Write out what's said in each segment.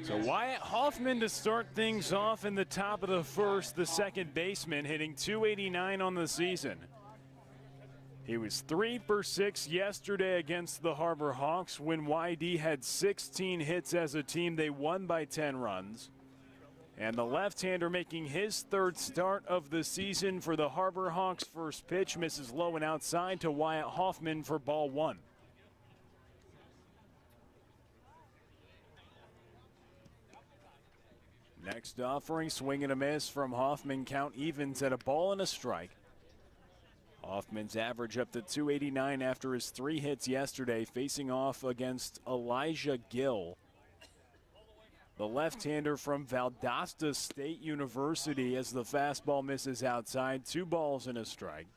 So Wyatt Hoffman to start things off in the top of the first, the second baseman, hitting .289 on the season. He was 3 for 6 yesterday against the Harbor Hawks when YD had 16 hits as a team. They won by 10 runs. And the left-hander making his third start of the season for the Harbor Hawks. First pitch misses low and outside to Wyatt Hoffman for ball one. Next offering, swing and a miss from Hoffman. Count evens at a ball and a strike. Hoffman's average up to .289 after his 3 hits yesterday, facing off against Elijah Gill, the left-hander from Valdosta State University, as the fastball misses outside. 2 balls and a strike.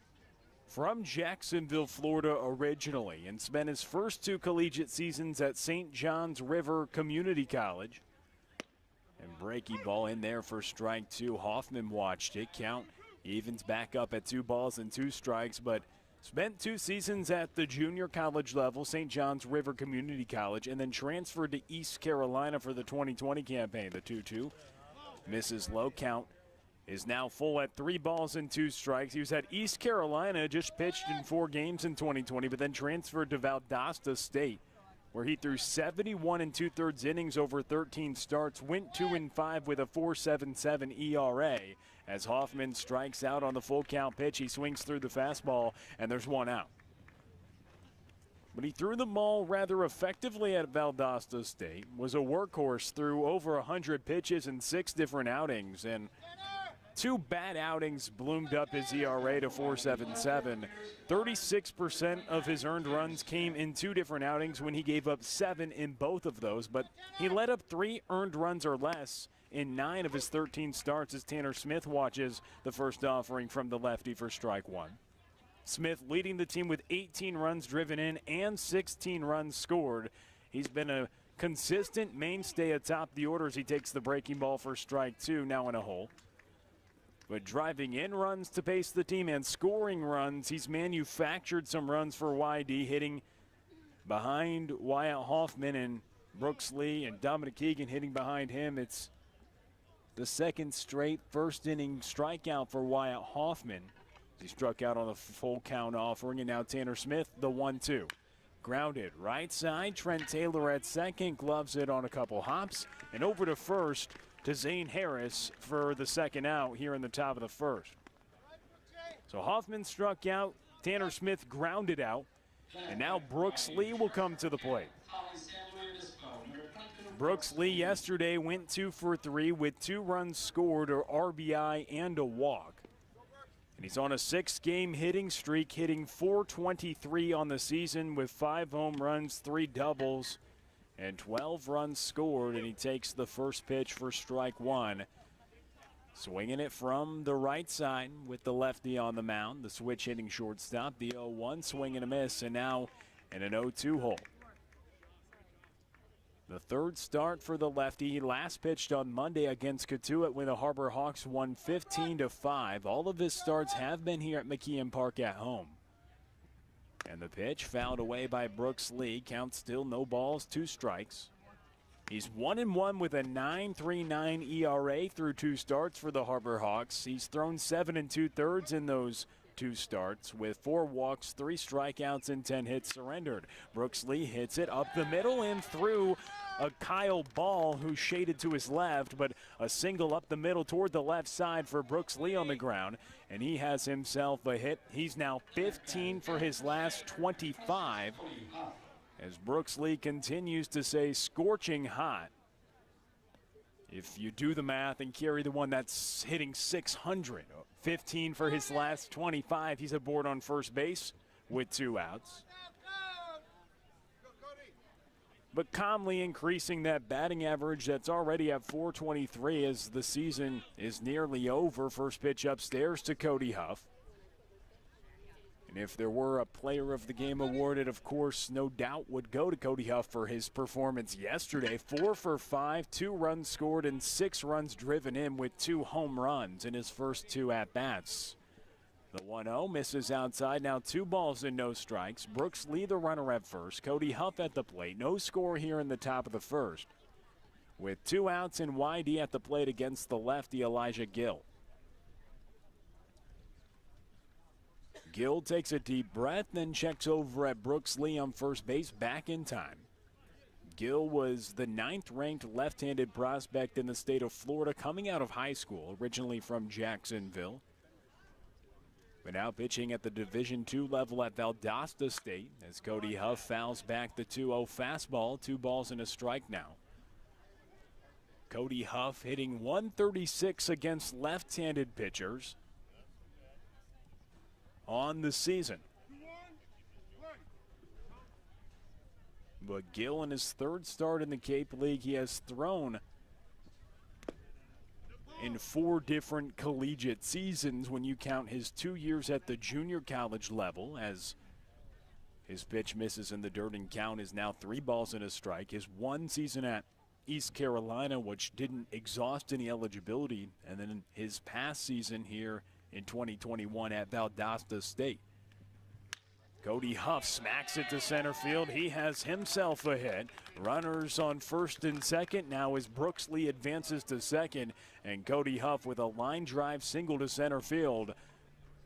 From Jacksonville, Florida originally, and spent his first 2 collegiate seasons at St. John's River Community College. And breaky ball in there for strike 2. Hoffman watched it. Count evens back up at 2 balls and 2 strikes, but spent 2 seasons at the junior college level, St. John's River Community College, and then transferred to East Carolina for the 2020 campaign. The 2-2 misses low. Count is now full at 3 balls and 2 strikes. He was at East Carolina, just pitched in 4 games in 2020, but then transferred to Valdosta State, where he threw 71 2/3 innings over 13 starts, went 2-5 with a 4.77 ERA. As Hoffman strikes out on the full count pitch, he swings through the fastball, and there's 1 out. But he threw the ball rather effectively at Valdosta State, was a workhorse through over 100 pitches in 6 different outings, and 2 bad outings bloomed up his ERA to 4.77. 36% of his earned runs came in 2 different outings when he gave up 7 in both of those, but he let up 3 earned runs or less in 9 of his 13 starts as Tanner Smith watches the first offering from the lefty for strike 1. Smith leading the team with 18 runs driven in and 16 runs scored. He's been a consistent mainstay atop the order as he takes the breaking ball for strike 2, now in a hole. But driving in runs to pace the team and scoring runs, he's manufactured some runs for YD, hitting behind Wyatt Hoffman and Brooks Lee, and Dominic Keegan hitting behind him. It's the second straight first-inning strikeout for Wyatt Hoffman. He struck out on the full count offering, and now Tanner Smith, the 1-2. Grounded right side, Trent Taylor at second, gloves it on a couple hops, and over to first to Zane Harris for the second out here in the top of the first. So Hoffman struck out, Tanner Smith grounded out, and now Brooks Lee will come to the plate. Brooks Lee yesterday went 2 for 3 with 2 runs scored, or RBI, and a walk. And he's on a 6-game hitting streak, hitting .423 on the season with 5 home runs, 3 doubles, and 12 runs scored, and he takes the first pitch for strike 1. Swinging it from the right side with the lefty on the mound. The switch hitting shortstop, the 0-1, swing and a miss, and now in an 0-2 hole. The third start for the lefty. He last pitched on Monday against Cotuit when the Harbor Hawks won 15-5. All of his starts have been here at McKeon Park at home. And the pitch fouled away by Brooks Lee. Count still no balls, 2 strikes. He's 1-1 with a 9.39 ERA through 2 starts for the Harbor Hawks. He's thrown 7 2/3 in those 2 starts with 4 walks, 3 strikeouts, and 10 hits surrendered. Brooks Lee hits it up the middle and through a Kyle Ball who shaded to his left, but a single up the middle toward the left side for Brooks Lee on the ground, and he has himself a hit. He's now 15 for his last 25 as Brooks Lee continues to say scorching hot. If you do the math and carry the one that's hitting 600, 15 for his last 25, he's aboard on first base with 2 outs. But calmly increasing that batting average that's already at .423 as the season is nearly over. First pitch upstairs to Cody Huff. And if there were a player of the game awarded, of course, no doubt would go to Cody Huff for his performance yesterday. 4 for 5, 2 runs scored, and 6 runs driven in with 2 home runs in his first 2 at-bats. The 1-0 misses outside. Now 2 balls and no strikes. Brooks Lee, the runner at first. Cody Huff at the plate. No score here in the top of the first. With 2 outs and YD at the plate against the lefty Elijah Gill. Gill takes a deep breath, then checks over at Brooks Lee on first base, back in time. Gill was the 9th-ranked left-handed prospect in the state of Florida coming out of high school, originally from Jacksonville. But now pitching at the Division II level at Valdosta State as Cody Huff fouls back the 2-0 fastball. 2 balls and a strike now. Cody Huff hitting .136 against left-handed pitchers on the season. But Gill, in his 3rd start in the Cape League, he has thrown in 4 different collegiate seasons when you count his 2 years at the junior college level, as his pitch misses in the dirt and count is now 3 balls and a strike. His 1 season at East Carolina, which didn't exhaust any eligibility, and then his past season here in 2021 at Valdosta State. Cody Huff smacks it to center field. He has himself a hit. Runners on first and second now as Brooks Lee advances to second, and Cody Huff with a line drive single to center field.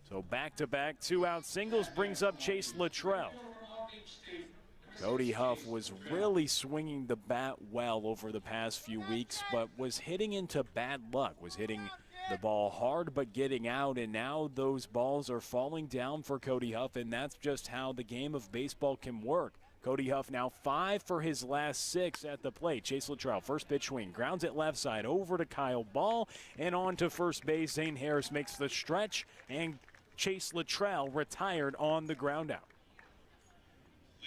So back-to-back 2-out singles brings up Chase Luttrell. Cody Huff was really swinging the bat well over the past few weeks, but was hitting into bad luck, was hitting the ball hard but getting out, and now those balls are falling down for Cody Huff, and that's just how the game of baseball can work. Cody Huff now 5 for his last 6 at the plate. Chase Luttrell, first pitch swing, grounds it left side over to Kyle Ball, and on to first base. Zane Harris makes the stretch, and Chase Luttrell retired on the ground out.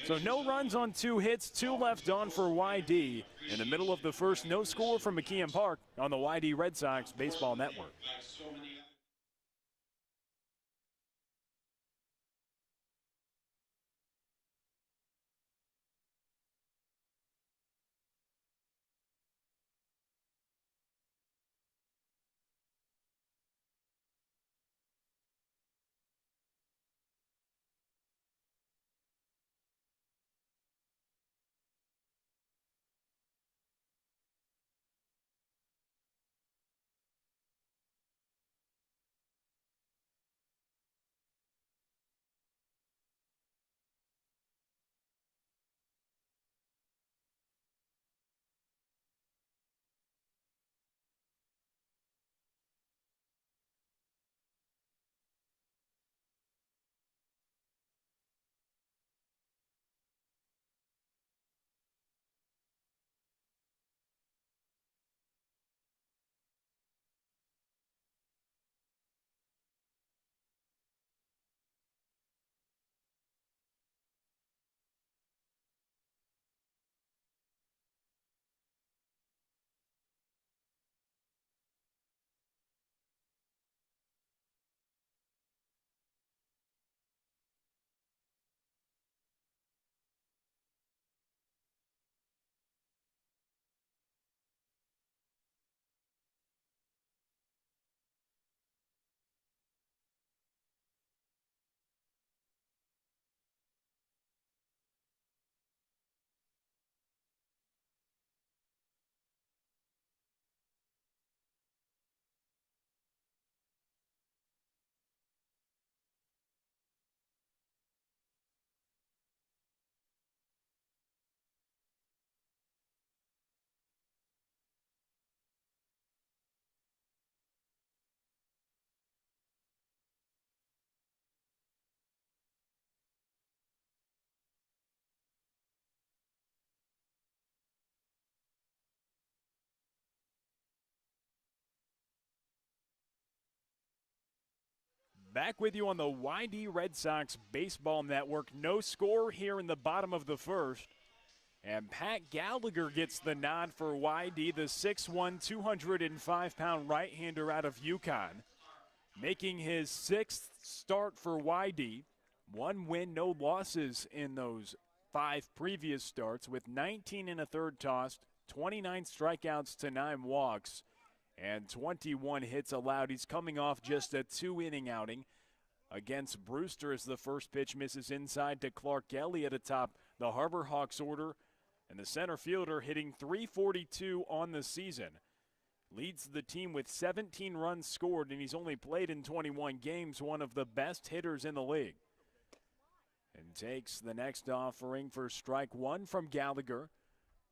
So no runs on 2 hits, 2 left on for YD. In the middle of the first, no score from McKeon Park on the YD Red Sox Baseball Network. Back with you on the YD Red Sox Baseball Network. No score here in the bottom of the first. And Pat Gallagher gets the nod for YD, the 6'1", 205-pound right-hander out of UConn, making his 6th start for YD. 1 win, no losses in those 5 previous starts, with 19 1/3 tossed, 29 strikeouts to 9 walks, and 21 hits allowed. He's coming off just a 2-inning outing against Brewster as the first pitch misses inside to Clark Elliott atop the Harbor Hawks order. And the center fielder hitting .342 on the season. Leads the team with 17 runs scored, and he's only played in 21 games, one of the best hitters in the league. And takes the next offering for strike one from Gallagher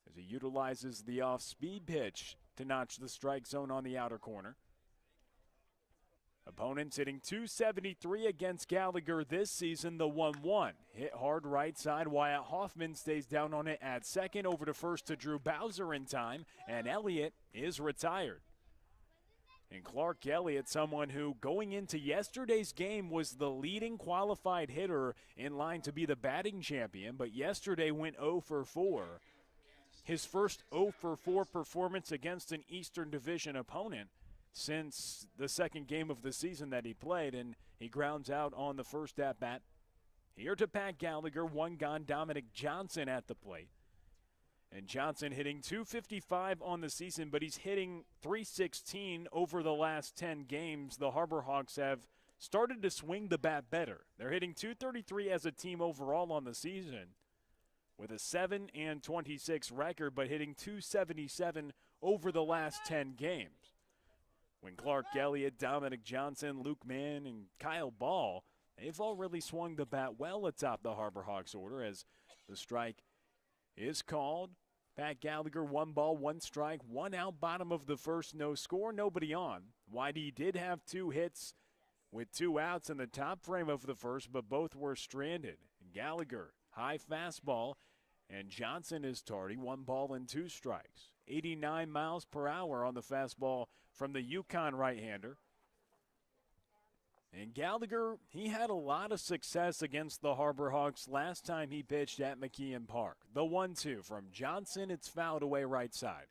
as he utilizes the off-speed pitch to notch the strike zone on the outer corner. Opponents hitting .273 against Gallagher this season, the 1-1. Hit hard right side. Wyatt Hoffman stays down on it at second. Over to first to Drew Bowser in time, and Elliott is retired. And Clark Elliott, someone who going into yesterday's game was the leading qualified hitter in line to be the batting champion, but yesterday went 0 for 4. His first 0 for 4 performance against an Eastern Division opponent since the second game of the season that he played, and he grounds out on the first at-bat. Here to Pat Gallagher, one gone, Dominic Johnson at the plate. And Johnson hitting .255 on the season, but he's hitting .316 over the last 10 games. The Harbor Hawks have started to swing the bat better. They're hitting .233 as a team overall on the season with a 7-26 record, but hitting .277 over the last 10 games. When Clark Elliott, Dominic Johnson, Luke Mann, and Kyle Ball, they've all really swung the bat well atop the Harbor Hawks order as the strike is called. Pat Gallagher, 1 ball, 1 strike, 1 out, bottom of the first, no score, nobody on. Whitey did have 2 hits with 2 outs in the top frame of the first, but both were stranded. Gallagher, high fastball, and Johnson is tardy, 1 ball and 2 strikes. 89 miles per hour on the fastball from the Yukon right-hander. And Gallagher, he had a lot of success against the Harbor Hawks last time he pitched at McKeon Park. The 1-2 from Johnson, it's fouled away right side.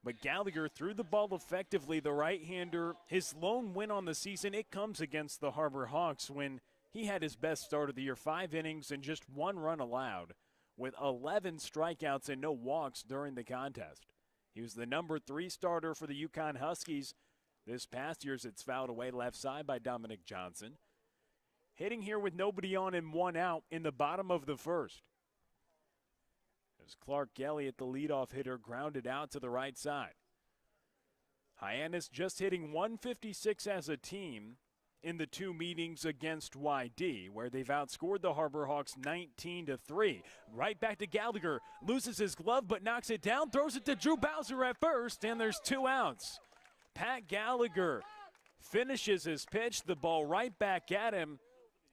But Gallagher threw the ball effectively, the right-hander. His lone win on the season, it comes against the Harbor Hawks when he had his best start of the year, 5 innings and just 1 run allowed, with 11 strikeouts and no walks during the contest. He was the number 3 starter for the Yukon Huskies. This past year's it's fouled away left side by Dominic Johnson. Hitting here with nobody on and 1 out in the bottom of the first. As Clark Elliott, the leadoff hitter, grounded out to the right side. Hyannis just hitting .156 as a team in the 2 meetings against YD, where they've outscored the Harbor Hawks 19-3. Right back to Gallagher, loses his glove but knocks it down, throws it to Drew Bowser at first, and there's 2 outs. Pat Gallagher finishes his pitch, the ball right back at him,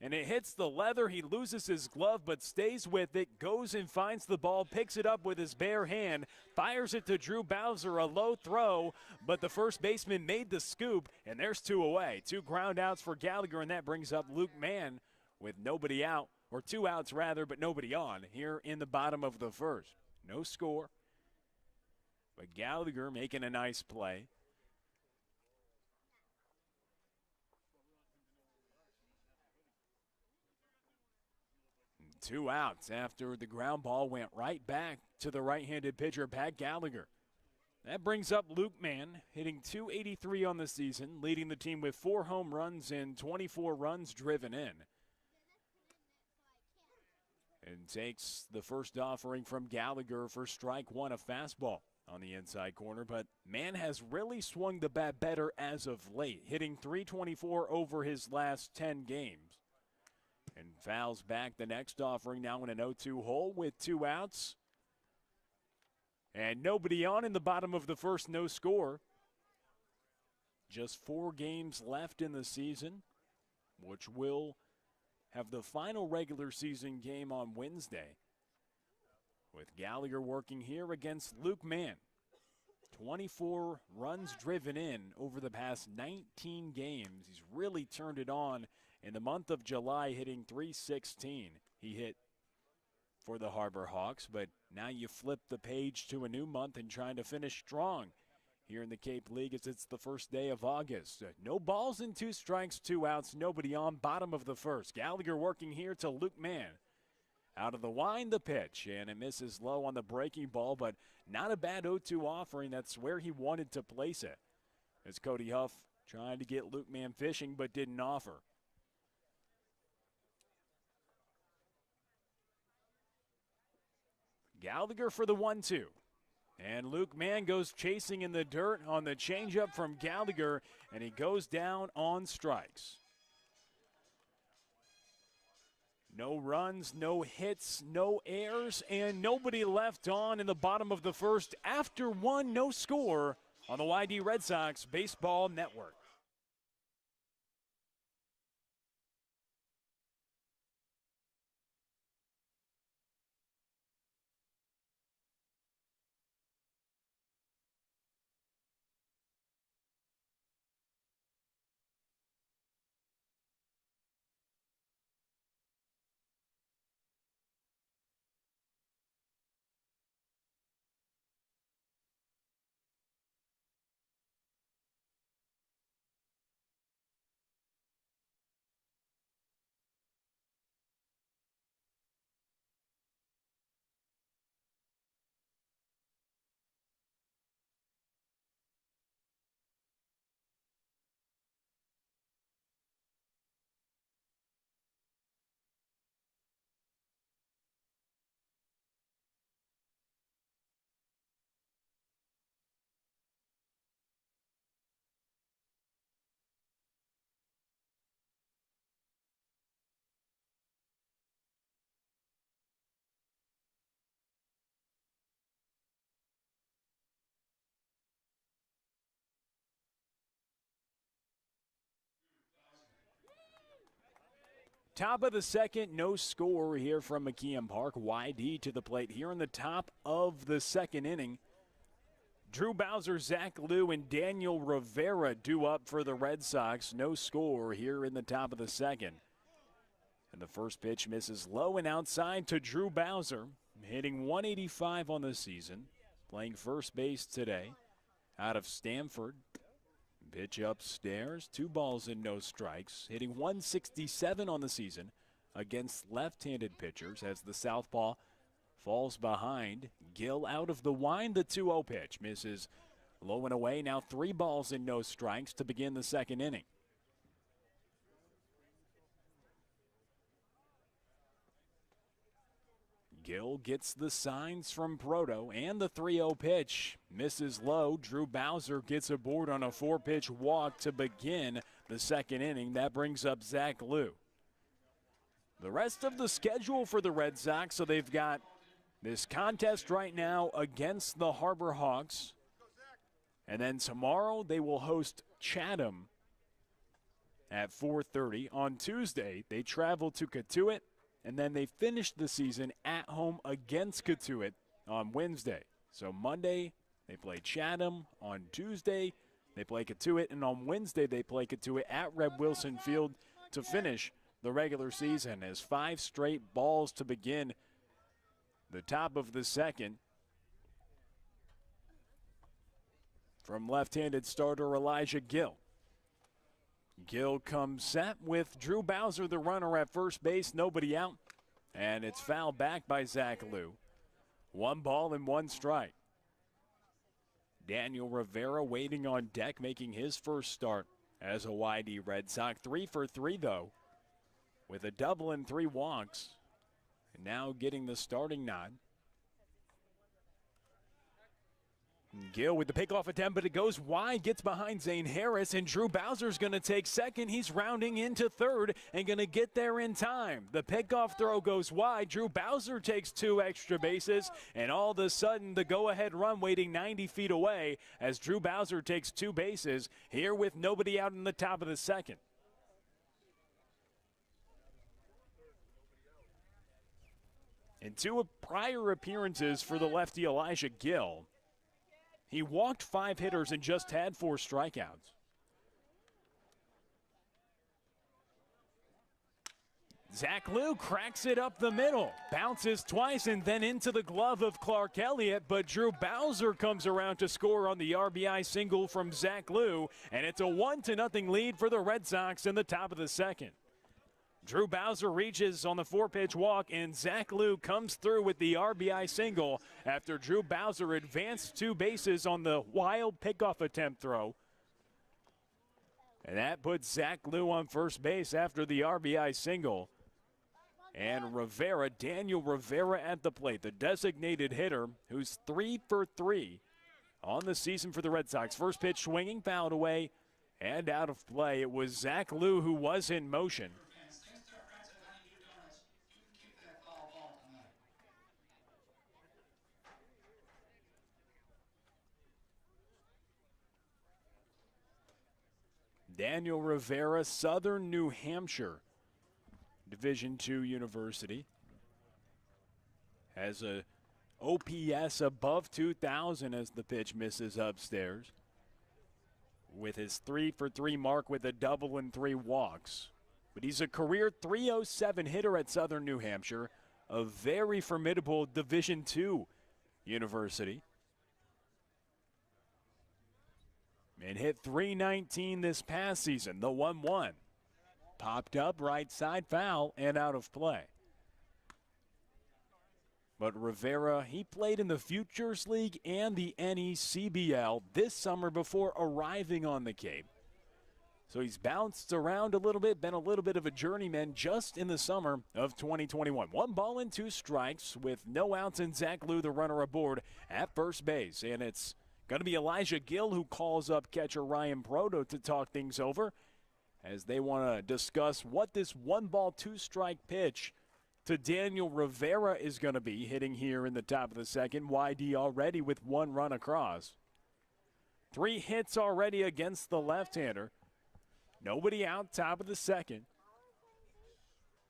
and it hits the leather. He loses his glove but stays with it, goes and finds the ball, picks it up with his bare hand, fires it to Drew Bowser, a low throw, but the first baseman made the scoop, and there's 2 away. 2 ground outs for Gallagher, and that brings up Luke Mann with nobody out, or 2 outs rather, but nobody on here in the bottom of the first. No score, but Gallagher making a nice play. 2 outs after the ground ball went right back to the right-handed pitcher, Pat Gallagher. That brings up Luke Mann, hitting .283 on the season, leading the team with 4 home runs and 24 runs driven in. And takes the first offering from Gallagher for strike 1, a fastball on the inside corner. But Mann has really swung the bat better as of late, hitting .324 over his last 10 games. And fouls back the next offering now in an 0-2 hole with 2 outs. And nobody on in the bottom of the first, no score. Just 4 games left in the season, which will have the final regular season game on Wednesday. With Gallagher working here against Luke Mann. 24 runs driven in over the past 19 games. He's really turned it on in the month of July, hitting .316. He hit for the Harbor Hawks, but now you flip the page to a new month and trying to finish strong here in the Cape League as it's the first day of August. No balls and 2 strikes, 2 outs, nobody on, bottom of the first. Gallagher working here to Luke Mann. Out of the wind, the pitch, and it misses low on the breaking ball, but not a bad 0-2 offering. That's where he wanted to place it. As Cody Huff trying to get Luke Mann fishing, but didn't offer. Gallagher for the 1-2. And Luke Mann goes chasing in the dirt on the changeup from Gallagher, and he goes down on strikes. No runs, no hits, no errors, and nobody left on in the bottom of the first after one no score on the YD Red Sox Baseball Network. Top of the second, no score here from McKeon Park. YD to the plate here in the top of the second inning. Drew Bowser, Zach Liu, and Daniel Rivera due up for the Red Sox. No score here in the top of the second. And the first pitch misses low and outside to Drew Bowser, hitting 185 on the season, playing first base today out of Stanford. Pitch upstairs, 2 balls and no strikes, hitting 167 on the season against left-handed pitchers as the southpaw falls behind. Gill out of the wind, the 2-0 pitch misses low and away. Now 3 balls and no strikes to begin the second inning. Gill gets the signs from Proto, and the 3-0 pitch misses low. Drew Bowser gets aboard on a 4-pitch walk to begin the second inning. That brings up Zach Liu. The rest of the schedule for the Red Sox, so they've got this contest right now against the Harbor Hawks. And then tomorrow they will host Chatham at 4:30. On Tuesday, they travel to Cotuit. And then they finished the season at home against Cotuit on Wednesday. So Monday, they play Chatham. On Tuesday, they play Cotuit. And on Wednesday, they play Cotuit at Red Wilson Field to finish the regular season. As 5 straight balls to begin the top of the second from left-handed starter Elijah Gill. Gill comes set with Drew Bowser, the runner at first base, nobody out. And it's fouled back by Zach Liu. 1 ball and 1 strike. Daniel Rivera waiting on deck, making his first start as a YD Red Sox. 3 for 3, though, with a double and 3 walks. And now getting the starting nod. Gill with the pickoff attempt, but it goes wide, gets behind Zane Harris, and Drew Bowser's going to take second. He's rounding into third and going to get there in time. The pickoff throw goes wide. Drew Bowser takes 2 extra bases, and all of a sudden the go-ahead run waiting 90 feet away as Drew Bowser takes 2 bases here with nobody out in the top of the second. In 2 prior appearances for the lefty Elijah Gill, he walked 5 hitters and just had 4 strikeouts. Zach Liu cracks it up the middle, bounces twice and then into the glove of Clark Elliott, but Drew Bowser comes around to score on the RBI single from Zach Liu, and it's a 1-0 lead for the Red Sox in the top of the second. Drew Bowser reaches on the 4-pitch walk, and Zach Liu comes through with the RBI single after Drew Bowser advanced 2 bases on the wild pickoff attempt throw. And that puts Zach Liu on first base after the RBI single. And Daniel Rivera at the plate, the designated hitter who's 3 for 3 on the season for the Red Sox. First pitch swinging, fouled away and out of play. It was Zach Liu who was in motion. Daniel Rivera, Southern New Hampshire Division II University. Has a OPS above 2,000 as the pitch misses upstairs. With his 3 for 3 mark with a double and 3 walks. But he's a career .307 hitter at Southern New Hampshire, a very formidable Division II university. And hit .319 this past season, the 1-1. Popped up, right side, foul, and out of play. But Rivera, he played in the Futures League and the NECBL this summer before arriving on the Cape. So he's bounced around a little bit, been a little bit of a journeyman just in the summer of 2021. 1 ball and 2 strikes with no outs and Zach Liu, the runner aboard at first base. And it's going to be Elijah Gill who calls up catcher Ryan Proto to talk things over as they want to discuss what this 1 ball, 2 strike pitch to Daniel Rivera is going to be, hitting here in the top of the second. YD already with 1 run across. 3 hits already against the left-hander. Nobody out, top of the second.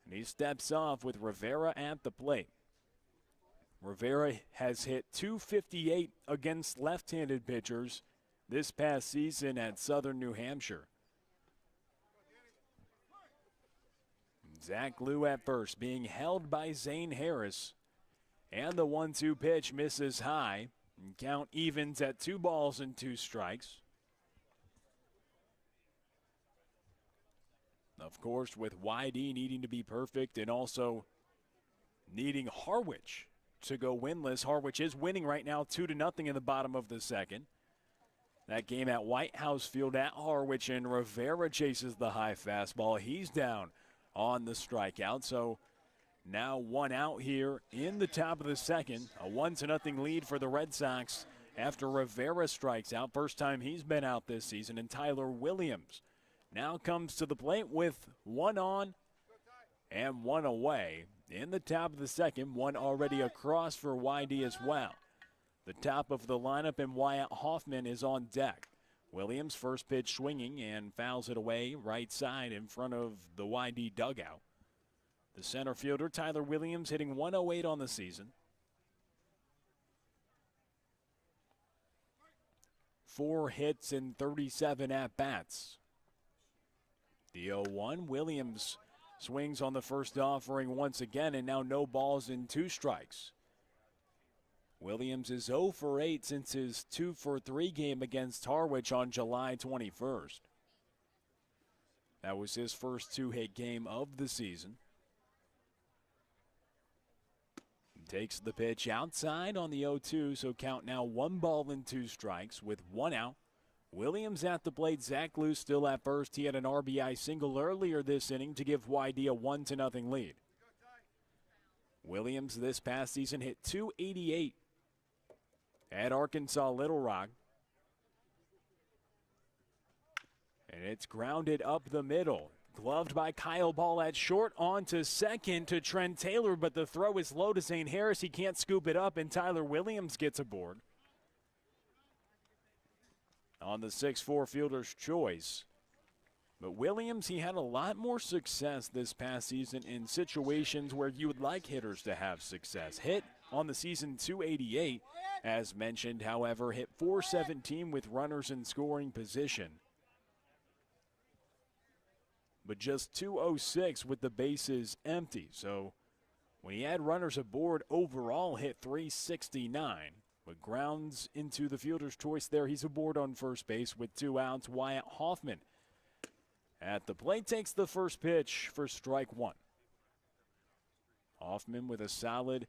And he steps off with Rivera at the plate. Rivera has hit .258 against left-handed pitchers this past season at Southern New Hampshire. Zach Liu at first, being held by Zane Harris. And the 1-2 pitch misses high. And count evens at 2 balls and 2 strikes. Of course, with YD needing to be perfect and also needing Harwich to go winless. Harwich is winning right now 2-0 in the bottom of the second. That game at White House Field at Harwich, and Rivera chases the high fastball. He's down on the strikeout. So now 1 out here in the top of the second. A 1-0 lead for the Red Sox after Rivera strikes out. First time he's been out this season. And Tyler Williams now comes to the plate with 1 on and 1 away. In the top of the second, 1 already across for YD as well. The top of the lineup and Wyatt Hoffman is on deck. Williams first pitch swinging and fouls it away right side in front of the YD dugout. The center fielder, Tyler Williams, hitting .108 on the season. 4 hits and 37 at-bats. The 0-1, Williams swings on the first offering once again, and now no balls and 2 strikes. Williams is 0 for 8 since his 2 for 3 game against Harwich on July 21st. That was his first 2-hit game of the season. Takes the pitch outside on the 0-2, so count now 1 ball and 2 strikes with 1 out. Williams at the plate, Zach Liu still at first. He had an RBI single earlier this inning to give YD a 1-0 lead. Williams this past season hit .288 at Arkansas Little Rock. And it's grounded up the middle. Gloved by Kyle Ball at short, on to second to Trent Taylor, but the throw is low to Zane Harris. He can't scoop it up, and Tyler Williams gets aboard on the 6-4 fielder's choice. But Williams, he had a lot more success this past season in situations where you would like hitters to have success. Hit on the season .288, as mentioned, however, hit .417 with runners in scoring position. But just .206 with the bases empty. So when he had runners aboard, overall hit .369. But grounds into the fielder's choice there. He's aboard on first base with 2 outs. Wyatt Hoffman at the plate takes the first pitch for strike 1. Hoffman with a solid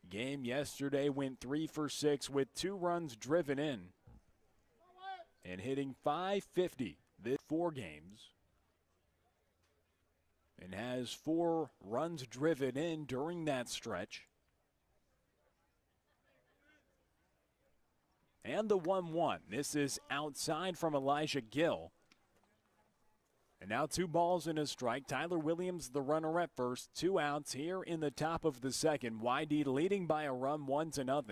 game yesterday, went 3 for 6 with 2 runs driven in and hitting .550 this 4 games. and has 4 runs driven in during that stretch. And the 1-1. This is outside from Elijah Gill. And now 2 balls and a strike. Tyler Williams, the runner at first. 2 outs here in the top of the second. YD leading by a run, 1-0.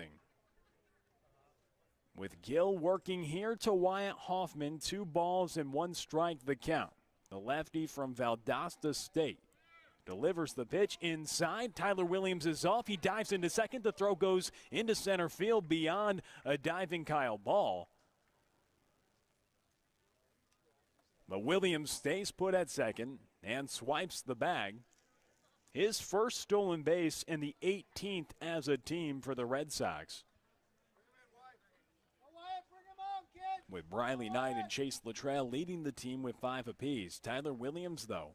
With Gill working here to Wyatt Hoffman. 2 balls and 1 strike the count. The lefty from Valdosta State delivers the pitch inside. Tyler Williams is off. He dives into second. The throw goes into center field beyond a diving Kyle Ball. But Williams stays put at second and swipes the bag. His first stolen base and the 18th as a team for the Red Sox. With Briley Knight and Chase Luttrell leading the team with 5 apiece. Tyler Williams, though,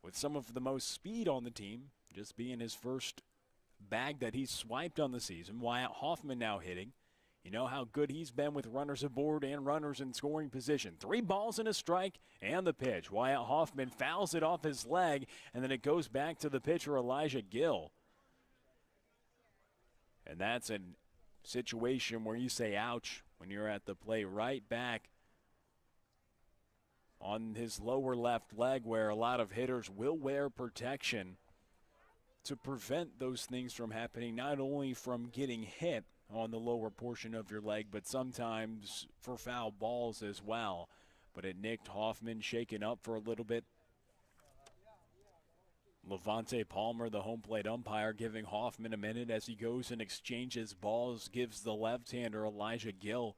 with some of the most speed on the team, just being his first bag that he's swiped on the season. Wyatt Hoffman now hitting. You know how good he's been with runners aboard and runners in scoring position. 3 balls and a strike and the pitch. Wyatt Hoffman fouls it off his leg, and then it goes back to the pitcher, Elijah Gill. And that's a situation where you say, ouch, when you're at the plate. Right back on his lower left leg, where a lot of hitters will wear protection to prevent those things from happening, not only from getting hit on the lower portion of your leg, but sometimes for foul balls as well. But it nicked Hoffman, shaken up for a little bit. Levante Palmer, the home plate umpire, giving Hoffman a minute as he goes and exchanges balls, gives the left-hander Elijah Gill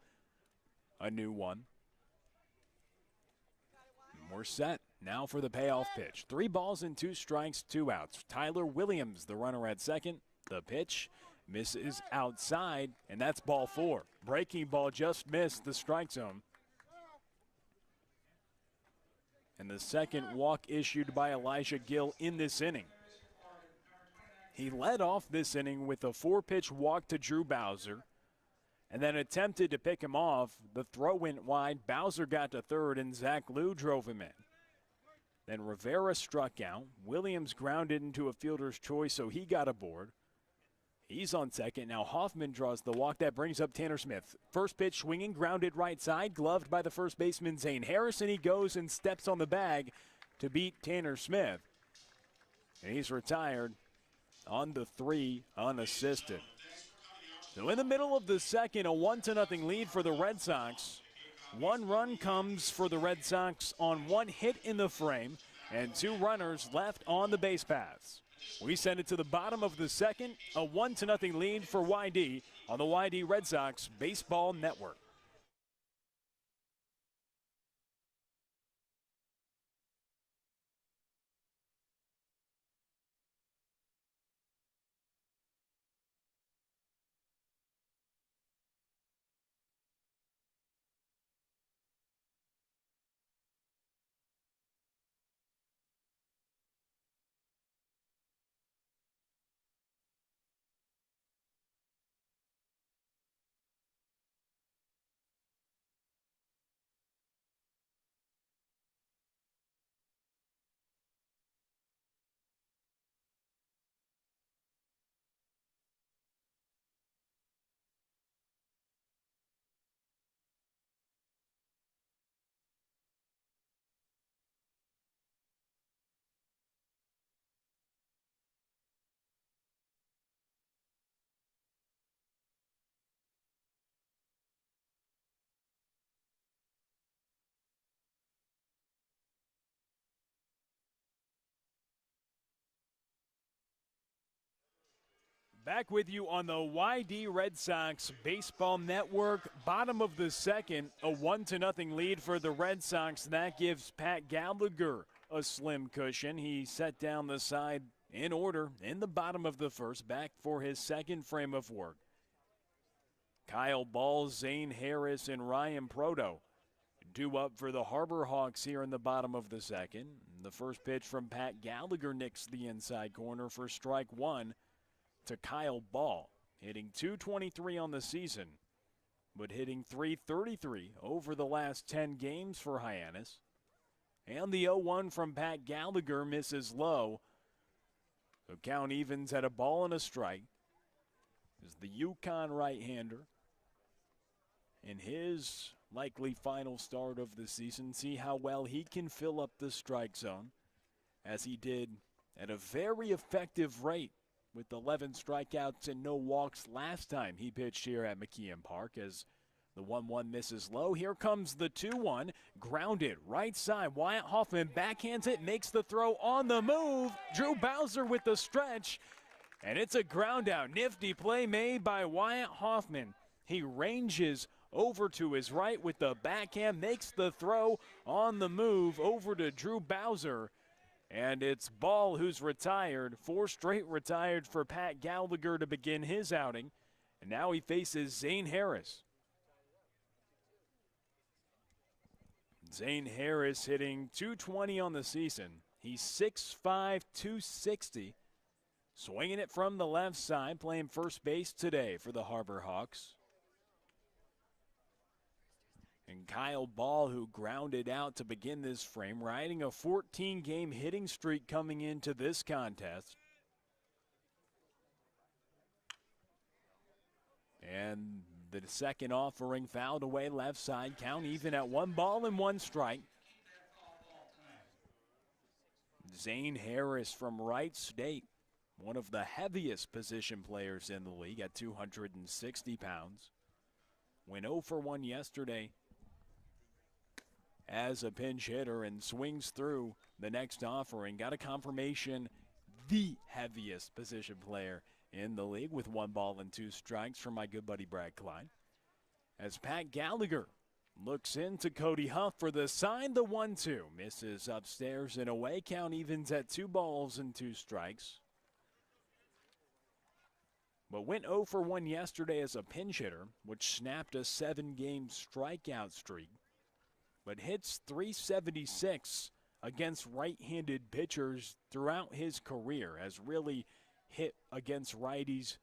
a new one. And we're set now for the payoff pitch. 3 balls and 2 strikes, 2 outs. Tyler Williams, the runner at second. The pitch misses outside, and that's ball 4. Breaking ball just missed the strike zone. And the second walk issued by Elijah Gill in this inning. He led off this inning with a 4-pitch walk to Drew Bowser and then attempted to pick him off. The throw went wide. Bowser got to third, and Zach Liu drove him in. Then Rivera struck out. Williams grounded into a fielder's choice, so he got aboard. He's on second. Now Hoffman draws the walk. That brings up Tanner Smith. First pitch swinging, grounded right side, gloved by the first baseman Zane Harris, and he goes and steps on the bag to beat Tanner Smith. And he's retired on the 3 unassisted. So in the middle of the second, a 1-0 lead for the Red Sox. 1 run comes for the Red Sox on 1 hit in the frame and 2 runners left on the base paths. We send it to the bottom of the second, a 1-0 lead for YD on the YD Red Sox Baseball Network. Back with you on the YD Red Sox Baseball Network. Bottom of the second, a 1-0 lead for the Red Sox. That gives Pat Gallagher a slim cushion. He set down the side in order in the bottom of the first, back for his second frame of work. Kyle Ball, Zane Harris, and Ryan Proto due up for the Harbor Hawks here in the bottom of the second. The first pitch from Pat Gallagher nicks the inside corner for strike 1 to Kyle Ball, hitting .223 on the season, but hitting .333 over the last 10 games for Hyannis. And the 0-1 from Pat Gallagher misses low. So count evens at a ball and a strike. Is the UConn right-hander in his likely final start of the season. See how well he can fill up the strike zone, as he did at a very effective rate with 11 strikeouts and no walks last time he pitched here at McKeon Park. As the 1-1 misses low. Here comes the 2-1. Grounded right side. Wyatt Hoffman backhands it, makes the throw on the move. Drew Bowser with the stretch. And it's a ground out. Nifty play made by Wyatt Hoffman. He ranges over to his right with the backhand, makes the throw on the move over to Drew Bowser. And it's Ball who's retired. 4 straight retired for Pat Gallagher to begin his outing. And now he faces Zane Harris. Zane Harris hitting .220 on the season. He's 6'5", 260. Swinging it from the left side, playing first base today for the Harbor Hawks. And Kyle Ball, who grounded out to begin this frame, riding a 14-game hitting streak coming into this contest. And the second offering fouled away left side. Count even at 1 ball and 1 strike. Zane Harris from Wright State, one of the heaviest position players in the league at 260 pounds. Went 0 for 1 yesterday as a pinch hitter and swings through the next offering. Got a confirmation, the heaviest position player in the league with 1 ball and 2 strikes from my good buddy Brad Klein. As Pat Gallagher looks into Cody Huff for the sign, the 1-2. Misses upstairs and away. Count evens at 2 balls and 2 strikes. But went 0 for 1 yesterday as a pinch hitter, which snapped a 7-game strikeout streak. But hits .376 against right-handed pitchers throughout his career. Has really hit against righties,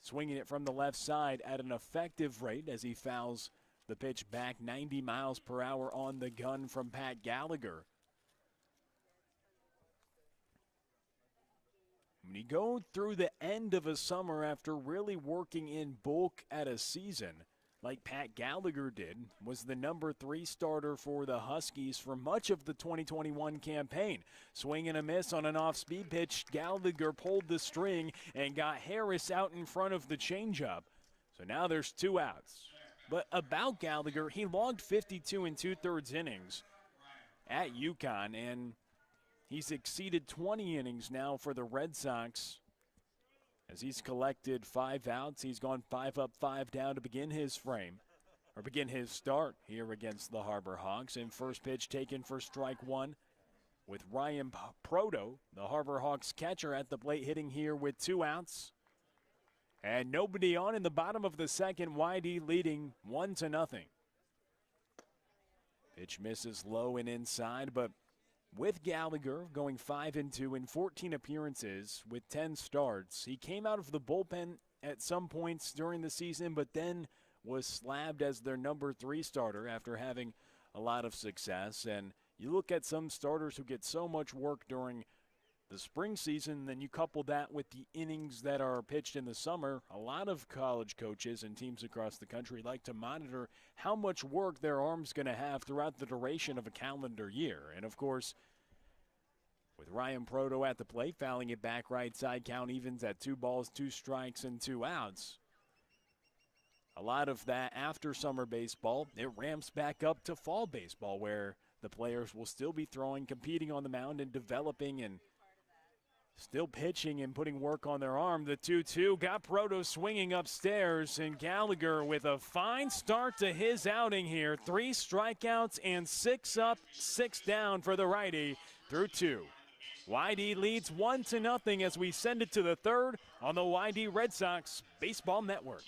swinging it from the left side at an effective rate as he fouls the pitch back 90 miles per hour on the gun from Pat Gallagher. When you go through the end of a summer after really working in bulk at a season, like Pat Gallagher did, was the number 3 starter for the Huskies for much of the 2021 campaign. Swing and a miss on an off-speed pitch. Gallagher pulled the string and got Harris out in front of the changeup. So now there's 2 outs. But about Gallagher, he logged 52 2/3 innings at UConn, and he's exceeded 20 innings now for the Red Sox. As he's collected 5 outs, he's gone 5 up, 5 down to begin his frame, or begin his start here against the Harbor Hawks. And first pitch taken for strike 1 with Ryan Proto, the Harbor Hawks catcher, at the plate, hitting here with 2 outs. And nobody on in the bottom of the second, YD leading 1-0. Pitch misses low and inside, but with Gallagher going 5-2 in 14 appearances with 10 starts, he came out of the bullpen at some points during the season, but then was slabbed as their number 3 starter after having a lot of success. And you look at some starters who get so much work during the spring season, then you couple that with the innings that are pitched in the summer. A lot of college coaches and teams across the country like to monitor how much work their arm's going to have throughout the duration of a calendar year. And of course, with Ryan Proto at the plate, fouling it back right side, count evens at 2 balls, 2 strikes, and 2 outs. A lot of that after summer baseball, it ramps back up to fall baseball, where the players will still be throwing, competing on the mound, and developing and still pitching and putting work on their arm. The 2-2 got Proto swinging upstairs, and Gallagher with a fine start to his outing here. 3 strikeouts and 6 up, 6 down for the righty through 2. YD leads 1-0 as we send it to the 3rd on the YD Red Sox Baseball Network.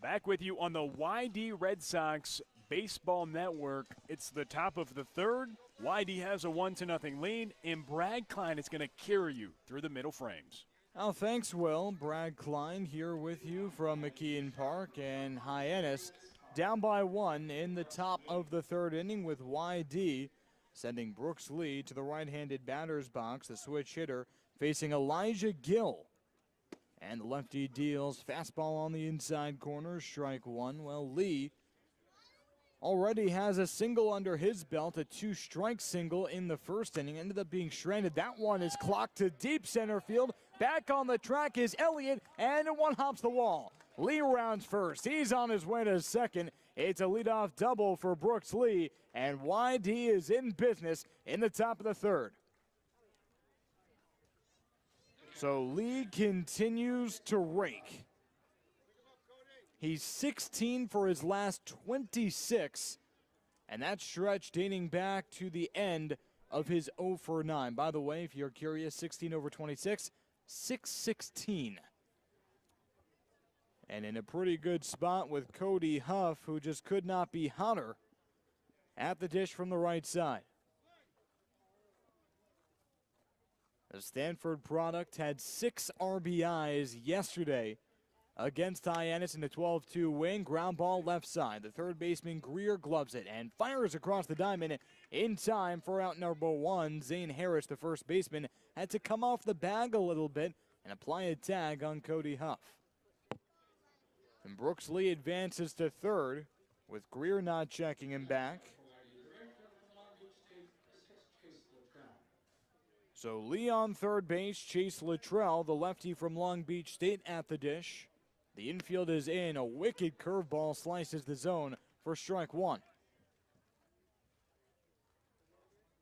Back with you on the YD Red Sox Baseball Network. It's the top of the third. YD has a 1-0 lead, and Brad Klein is going to carry you through the middle frames. Oh, thanks, Will. Brad Klein here with you from McKeon Park, and Hyannis down by 1 in the top of the third inning with YD sending Brooks Lee to the right-handed batter's box, the switch hitter facing Elijah Gill. And the lefty deals fastball on the inside corner, strike 1. Well, Lee already has a single under his belt, a 2-strike single in the first inning. Ended up being shredded. That one is clocked to deep center field. Back on the track is Elliott, and one hops the wall. Lee rounds first. He's on his way to second. It's a leadoff double for Brooks Lee, and YD is in business in the top of the third. So Lee continues to rake. He's 16 for his last 26, and that stretch dating back to the end of his 0 for 9. By the way, if you're curious, 16 over 26, 616. And in a pretty good spot with Cody Huff, who just could not be hotter at the dish from the right side. The Stanford product had 6 RBIs yesterday against Hyannis in a 12-2 win. Ground ball left side. The third baseman Greer gloves it and fires across the diamond in time for out number 1. Zane Harris, the first baseman, had to come off the bag a little bit and apply a tag on Cody Huff. And Brooks Lee advances to third with Greer not checking him back. So Lee on third base, Chase Luttrell, the lefty from Long Beach State, at the dish. The infield is in. A wicked curveball slices the zone for strike 1.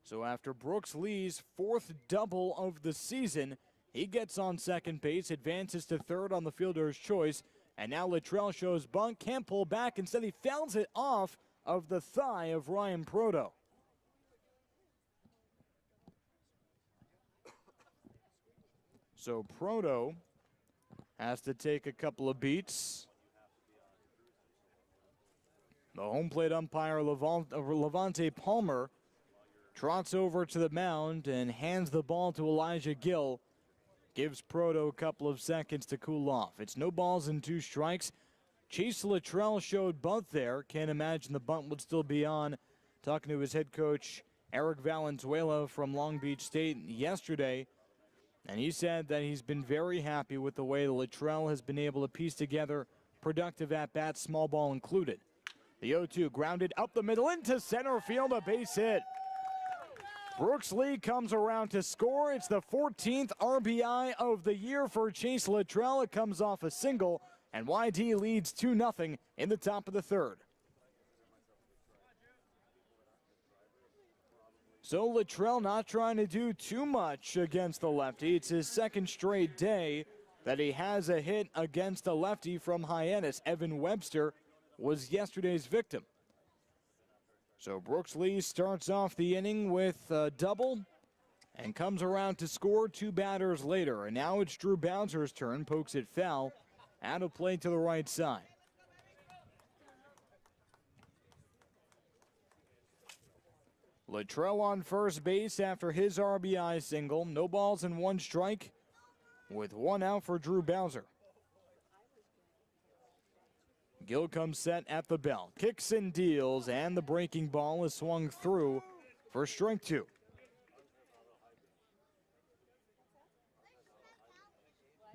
So after Brooks Lee's 4th double of the season, he gets on second base, advances to third on the fielder's choice, and now Luttrell shows bunt, can't pull back. Instead, he fouls it off of the thigh of Ryan Proto. So Proto has to take a couple of beats. The home plate umpire, Levante Palmer, trots over to the mound and hands the ball to Elijah Gill. Gives Proto a couple of seconds to cool off. It's no balls and 2 strikes. Chase Luttrell showed bunt there. Can't imagine the bunt would still be on. Talking to his head coach, Eric Valenzuela from Long Beach State yesterday. And he said that he's been very happy with the way Luttrell has been able to piece together productive at-bats, small ball included. The 0-2 grounded up the middle into center field, a base hit. Brooks Lee comes around to score. It's the 14th RBI of the year for Chase Luttrell. It comes off a single, and YD leads 2-0 in the top of the third. So Luttrell not trying to do too much against the lefty. It's his 2nd straight day that he has a hit against a lefty from Hyannis. Evan Webster was yesterday's victim. So Brooks Lee starts off the inning with a double and comes around to score 2 batters later. And now it's Drew Bowser's turn, pokes it foul, out of play to the right side. Luttrell on first base after his RBI single. No balls and 1 strike with 1 out for Drew Bowser. Gill comes set at the belt. Kicks and deals, and the breaking ball is swung through for strike 2.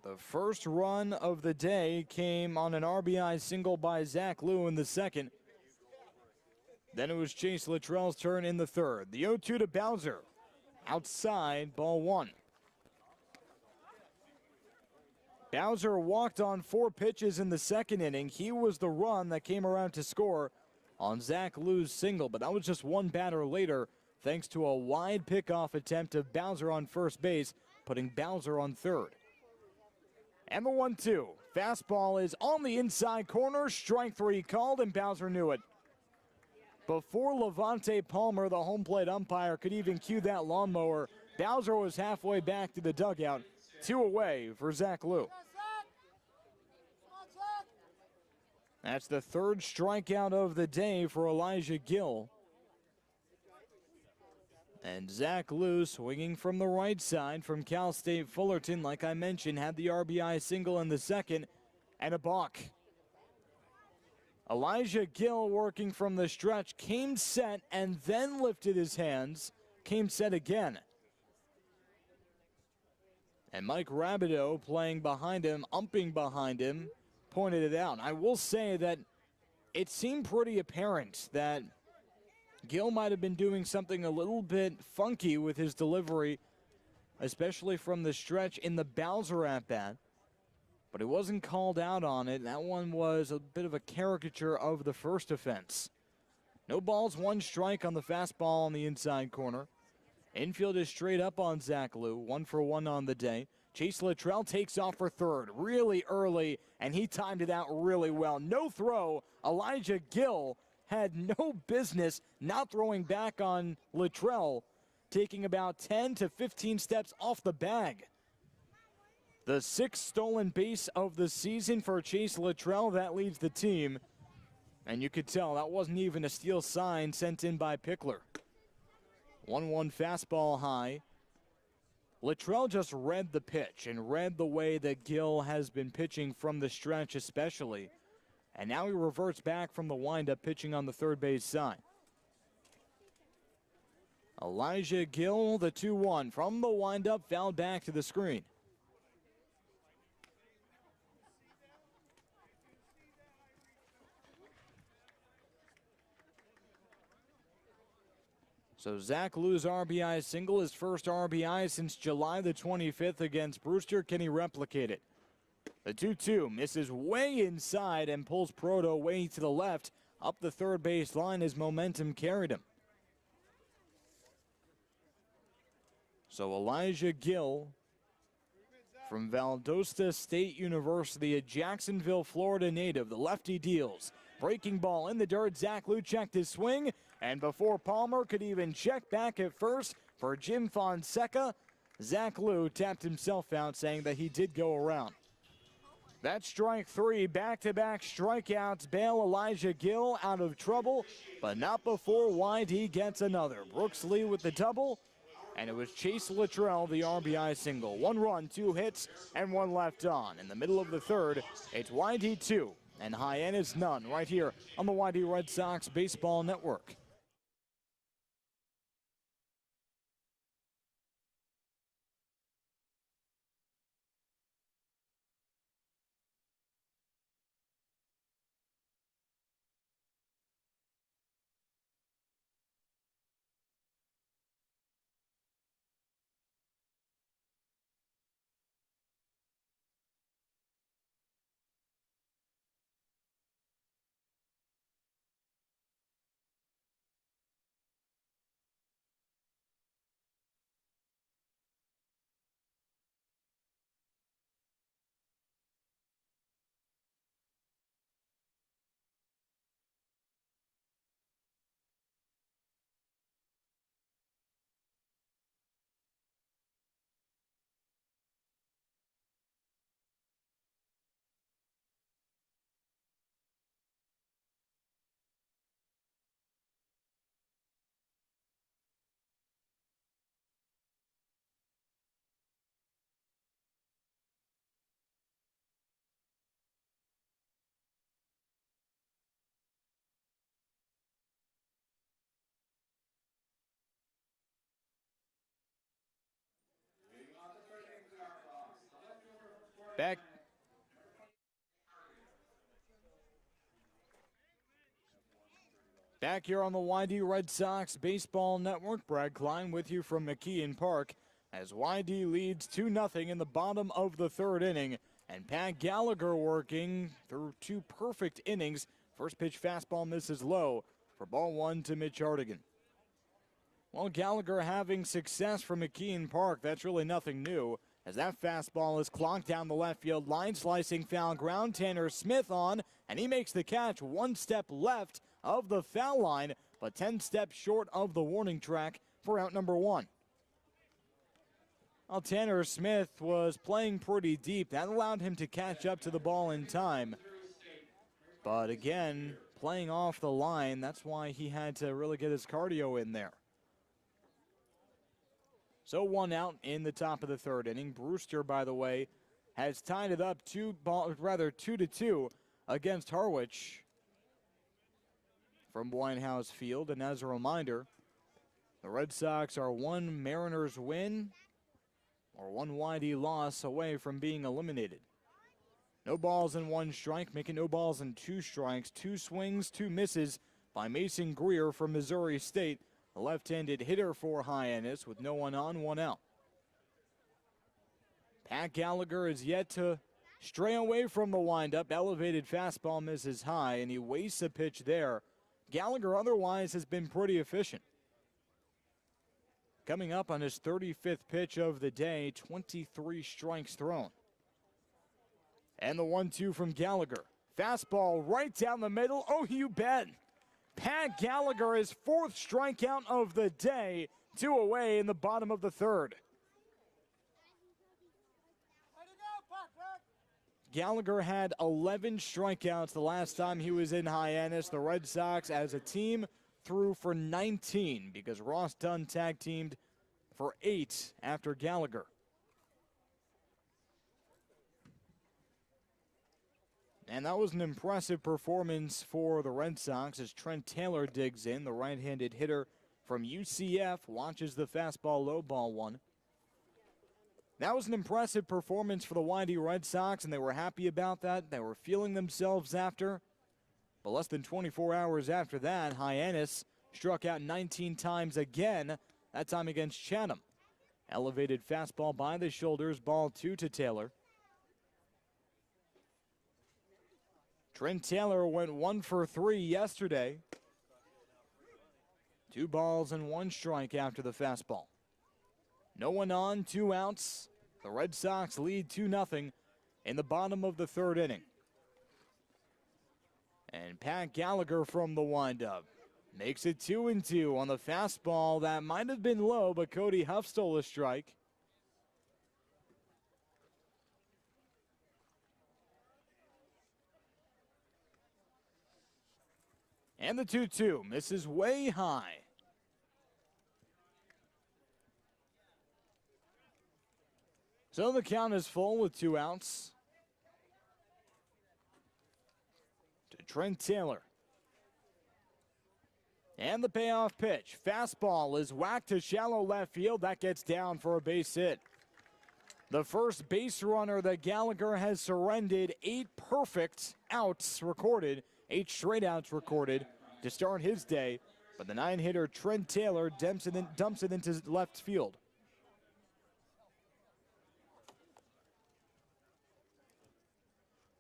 The first run of the day came on an RBI single by Zach Liu in the second. Then it was Chase Luttrell's turn in the third. The 0-2 to Bowser. Outside, ball 1. Bowser walked on 4 pitches in the second inning. He was the run that came around to score on Zach Liu's single, but that was just 1 batter later, thanks to a wide pickoff attempt of Bowser on first base, putting Bowser on third. And the 1-2. Fastball is on the inside corner. Strike 3 called, and Bowser knew it. Before Levante Palmer, the home plate umpire, could even cue that lawnmower, Bowser was halfway back to the dugout. 2 away for Zach Liu. That's the third strikeout of the day for Elijah Gill. And Zach Lou swinging from the right side from Cal State Fullerton, like I mentioned, had the RBI single in the second and a balk. Elijah Gill working from the stretch, came set and then lifted his hands, came set again. And Mike Rabideau playing behind him, umping behind him, pointed it out. I will say that it seemed pretty apparent that Gill might have been doing something a little bit funky with his delivery, especially from the stretch in the Bowser at-bat. But he wasn't called out on it. That one was a bit of a caricature of the first offense. No balls, one strike on the fastball on the inside corner. Infield is straight up on Zach Lou, 1 for 1 on the day. Chase Luttrell takes off for third really early, and he timed it out really well. No throw. Elijah Gill had no business not throwing back on Luttrell, taking about 10 to 15 steps off the bag. The 6th stolen base of the season for Chase Luttrell. That leads the team. And you could tell that wasn't even a steal sign sent in by Pickler. 1-1 fastball high. Luttrell just read the pitch and read the way that Gill has been pitching from the stretch especially. And now he reverts back from the windup, pitching on the third base side. Elijah Gill, the 2-1 from the windup, fouled back to the screen. So Zach Lou's RBI single, his first RBI since July the 25th against Brewster. Can he replicate it? The 2-2 misses way inside and pulls Proto way to the left. Up the third base line, his momentum carried him. So Elijah Gill from Valdosta State University, a Jacksonville, Florida native. The lefty deals. Breaking ball in the dirt. Zach Lou checked his swing. And before Palmer could even check back at first for Jim Fonseca, Zach Lou tapped himself out, saying that he did go around. That's strike three. Back-to-back strikeouts bail Elijah Gill out of trouble, but not before Whitey gets another. Brooks Lee with the double, and it was Chase Luttrell, the RBI single. 1 run, 2 hits, and 1 left on. In the middle of the third, it's Whitey 2 and Hyannis none right here on the Whitey Red Sox Baseball Network. Back here on the YD Red Sox Baseball Network, Brad Klein with you from McKeon Park as YD leads 2-0 in the bottom of the third inning. And Pat Gallagher working through 2 perfect innings. First pitch fastball misses low for ball 1 to Mitch Hartigan. Well, Gallagher having success from McKeon Park, that's really nothing new, as that fastball is clonked down the left field line, slicing foul ground. Tanner Smith on, and he makes the catch 1 step left of the foul line, but 10 steps short of the warning track for out number 1. Well, Tanner Smith was playing pretty deep. That allowed him to catch up to the ball in time. But again, playing off the line, that's why he had to really get his cardio in there. So 1 out in the top of the third inning. Brewster, by the way, has tied it up 2-2 against Harwich from Winehouse Field. And as a reminder, the Red Sox are 1 Mariners win or 1 Windy loss away from being eliminated. No balls and 1 strike, making no balls and 2 strikes. 2 swings, 2 misses by Mason Greer from Missouri State, the left-handed hitter for Hyannis, with no one on, 1 out. Pat Gallagher is yet to stray away from the windup. Elevated fastball misses high, and he wastes a pitch there. Gallagher otherwise has been pretty efficient. Coming up on his 35th pitch of the day, 23 strikes thrown. And the 1-2 from Gallagher. Fastball right down the middle. Oh, you bet. Pat Gallagher, his 4th strikeout of the day. 2 away in the bottom of the third. Gallagher had 11 strikeouts the last time he was in Hyannis. The Red Sox, as a team, threw for 19 because Ross Dunn tag teamed for 8 after Gallagher. And that was an impressive performance for the Red Sox as Trent Taylor digs in. The right-handed hitter from UCF watches the fastball low, ball 1. That was an impressive performance for the Windy Red Sox, and they were happy about that. They were feeling themselves after. But less than 24 hours after that, Hyannis struck out 19 times again, that time against Chatham. Elevated fastball by the shoulders, ball 2 to Taylor. Trent Taylor went 1 for 3 yesterday. 2 balls and 1 strike after the fastball. No one on, 2 outs. The Red Sox lead 2-0 in the bottom of the third inning. And Pat Gallagher from the windup makes it 2-2 on the fastball. That might have been low, but Cody Huff stole a strike. And the 2-2 misses way high. So the count is full with 2 outs. To Trent Taylor. And the payoff pitch. Fastball is whacked to shallow left field. That gets down for a base hit. The first base runner that Gallagher has surrendered. 8 perfect outs recorded. 8 straight outs recorded to start his day. But the 9-hitter Trent Taylor dumps it into left field.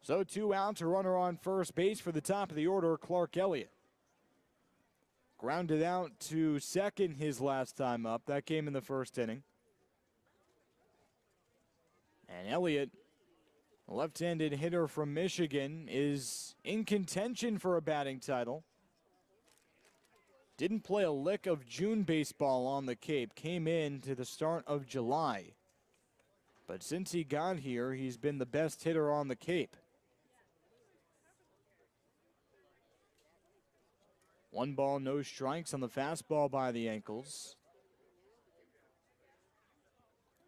So 2 outs, a runner on first base for the top of the order, Clark Elliott. Grounded out to second his last time up. That came in the first inning. And Elliott, a left-handed hitter from Michigan, is in contention for a batting title. Didn't play a lick of June baseball on the Cape. Came in to the start of July. But since he got here, he's been the best hitter on the Cape. 1 ball, no strikes on the fastball by the ankles.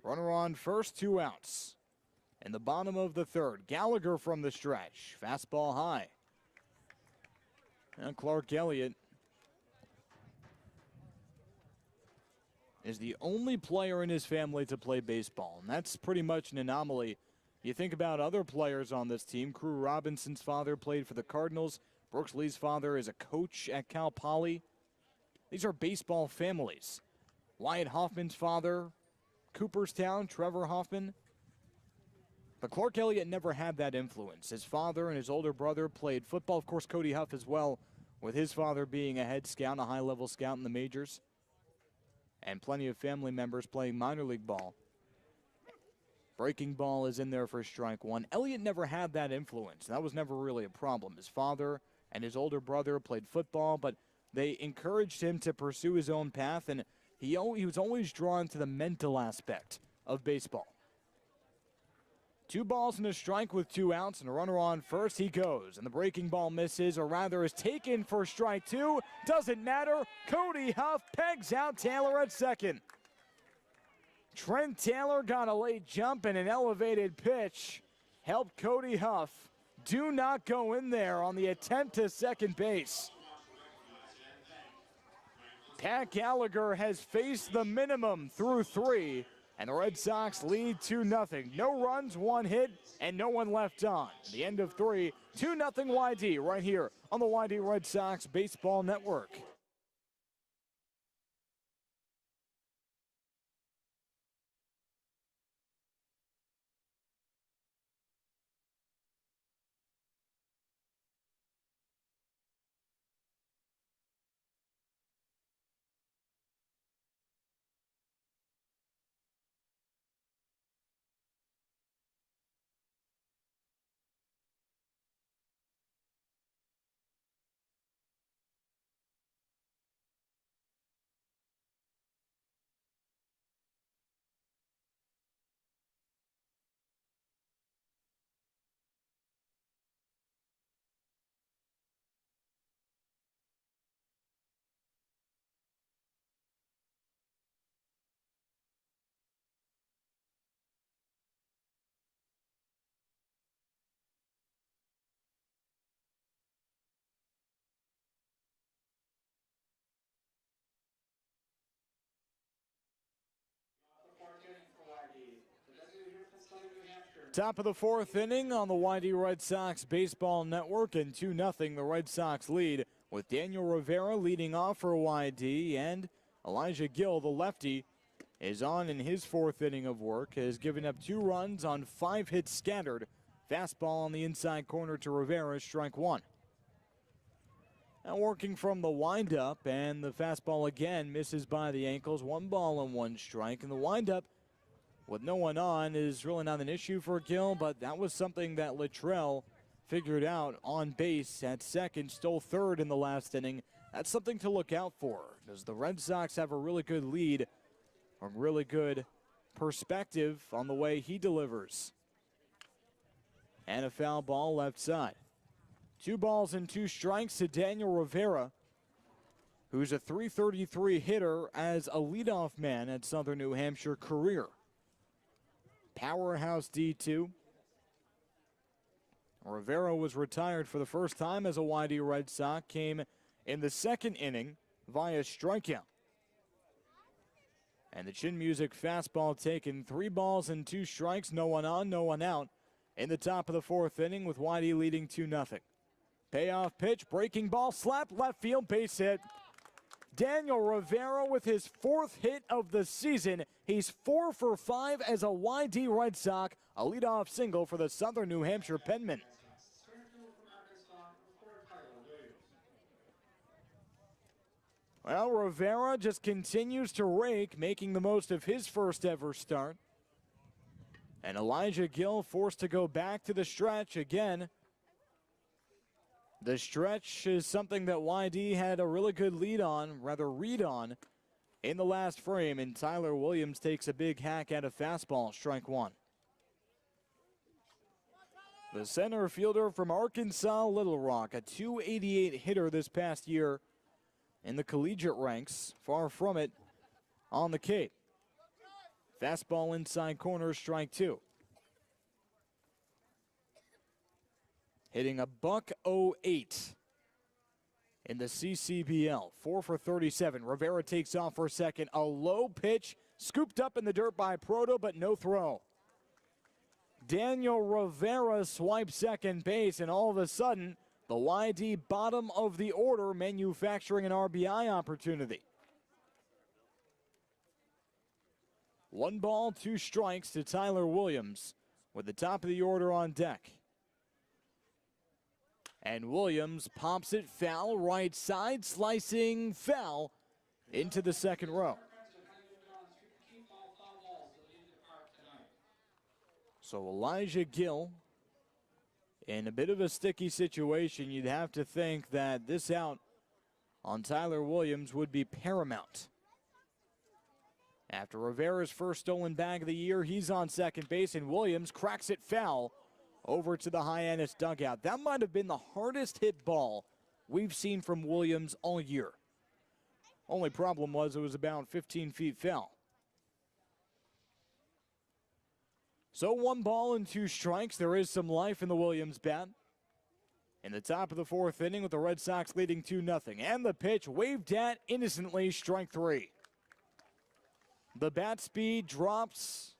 Runner on first, 2 outs. In the bottom of the third, Gallagher from the stretch. Fastball high. And Clark Elliott is the only player in his family to play baseball, and that's pretty much an anomaly. You think about other players on this team. Crew Robinson's father played for the Cardinals. Brooks Lee's father is a coach at Cal Poly. These are baseball families. Wyatt Hoffman's father, Cooperstown, Trevor Hoffman. But Clark Elliott never had that influence. His father and his older brother played football. Of course, Cody Huff as well, with his father being a head scout, a high-level scout in the majors. And plenty of family members playing minor league ball. Breaking ball is in there for strike 1. Elliott never had that influence. That was never really a problem. His father and his older brother played football, but they encouraged him to pursue his own path, and he was always drawn to the mental aspect of baseball. 2 balls and a strike with 2 outs, and a runner on first. He goes, and the breaking ball misses, or rather is taken for strike 2. Doesn't matter. Cody Huff pegs out Taylor at second. Trent Taylor got a late jump and an elevated pitch. Helped Cody Huff do not go in there on the attempt to second base. Pat Gallagher has faced the minimum through 3. And the Red Sox lead 2-0. No runs, 1 hit, and no one left on. The end of 3, 2-0 YD right here on the YD Red Sox Baseball Network. Top of the 4th inning on the YD Red Sox Baseball Network, and 2-0 the Red Sox lead, with Daniel Rivera leading off for YD, and Elijah Gill, the lefty, is on in his 4th inning of work, has given up 2 runs on 5 hits scattered. Fastball on the inside corner to Rivera, strike 1. Now working from the windup, and the fastball again misses by the ankles. 1 ball and 1 strike, and the windup with no one on is really not an issue for Gill, but that was something that Luttrell figured out on base at second, stole third in the last inning. That's something to look out for, because the Red Sox have a really good lead, a really good perspective on the way he delivers. And a foul ball left side. 2 balls and 2 strikes to Daniel Rivera, who's a .333 hitter as a leadoff man at Southern New Hampshire career. Powerhouse D2. Rivera was retired for the first time as a YD Red Sox, came in the 2nd inning via strikeout. And the chin music fastball taken, 3 balls and 2 strikes, no one on, no one out in the top of the 4th inning, with YD leading 2-0. Payoff pitch, breaking ball, slap left field, base hit. Daniel Rivera with his 4th hit of the season. He's 4 for 5 as a YD Red Sox, a leadoff single for the Southern New Hampshire penman. Well, Rivera just continues to rake, making the most of his first ever start. And Elijah Gill forced to go back to the stretch again. The stretch is something that YD had a really good read on in the last frame, and Tyler Williams takes a big hack at a fastball, strike 1. The center fielder from Arkansas Little Rock, a .288 hitter this past year in the collegiate ranks, far from it on the Cape. Fastball inside corner, strike 2. Hitting a .108 in the CCBL, 4 for 37. Rivera takes off for a second. A low pitch, scooped up in the dirt by Proto, but no throw. Daniel Rivera swipes second base, and all of a sudden, the YD bottom of the order manufacturing an RBI opportunity. 1 ball, 2 strikes to Tyler Williams with the top of the order on deck. And Williams pops it foul, right side, slicing foul into the 2nd row. So Elijah Gill in a bit of a sticky situation. You'd have to think that this out on Tyler Williams would be paramount. After Rivera's first stolen bag of the year, he's on second base, and Williams cracks it foul over to the Hyannis dugout. That might have been the hardest hit ball we've seen from Williams all year. Only problem was it was about 15 feet foul. So 1 ball and 2 strikes. There is some life in the Williams bat. In the top of the 4th inning with the Red Sox leading 2-0. And the pitch waved at innocently, strike 3. The bat speed drops.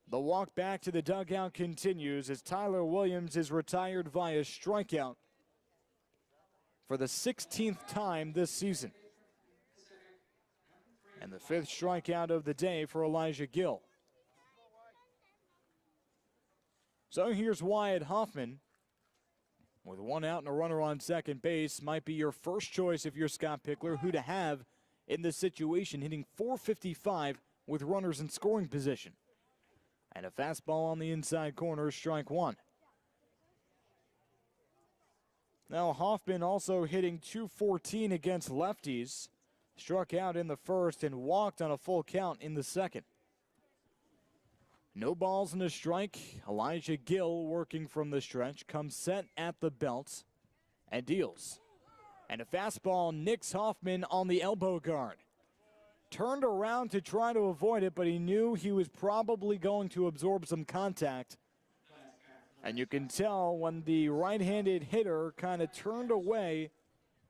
The walk back to the dugout continues as Tyler Williams is retired via strikeout for the 16th time this season. And the 5th strikeout of the day for Elijah Gill. So here's Wyatt Hoffman. With 1 out and a runner on second base, might be your first choice if you're Scott Pickler, who to have in this situation, hitting .455 with runners in scoring position. And a fastball on the inside corner, strike 1. Now Hoffman also hitting .214 against lefties. Struck out in the first and walked on a full count in the second. No balls and a strike. Elijah Gill working from the stretch, comes set at the belt and deals. And a fastball nicks Hoffman on the elbow guard. Turned around to try to avoid it, but he knew he was probably going to absorb some contact. And you can tell when the right-handed hitter kind of turned away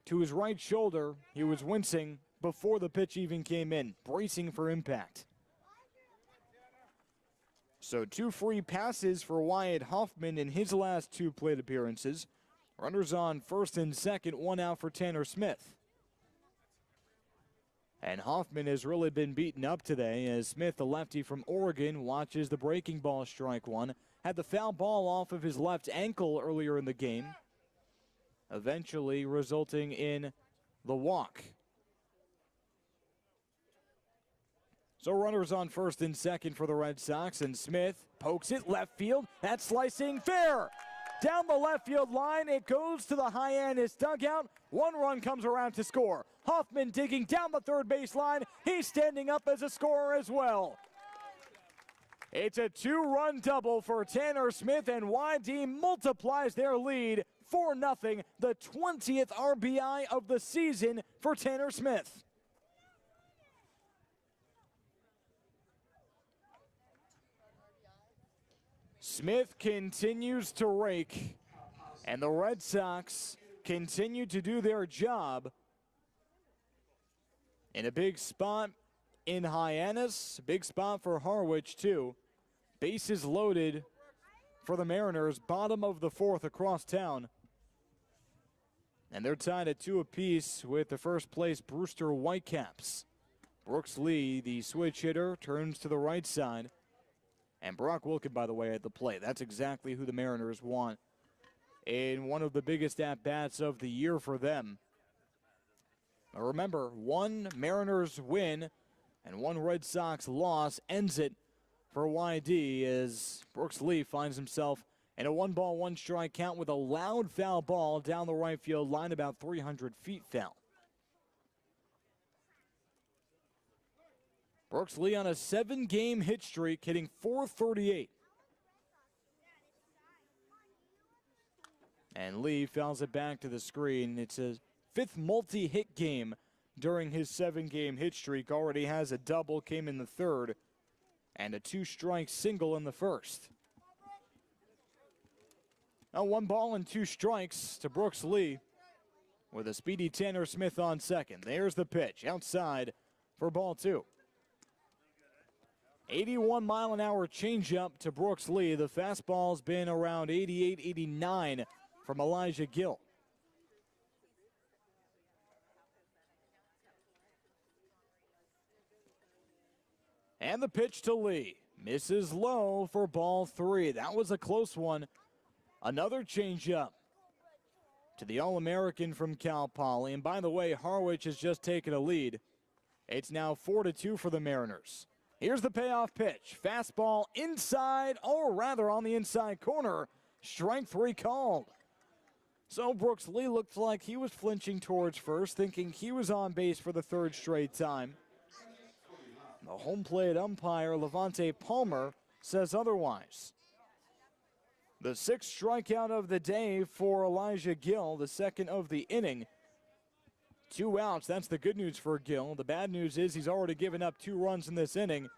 to his right shoulder, he was wincing before the pitch even came in, bracing for impact. So 2 free passes for Wyatt Hoffman in his last 2 plate appearances. Runners on first and second, 1 out for Tanner Smith. And Hoffman has really been beaten up today as Smith, the lefty from Oregon, watches the breaking ball, strike 1. Had the foul ball off of his left ankle earlier in the game, eventually resulting in the walk. So runners on first and second for the Red Sox, and Smith pokes it left field. That's slicing fair. Down the left field line, it goes to the Hyannis dugout. 1 run comes around to score. Hoffman digging down the third base line. He's standing up as a scorer as well. It's a 2-run double for Tanner Smith, and YD multiplies their lead 4-0, the 20th RBI of the season for Tanner Smith. Smith continues to rake, and the Red Sox continue to do their job in a big spot in Hyannis, big spot for Harwich too. Bases loaded for the Mariners, bottom of the 4th across town. And they're tied at 2 apiece with the first place Brewster Whitecaps. Brooks Lee, the switch hitter, turns to the right side. And Brock Wilkin, by the way, at the plate. That's exactly who the Mariners want in one of the biggest at-bats of the year for them. Now remember, 1 Mariners win and 1 Red Sox loss ends it for YD as Brooks Lee finds himself in a 1-ball, 1-strike count with a loud foul ball down the right field line, about 300 feet foul. Brooks Lee on a 7-game hit streak, hitting .438. And Lee fouls it back to the screen. It's a 5th multi-hit game during his 7-game hit streak. Already has a double, came in the 3rd, and a 2-strike single in the 1st. Now 1 ball and 2 strikes to Brooks Lee with a speedy Tanner Smith on second. There's the pitch outside for ball 2. 81-mile-an-hour changeup to Brooks Lee. The fastball's been around 88, 89 from Elijah Gill. And the pitch to Lee. Misses low for ball 3. That was a close one. Another changeup to the All-American from Cal Poly. And by the way, Harwich has just taken a lead. It's now 4-2 for the Mariners. Here's the payoff pitch. Fastball inside, or rather on the inside corner. Strike 3 called. So Brooks Lee looked like he was flinching towards first, thinking he was on base for the 3rd straight time. The home plate umpire, Levante Palmer, says otherwise. The sixth strikeout of the day for Elijah Gill, the second of the inning. 2 outs, that's the good news for Gill. The bad news is he's already given up 2 runs in this inning.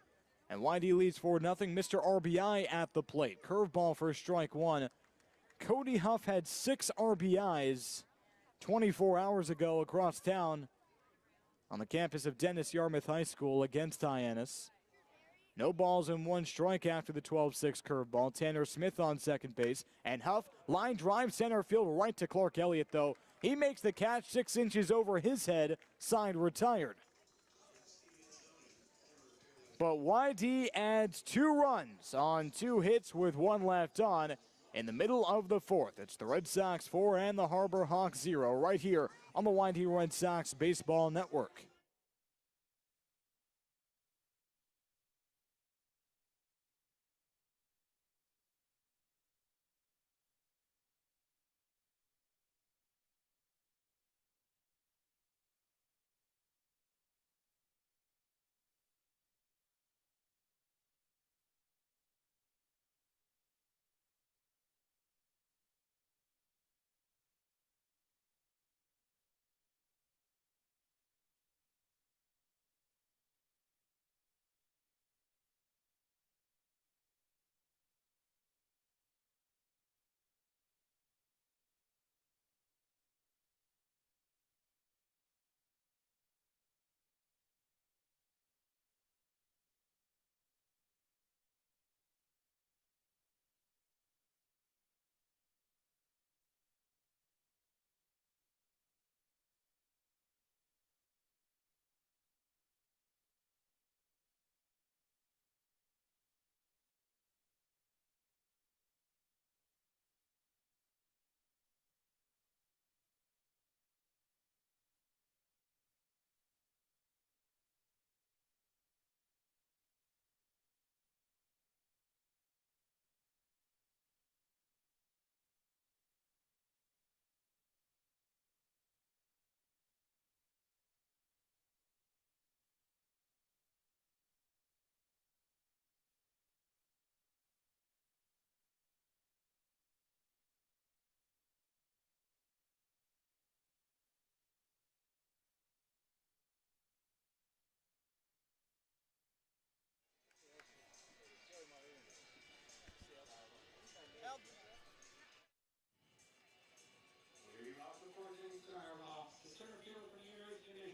And YD leads 4-0. Mr. RBI at the plate. Curveball for strike 1. Cody Huff had 6 RBIs 24 hours ago across town on the campus of Dennis Yarmouth High School against Hyannis. No balls and 1 strike after the 12-6 curveball. Tanner Smith on second base. And Huff, line drive center field right to Clark Elliott, though. He makes the catch 6 inches over his head. Side retired. But YD adds 2 runs on 2 hits with 1 left on in the middle of the 4th. It's the Red Sox 4 and the Harbor Hawks 0 right here on the YD Red Sox Baseball Network.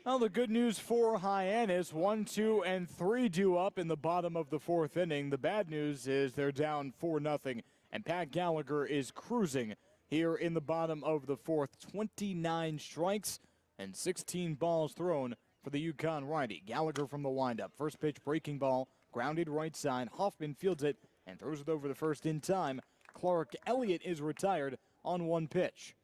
Well, the good news for Hyannis, 1, 2, and 3 due up in the bottom of the 4th inning. The bad news is they're down 4-0, and Pat Gallagher is cruising here in the bottom of the 4th. 29 strikes and 16 balls thrown for the UConn righty. Gallagher from the windup. First pitch breaking ball, grounded right side. Hoffman fields it and throws it over the first in time. Clark Elliott is retired on 1 pitch.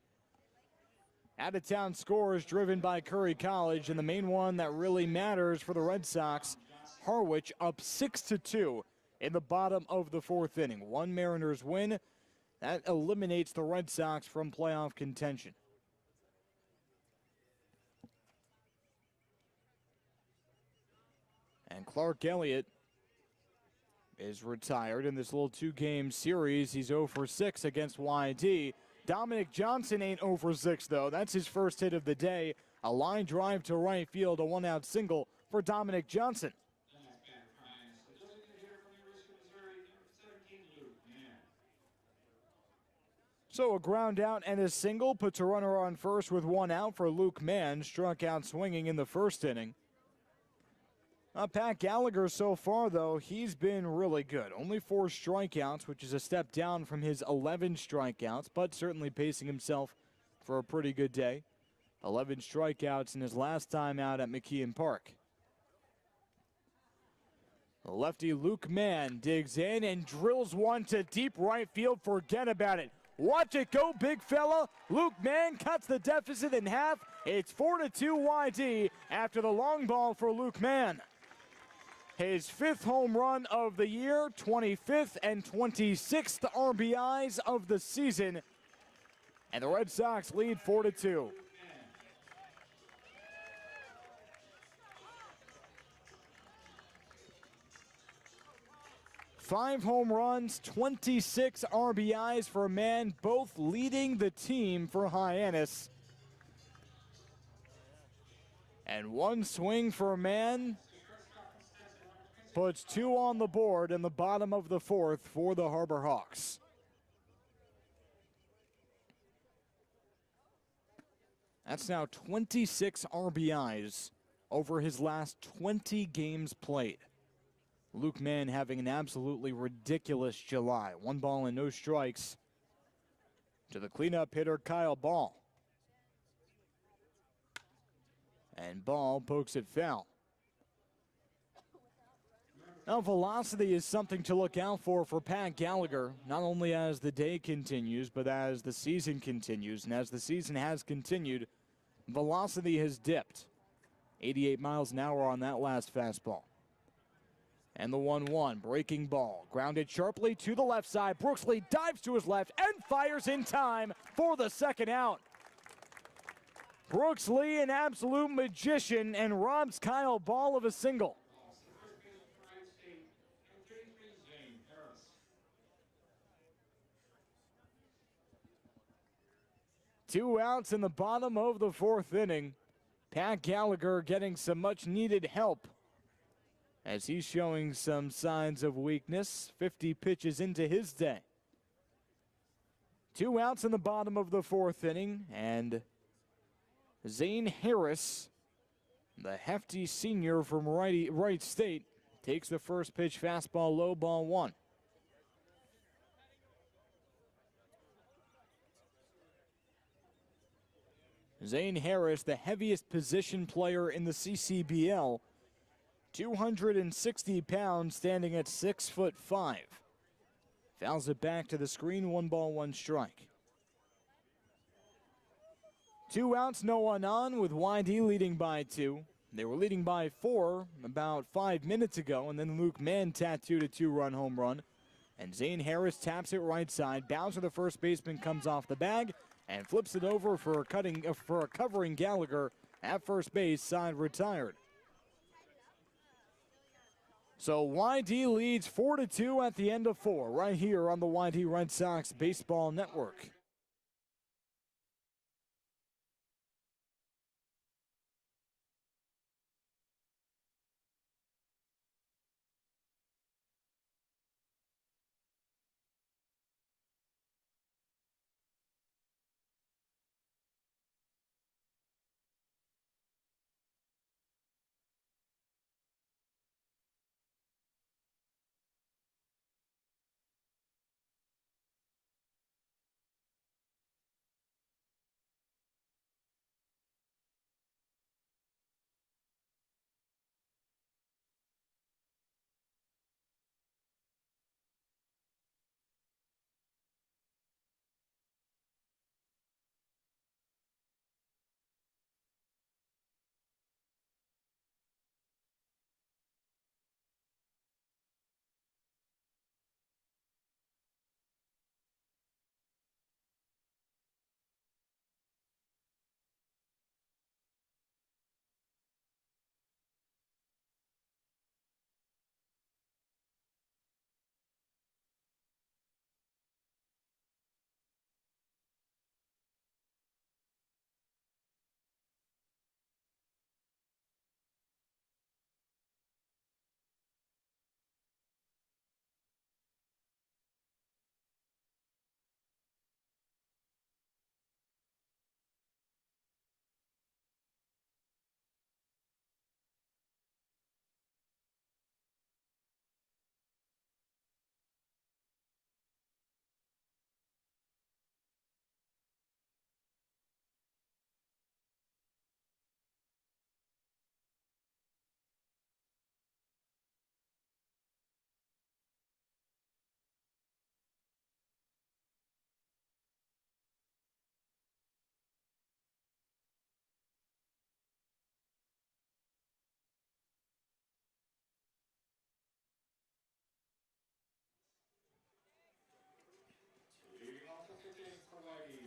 Out-of-town scores driven by Curry College, and the main one that really matters for the Red Sox, Harwich up 6-2 in the bottom of the 4th inning. 1 Mariners win. That eliminates the Red Sox from playoff contention. And Clark Elliott is retired in this little 2-game series. He's 0 for 6 against YD. Dominic Johnson ain't 0 for 6, though. That's his first hit of the day. A line drive to right field, a 1-out single for Dominic Johnson. So a ground out and a single puts a runner on first with 1 out for Luke Mann. Struck out swinging in the first inning. Pat Gallagher so far, though, he's been really good. Only 4 strikeouts, which is a step down from his 11 strikeouts, but certainly pacing himself for a pretty good day. 11 strikeouts in his last time out at McKeon Park. The lefty Luke Mann digs in and drills one to deep right field. Forget about it. Watch it go, big fella. Luke Mann cuts the deficit in half. It's 4-2 YD after the long ball for Luke Mann. His 5th home run of the year, 25th and 26th RBIs of the season. And the Red Sox lead 4-2. 5 home runs, 26 RBIs for a man, both leading the team for Hyannis. And one swing for a man puts 2 on the board in the bottom of the 4th for the Harbor Hawks. That's now 26 RBIs over his last 20 games played. Luke Mann having an absolutely ridiculous July. 1 ball and no strikes to the cleanup hitter, Kyle Ball. And Ball pokes it foul. Now, velocity is something to look out for Pat Gallagher, not only as the day continues, but as the season continues. And as the season has continued, velocity has dipped. 88 miles an hour on that last fastball. And the 1-1, breaking ball, grounded sharply to the left side. Brooksley dives to his left and fires in time for the second out. Brooksley, an absolute magician, and robs Kyle Ball of a single. Two outs in the bottom of the 4th inning. Pat Gallagher getting some much-needed help as he's showing some signs of weakness. 50 pitches into his day. 2 outs in the bottom of the 4th inning, and Zane Harris, the hefty senior from Wright State, takes the first pitch fastball low, ball 1. Zane Harris, the heaviest position player in the CCBL, 260 pounds, standing at 6'5". Fouls it back to the screen, 1 ball, 1 strike. 2 outs, no one on, with YD leading by 2. They were leading by 4 about 5 minutes ago, and then Luke Mann tattooed a 2-run home run. And Zane Harris taps it right side. Bowser, the first baseman, comes off the bag and flips it over for a covering Gallagher at first base, side retired. So YD leads 4-2 at the end of 4, right here on the YD Red Sox Baseball Network.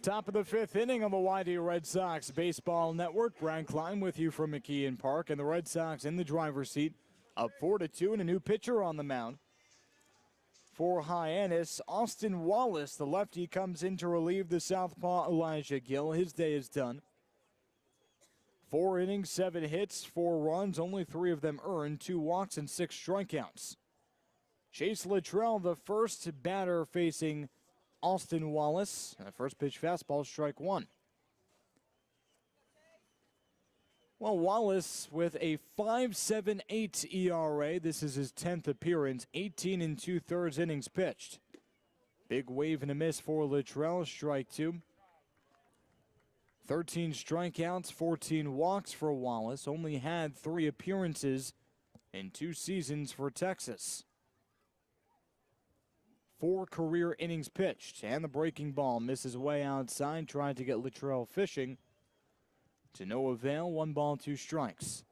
Top of the 5th inning on the YD Red Sox Baseball Network. Brian Klein with you from McKeon Park, and the Red Sox in the driver's seat, up 4-2, and a new pitcher on the mound. For Hyannis, Austin Wallace, the lefty, comes in to relieve the southpaw Elijah Gill. His day is done. 4 innings, 7 hits, 4 runs, only 3 of them earned, 2 walks and 6 strikeouts. Chase Luttrell, the first batter facing Austin Wallace. First pitch fastball, strike 1. Well, Wallace with a 5.78 ERA. This is his 10th appearance, 18 2/3 innings pitched. Big wave and a miss for Luttrell, strike 2. 13 strikeouts, 14 walks for Wallace. Only had 3 appearances in 2 seasons for Texas. 4 career innings pitched, and the breaking ball misses way outside, trying to get Luttrell fishing. To no avail, 1 ball, 2 strikes.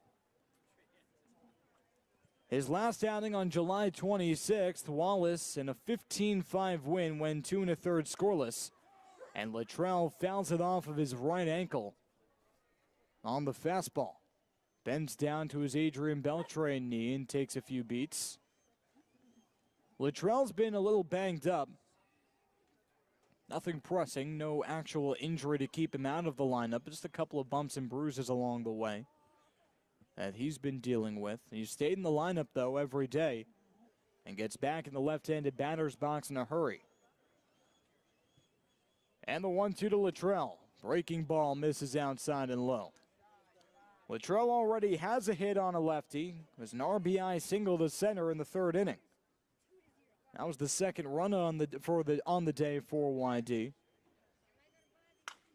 His last outing on July 26th, Wallace in a 15-5 win went 2 1/3 scoreless. And Luttrell fouls it off of his right ankle on the fastball. Bends down to his Adrian Beltre knee and takes a few beats. Luttrell's been a little banged up. Nothing pressing, no actual injury to keep him out of the lineup, just a couple of bumps and bruises along the way that he's been dealing with. He stayed in the lineup, though, every day and gets back in the left-handed batter's box in a hurry. And the 1-2 to Luttrell. Breaking ball misses outside and low. Luttrell already has a hit on a lefty. It was an RBI single to center in the 3rd inning. That was the 2nd run on the day for YD.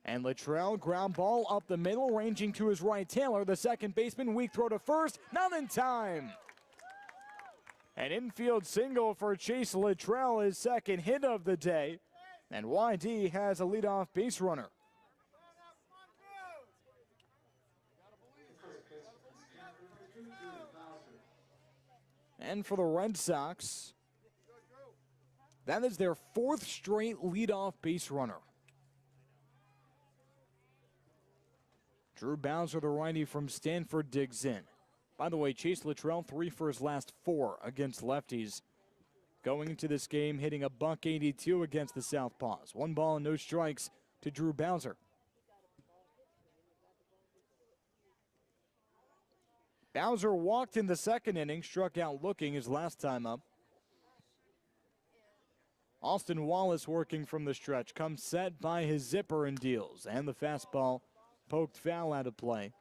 And Luttrell, ground ball up the middle, ranging to his right. Taylor, the second baseman, weak throw to first, not in time. An infield single for Chase Luttrell, his 2nd hit of the day. And YD has a leadoff base runner. And for the Red Sox, that is their 4th straight leadoff base runner. Drew Bowser, the righty from Stanford, digs in. By the way, Chase Luttrell, 3 for his last 4 against lefties. Going into this game, hitting a .182 against the Southpaws. 1 ball and no strikes to Drew Bowser. Bowser walked in the 2nd inning, struck out looking his last time up. Austin Wallace working from the stretch, comes set by his zipper and deals. And the fastball poked foul out of play.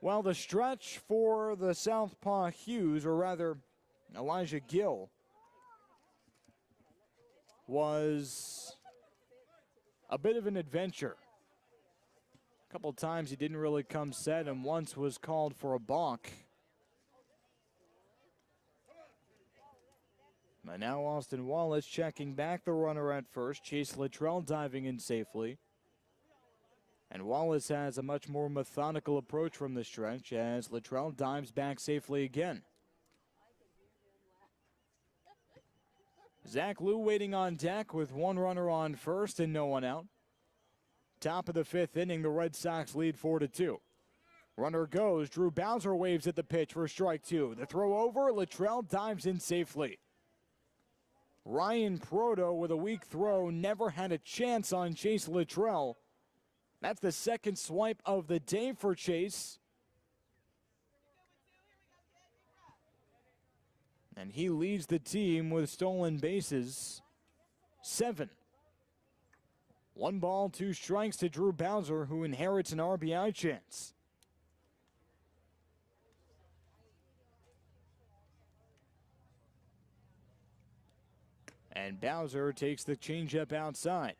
Well, the stretch for the Southpaw Hughes, or rather Elijah Gill, was a bit of an adventure. A couple times he didn't really come set, and once was called for a balk. But now Austin Wallace checking back the runner at first. Chase Luttrell diving in safely. And Wallace has a much more methodical approach from the stretch as Luttrell dives back safely again. Zach Liu waiting on deck with 1 runner on first and no one out. Top of the 5th inning, the Red Sox lead 4-2. Runner goes. Drew Bowser waves at the pitch for strike 2. The throw over. Luttrell dives in safely. Ryan Proto with a weak throw never had a chance on Chase Luttrell. That's the 2nd swipe of the day for Chase. And he leads the team with stolen bases. 7. 1 ball, 2 strikes to Drew Bowser, who inherits an RBI chance. And Bowser takes the changeup outside.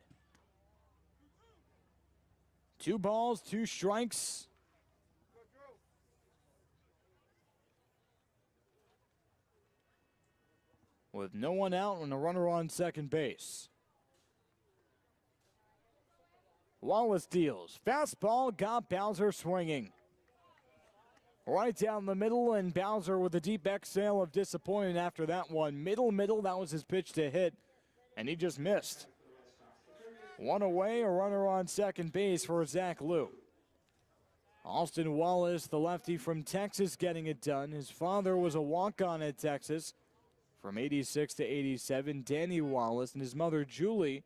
2 balls, 2 strikes. With no one out and a runner on second base. Wallace deals. Fastball got Bowser swinging. Right down the middle, and Bowser with a deep exhale of disappointment after that one. Middle, that was his pitch to hit, and he just missed. 1 away, a runner on second base for Zach Liu. Austin Wallace, the lefty from Texas, getting it done. His father was a walk-on at Texas from 86 to 87, Danny Wallace, and his mother, Julie,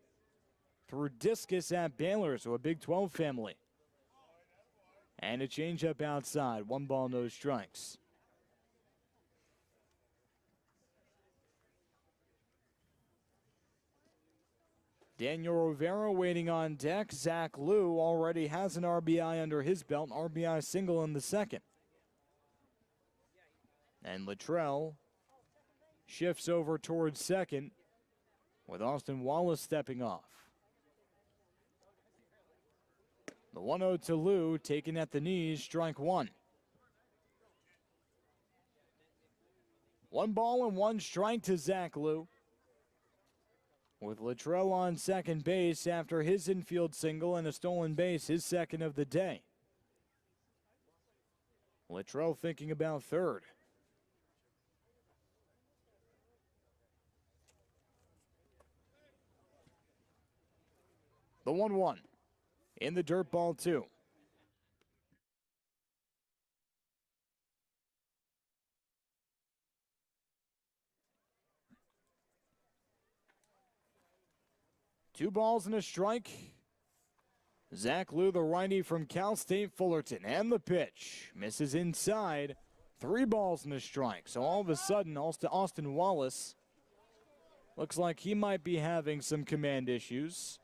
threw discus at Baylor, so a Big 12 family. And a changeup outside. 1 ball, no strikes. Daniel Rivera waiting on deck. Zach Liu already has an RBI under his belt. RBI single in the second. And Luttrell shifts over towards second with Austin Wallace stepping off. The 1-0 to Liu, taken at the knees, strike 1. 1 ball and 1 strike to Zach Liu, with Luttrell on second base after his infield single and a stolen base, his second of the day. Luttrell thinking about third. The 1-1 in the dirt, ball 2. Two balls and a strike. Zach Liu, the righty from Cal State Fullerton, and the pitch. Misses inside. 3 balls and a strike. So all of a sudden, Austin Wallace looks like he might be having some command issues.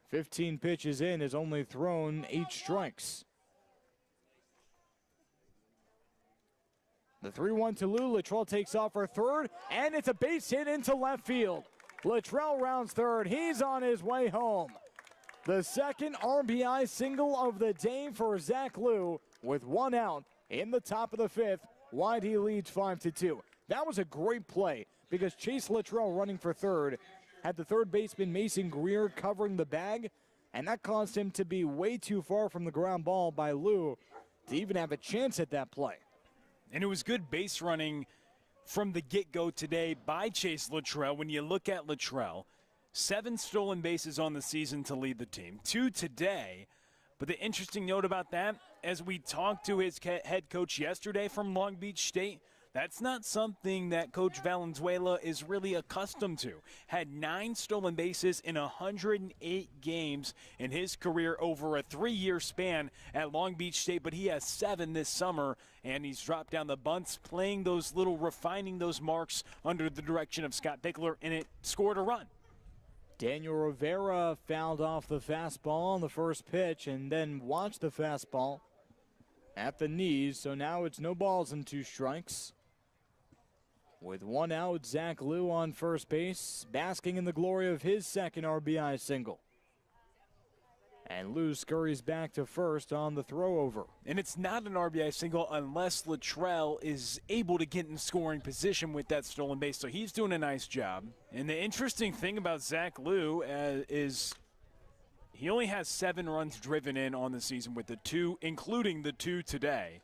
15 pitches in, has only thrown 8 strikes. The 3-1 to Liu. Luttrell takes off for third, and it's a base hit into left field. Luttrell rounds third. He's on his way home. The second RBI single of the day for Zach Liu with 1 out in the top of the 5th. Wide he leads 5-2. That was a great play because Chase Luttrell running for third had the third baseman Mason Greer covering the bag, and that caused him to be way too far from the ground ball by Liu to even have a chance at that play. And it was good base running from the get-go today by Chase Luttrell. When you look at Luttrell, 7 stolen bases on the season to lead the team, 2 today. But the interesting note about that, as we talked to his head coach yesterday from Long Beach State, that's not something that Coach Valenzuela is really accustomed to. Had 9 stolen bases in 108 games in his career over a 3-year span at Long Beach State, but he has 7 this summer, and he's dropped down the bunts, refining those marks under the direction of Scott Pickler, and it scored a run. Daniel Rivera fouled off the fastball on the first pitch and then watched the fastball at the knees, so now it's no balls and 2 strikes. With 1 out, Zach Liu on first base, basking in the glory of his second RBI single. And Liu scurries back to first on the throw over. And it's not an RBI single unless Luttrell is able to get in scoring position with that stolen base, so he's doing a nice job. And the interesting thing about Zach Liu is he only has 7 runs driven in on the season with the 2, including the 2 today.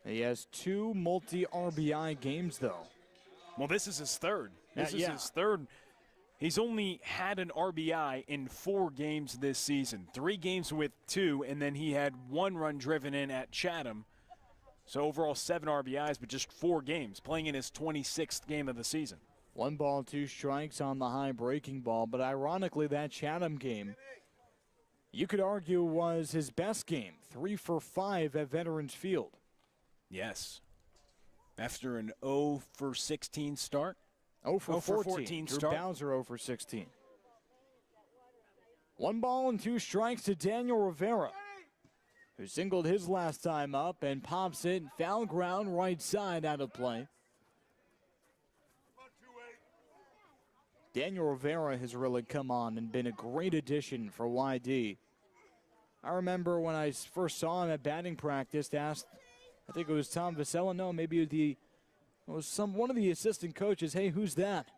He has 2 multi-RBI games, though. Well, this is his third. This is yeah. his third. He's only had an RBI in 4 games this season. 3 games with 2, and then he had 1 run driven in at Chatham. So overall 7 RBIs, but just 4 games, playing in his 26th game of the season. 1 ball, 2 strikes on the high breaking ball, but ironically that Chatham game, you could argue, was his best game. 3 for 5 at Veterans Field. Yes. After an 0 for 16 start. 0 for 14 start. Drew Bowser 0 for 16. 1 ball and 2 strikes to Daniel Rivera, who singled his last time up and pops it foul ground right side out of play. Daniel Rivera has really come on and been a great addition for YD. I remember when I first saw him at batting practice, asked, I think it was Tom Vasella, no, maybe it was one of the assistant coaches, hey, who's that?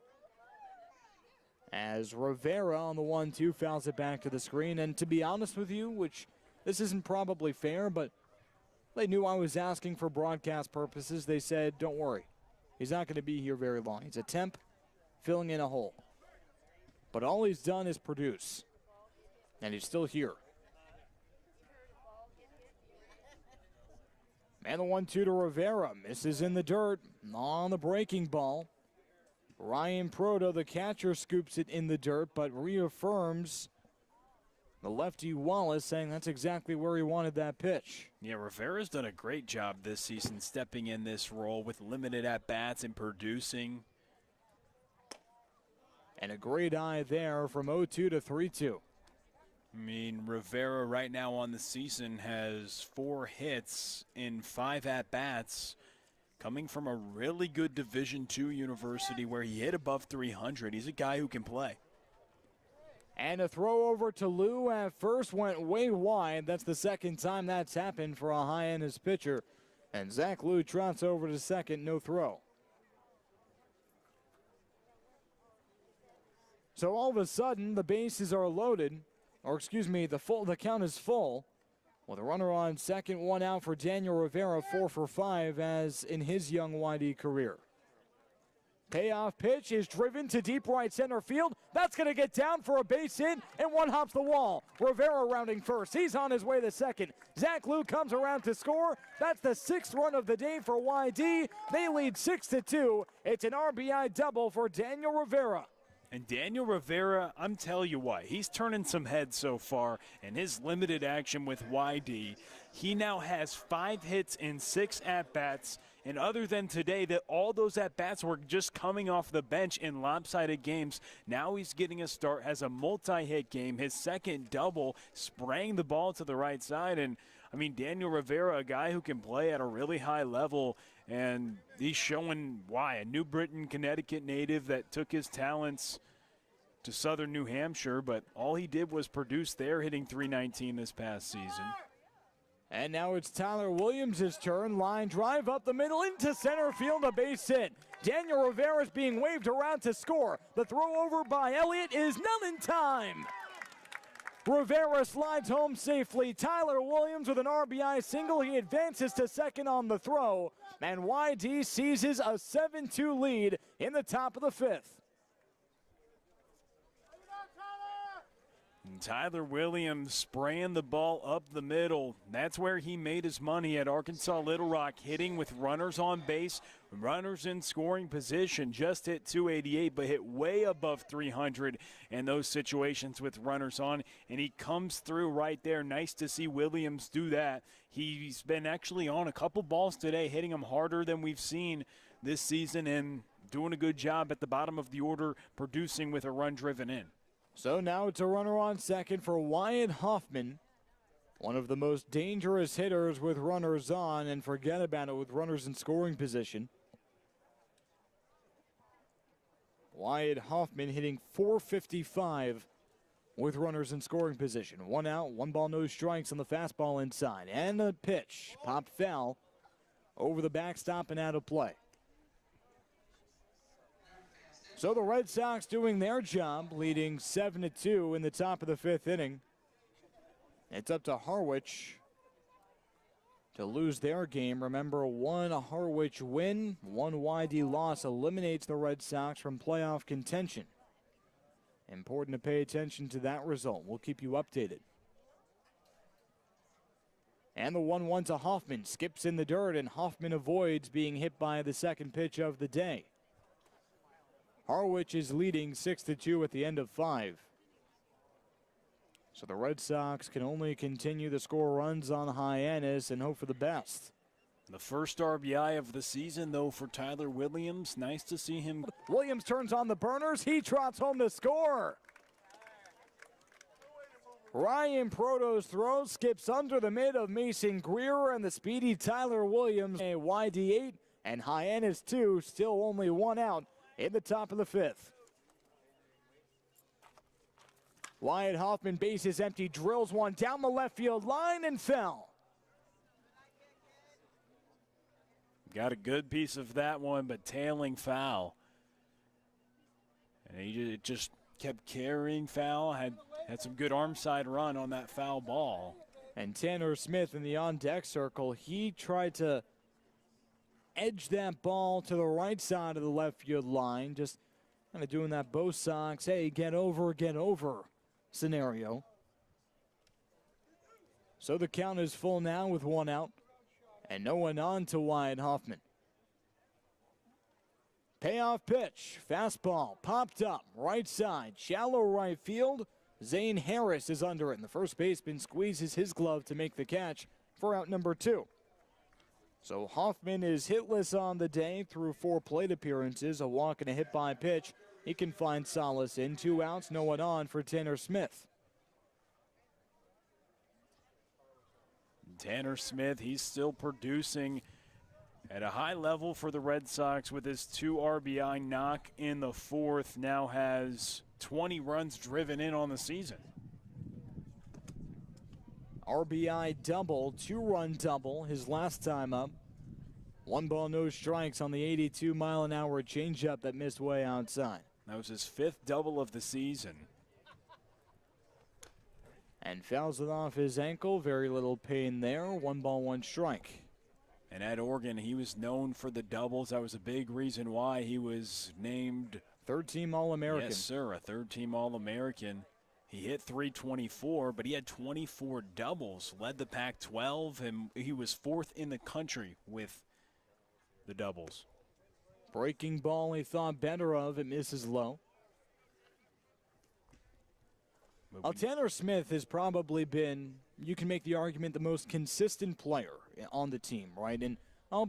As Rivera on the 1-2 fouls it back to the screen. And to be honest with you, which this isn't probably fair, but they knew I was asking for broadcast purposes. They said, don't worry, he's not going to be here very long. He's a temp filling in a hole. But all he's done is produce, and he's still here. And the 1-2 to Rivera. Misses in the dirt on the breaking ball. Ryan Proto, the catcher, scoops it in the dirt, but reaffirms the lefty Wallace, saying that's exactly where he wanted that pitch. Yeah, Rivera's done a great job this season stepping in this role with limited at-bats and producing. And a great eye there from 0-2 to 3-2. I mean, Rivera right now on the season has 4 hits in 5 at-bats, coming from a really good Division II university where he hit above 300. He's a guy who can play. And a throw over to Lou at first went way wide. That's the second time that's happened for a Hyannis pitcher. And Zach Lou trots over to second, no throw. So all of a sudden, the bases are loaded. Or excuse me, the count is full. With a runner on second, 1 out for Daniel Rivera, 4 for 5 as in his young YD career. Payoff pitch is driven to deep right center field. That's going to get down for a base hit, and one hops the wall. Rivera rounding first. He's on his way to second. Zach Lou comes around to score. That's the 6th run of the day for YD. They lead 6-2. It's an RBI double for Daniel Rivera. And Daniel Rivera, I'm telling you what, he's turning some heads so far in his limited action with YD. He now has 5 hits in 6 at-bats. And other than today, that all those at-bats were just coming off the bench in lopsided games. Now he's getting a start, has a multi-hit game, his second double, spraying the ball to the right side. And, I mean, Daniel Rivera, a guy who can play at a really high level, and he's showing why. A New Britain, Connecticut native that took his talents to southern New Hampshire, but all he did was produce there, hitting .319 this past season. And now it's Tyler Williams' turn. Line drive up the middle into center field, a base hit. Daniel Rivera is being waved around to score. The throw over by Elliott is not in time. Rivera slides home safely. Tyler Williams with an RBI single. He advances to second on the throw. And YD seizes a 7-2 lead in the top of the 5th. And Tyler Williams spraying the ball up the middle. That's where he made his money at Arkansas Little Rock, hitting with runners on base, runners in scoring position. Just hit .288, but hit way above 300 in those situations with runners on. And he comes through right there. Nice to see Williams do that. He's been actually on a couple balls today, hitting them harder than we've seen this season and doing a good job at the bottom of the order, producing with a run driven in. So now it's a runner on second for Wyatt Hoffman, one of the most dangerous hitters with runners on, and forget about it with runners in scoring position. Wyatt Hoffman hitting .455 with runners in scoring position. 1 out, 1 ball, no strikes on the fastball inside. And the pitch popped foul over the backstop and out of play. So the Red Sox doing their job, leading 7-2 in the top of the 5th inning. It's up to Harwich to lose their game. Remember, 1 Harwich win, 1 YD loss eliminates the Red Sox from playoff contention. Important to pay attention to that result. We'll keep you updated. And the 1-1 to Hoffman. Skips in the dirt, and Hoffman avoids being hit by the second pitch of the day. Harwich is leading 6-2 at the end of 5. So the Red Sox can only continue to score runs on Hyannis and hope for the best. The first RBI of the season, though, for Tyler Williams. Nice to see him. Williams turns on the burners. He trots home to score. Ryan Proto's throw skips under the mid of Mason Greer and the speedy Tyler Williams. A YD8 and Hyannis 2, still only 1 out in the top of the 5th. Wyatt Hoffman, bases empty, drills one down the left field line and fell. Got a good piece of that one, but tailing foul. And he just kept carrying foul, had some good arm side run on that foul ball. And Tanner Smith in the on-deck circle, he tried to edge that ball to the right side of the left field line, just kind of doing that Bo Sox, hey, get over scenario. So the count is full now with 1 out. And no one on to Wyatt Hoffman. Payoff pitch, fastball, popped up, right side, shallow right field. Zane Harris is under it, and the first baseman squeezes his glove to make the catch for out number 2. So Hoffman is hitless on the day through 4 plate appearances, a walk and a hit by pitch. He can find solace in 2 outs, no one on for Tanner Smith. Tanner Smith, he's still producing at a high level for the Red Sox with his 2 RBI knock in the 4th. Now has 20 runs driven in on the season. RBI double, 2-run double his last time up. 1 ball, no strikes on the 82-mile-an-hour changeup that missed way outside. That was his 5th double of the season. And fouls it off his ankle. Very little pain there. 1 ball, 1 strike. And at Oregon, he was known for the doubles. That was a big reason why he was named 3rd-team All-American. Yes, sir, a 3rd-team All-American. He hit .324, but he had 24 doubles, led the Pac-12, and he was 4th in the country with the doubles. Breaking ball he thought better of. It misses low. Well, Tanner Smith has probably been, you can make the argument, the most consistent player on the team, right? And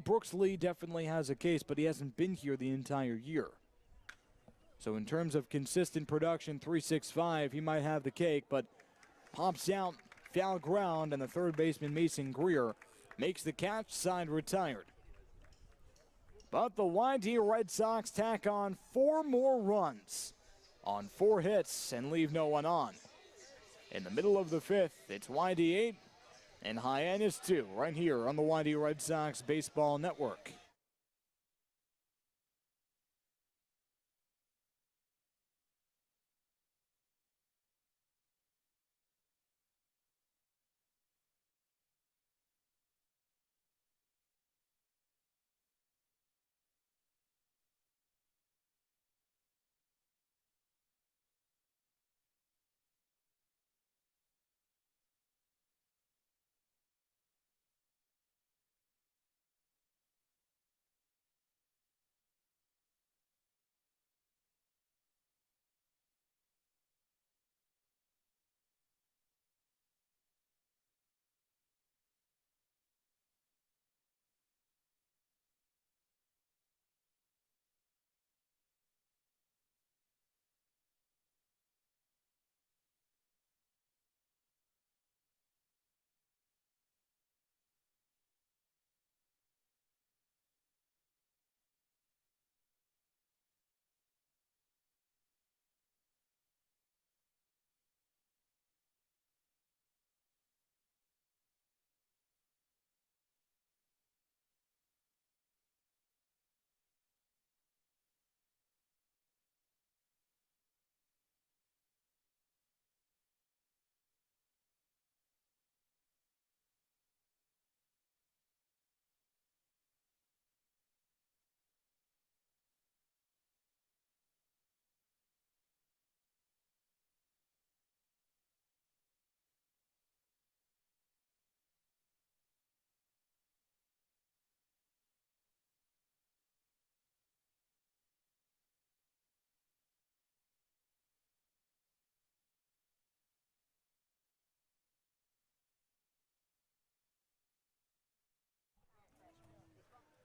Brooks Lee definitely has a case, but he hasn't been here the entire year. So in terms of consistent production, 3.65, he might have the cake, but pops out, foul ground, and the 3rd baseman Mason Greer makes the catch, side retired. But the YD Red Sox tack on 4 more runs on 4 hits and leave no one on. In the middle of the 5th, it's YD 8 and Hyannis 2 right here on the YD Red Sox Baseball Network.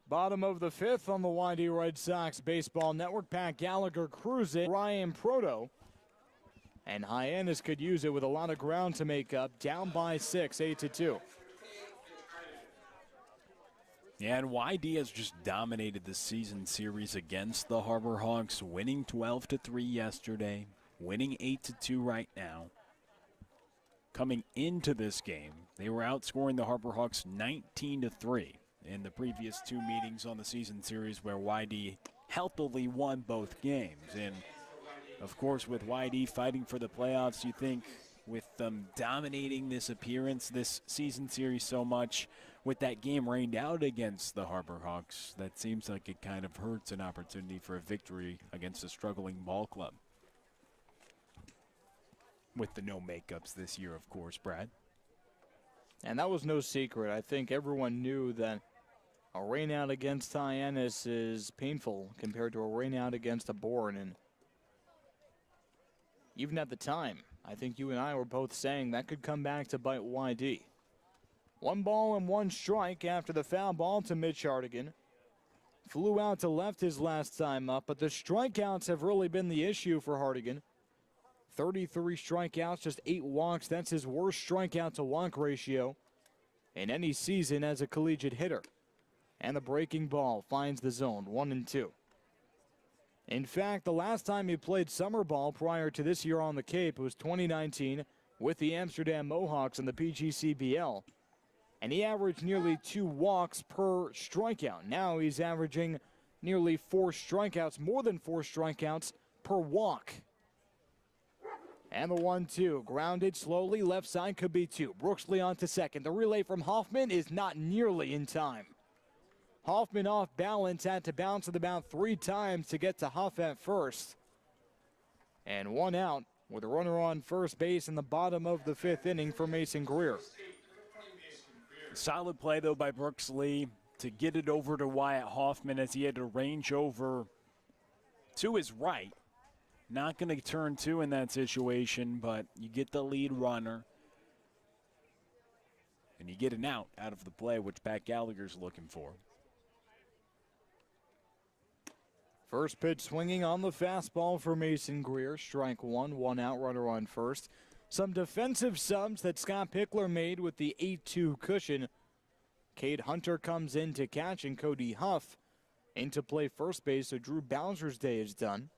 Bottom of the 5th on the YD Red Sox Baseball Network. Pat Gallagher cruising. Ryan Proto. And Hyannis could use it with a lot of ground to make up. Down by 6, 8-2. Yeah, and YD has just dominated the season series against the Harbor Hawks, winning 12-3 yesterday, winning 8-2 right now. Coming into this game, they were outscoring the Harbor Hawks 19-3 in the previous 2 meetings on the season series where YD healthily won both games. And, of course, with YD fighting for the playoffs, you think with them dominating this appearance, this season series so much, with that game rained out against the Harbor Hawks, that seems like it kind of hurts an opportunity for a victory against a struggling ball club. With the no makeups this year, of course, Brad. And that was no secret. I think everyone knew that a rainout against Hyannis is painful compared to a rainout against a Bourne. And even at the time, I think you and I were both saying that could come back to bite YD. 1 ball and 1 strike after the foul ball to Mitch Hardigan. Flew out to left his last time up, but the strikeouts have really been the issue for Hardigan. 33 strikeouts, just 8 walks. That's his worst strikeout to walk ratio in any season as a collegiate hitter. And the breaking ball finds the zone, 1-2. In fact, the last time he played summer ball prior to this year on the Cape was 2019 with the Amsterdam Mohawks in the PGCBL. And he averaged nearly 2 walks per strikeout. Now he's averaging nearly 4 strikeouts, more than 4 strikeouts per walk. And the 1-2, grounded slowly, left side could be 2. Brooksley on to second. The relay from Hoffman is not nearly in time. Hoffman off balance, had to bounce it about 3 times to get to Huff at first. And 1 out with a runner on first base in the bottom of the 5th inning for Mason Greer. Solid play, though, by Brooks Lee to get it over to Wyatt Hoffman as he had to range over to his right. Not going to turn 2 in that situation, but you get the lead runner. And you get an out of the play, which Pat Gallagher's looking for. First pitch swinging on the fastball for Mason Greer. Strike 1, 1 out, runner on first. Some defensive subs that Scott Pickler made with the 8-2 cushion. Cade Hunter comes in to catch, and Cody Huff into play first base, so Drew Bowser's day is done.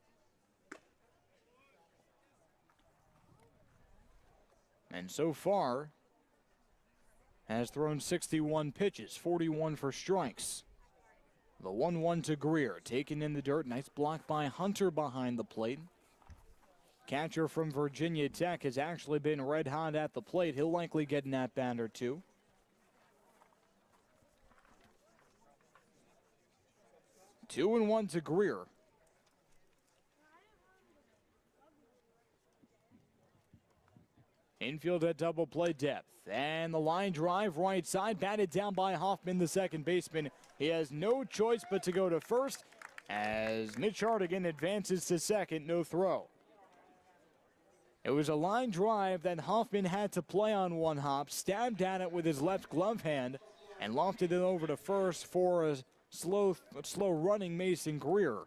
And so far has thrown 61 pitches, 41 for strikes. The 1-1 to Greer, taken in the dirt. Nice block by Hunter behind the plate. Catcher from Virginia Tech has actually been red hot at the plate. He'll likely get an at-bat or 2. Two and 1 to Greer. Infield at double play depth. And the line drive right side, batted down by Hoffman, the second baseman. He has no choice but to go to first as Mitch Hardigan advances to second, no throw. It was a line drive that Hoffman had to play on 1 hop, stabbed at it with his left glove hand, and lofted it over to first for a slow running Mason Greer.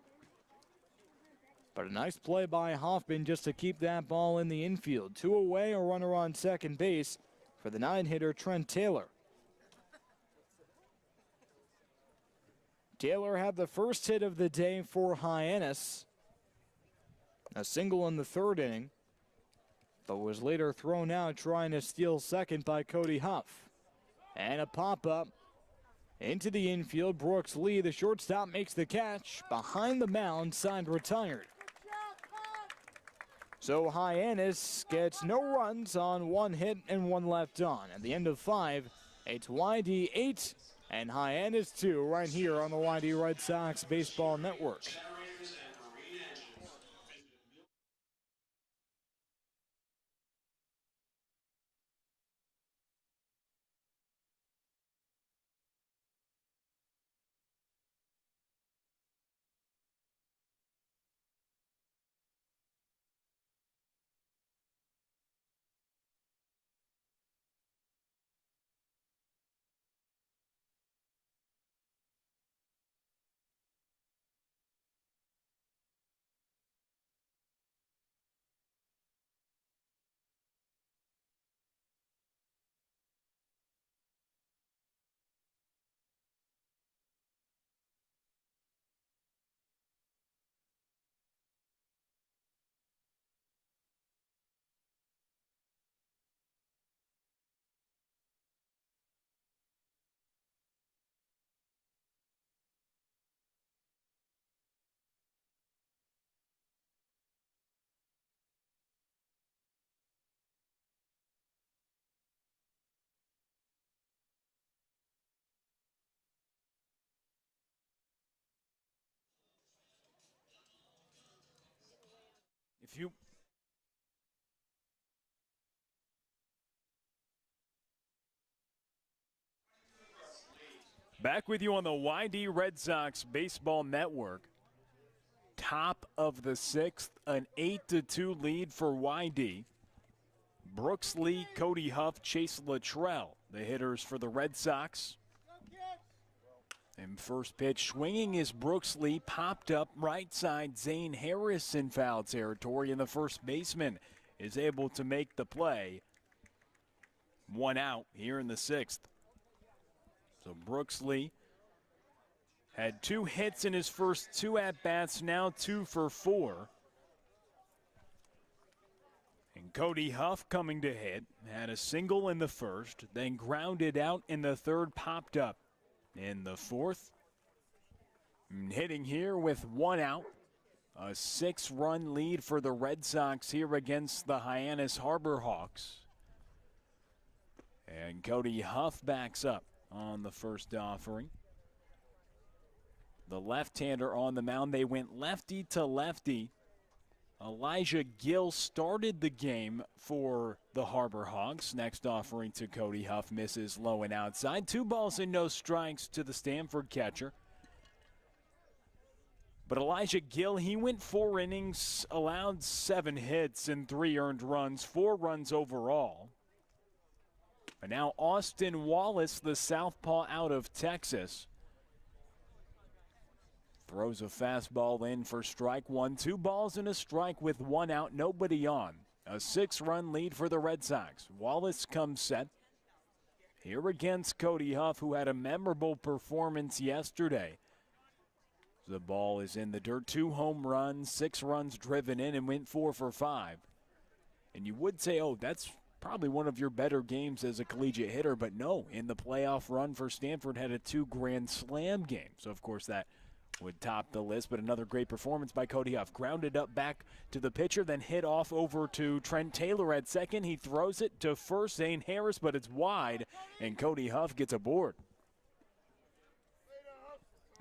But a nice play by Hoffman just to keep that ball in the infield. 2 away, a runner on second base for the 9-hitter Trent Taylor. Taylor had the first hit of the day for Hyannis. A single in the 3rd inning, but was later thrown out trying to steal second by Cody Huff. And a pop-up into the infield. Brooks Lee, the shortstop, makes the catch. Behind the mound, side retired. So Hyannis gets no runs on 1 hit and 1 left on. At the end of 5, it's YD 8 and Hyannis 2 right here on the YD Red Sox Baseball Network. If you Back with you on the YD Red Sox Baseball Network. Top of the sixth, an 8-2 lead for YD. Brooks Lee, Cody Huff, Chase Luttrell, the hitters for the Red Sox. And first pitch swinging is Brooks Lee, popped up right side. Zane Harris in foul territory, and the first baseman is able to make the play. One out here in the sixth. So Brooks Lee had 2 hits in his first 2 at-bats, now 2 for 4. And Cody Huff coming to hit, had a single in the first, then grounded out in the third, popped up in the fourth. And hitting here with 1 out, a 6-run lead for the Red Sox here against the Hyannis Harbor Hawks. And Cody Huff backs up on the first offering. The left-hander on the mound. They went lefty to lefty. Elijah Gill started the game for the Harbor Hawks. Next offering to Cody Huff, misses low and outside. 2 balls and no strikes to the Stanford catcher. But Elijah Gill, he went 4 innings, allowed 7 hits and 3 earned runs, 4 runs overall. And now Austin Wallace, the southpaw out of Texas, throws a fastball in for strike 1. 2 balls and a strike with 1 out, nobody on. A 6-run lead for the Red Sox. Wallace comes set here against Cody Huff, who had a memorable performance yesterday. The ball is in the dirt. 2 home runs, 6 runs driven in, and went 4 for 5. And you would say, oh, that's probably one of your better games as a collegiate hitter, but no, in the playoff run for Stanford had a 2 grand slam game. So, of course, that would top the list, but another great performance by Cody Huff. Grounded up back to the pitcher, then hit off over to Trent Taylor at second. He throws it to first, Zane Harris, but it's wide, and Cody Huff gets aboard.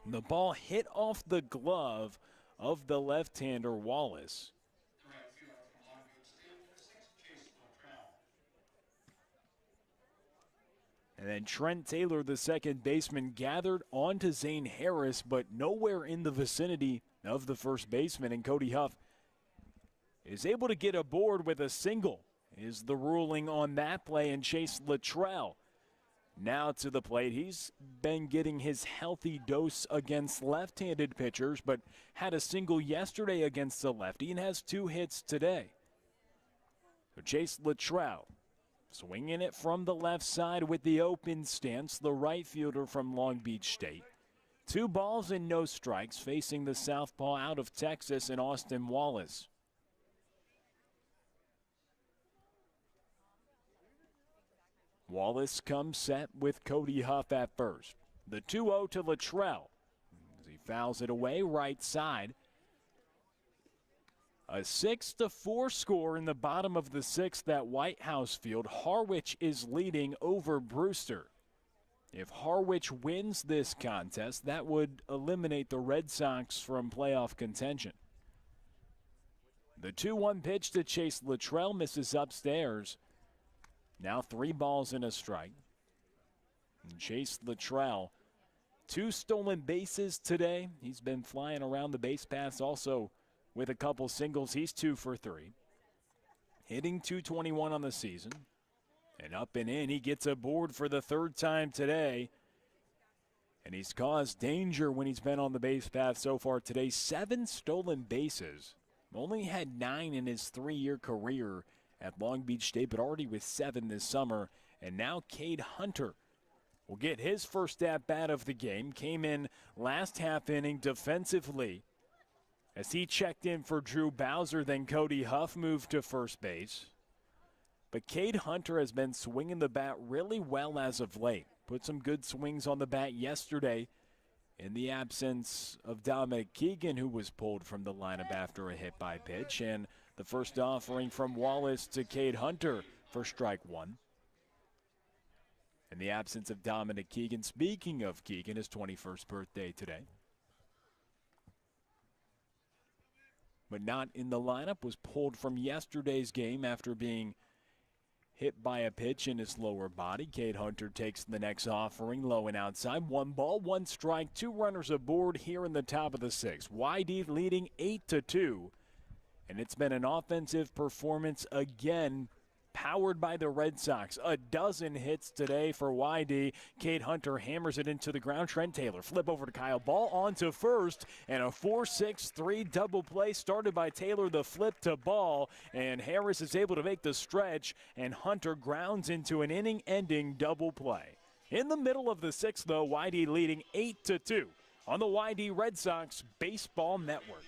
The ball hit off the glove of the left-hander Wallace. And then Trent Taylor, the second baseman, gathered onto Zane Harris, but nowhere in the vicinity of the first baseman. And Cody Huff is able to get aboard with a single, is the ruling on that play. And Chase Luttrell now to the plate. He's been getting his healthy dose against left-handed pitchers, but had a single yesterday against the lefty and has 2 hits today. So Chase Luttrell swinging it from the left side with the open stance, the right fielder from Long Beach State. 2 balls and no strikes, facing the southpaw out of Texas and Austin Wallace. Wallace comes set with Cody Huff at first. The 2-0 to Luttrell as he fouls it away right side. A 6-4 score in the bottom of the 6th at White House Field. Harwich is leading over Brewster. If Harwich wins this contest, that would eliminate the Red Sox from playoff contention. The 2-1 pitch to Chase Luttrell misses upstairs. Now 3 balls and a strike. And Chase Luttrell, 2 stolen bases today. He's been flying around the base paths also with a couple singles. He's 2 for 3. Hitting .221 on the season. And up and in, he gets aboard for the 3rd time today. And he's caused danger when he's been on the base path so far today. 7 stolen bases. Only had 9 in his 3-year career at Long Beach State, but already with 7 this summer. And now Cade Hunter will get his first at-bat of the game. Came in last half inning defensively as he checked in for Drew Bowser. Then Cody Huff moved to first base. But Cade Hunter has been swinging the bat really well as of late. Put some good swings on the bat yesterday in the absence of Dominic Keegan, who was pulled from the lineup after a hit by pitch. And the first offering from Wallace to Cade Hunter for strike 1. In the absence of Dominic Keegan, speaking of Keegan, his 21st birthday today. But not in the lineup, was pulled from yesterday's game after being hit by a pitch in his lower body. Cade Hunter takes the next offering, low and outside. 1 ball, 1 strike, 2 runners aboard here in the top of the 6th. YD leading 8-2. And it's been an offensive performance again, powered by the Red Sox. A dozen hits today for YD. Cade Hunter hammers it into the ground. Trent Taylor flip over to Kyle. Ball on to first, and a 4-6-3 double play started by Taylor. The flip to Ball, and Harris is able to make the stretch, and Hunter grounds into an inning-ending double play. In the middle of the 6th, though, YD leading 8-2 on the YD Red Sox Baseball Network.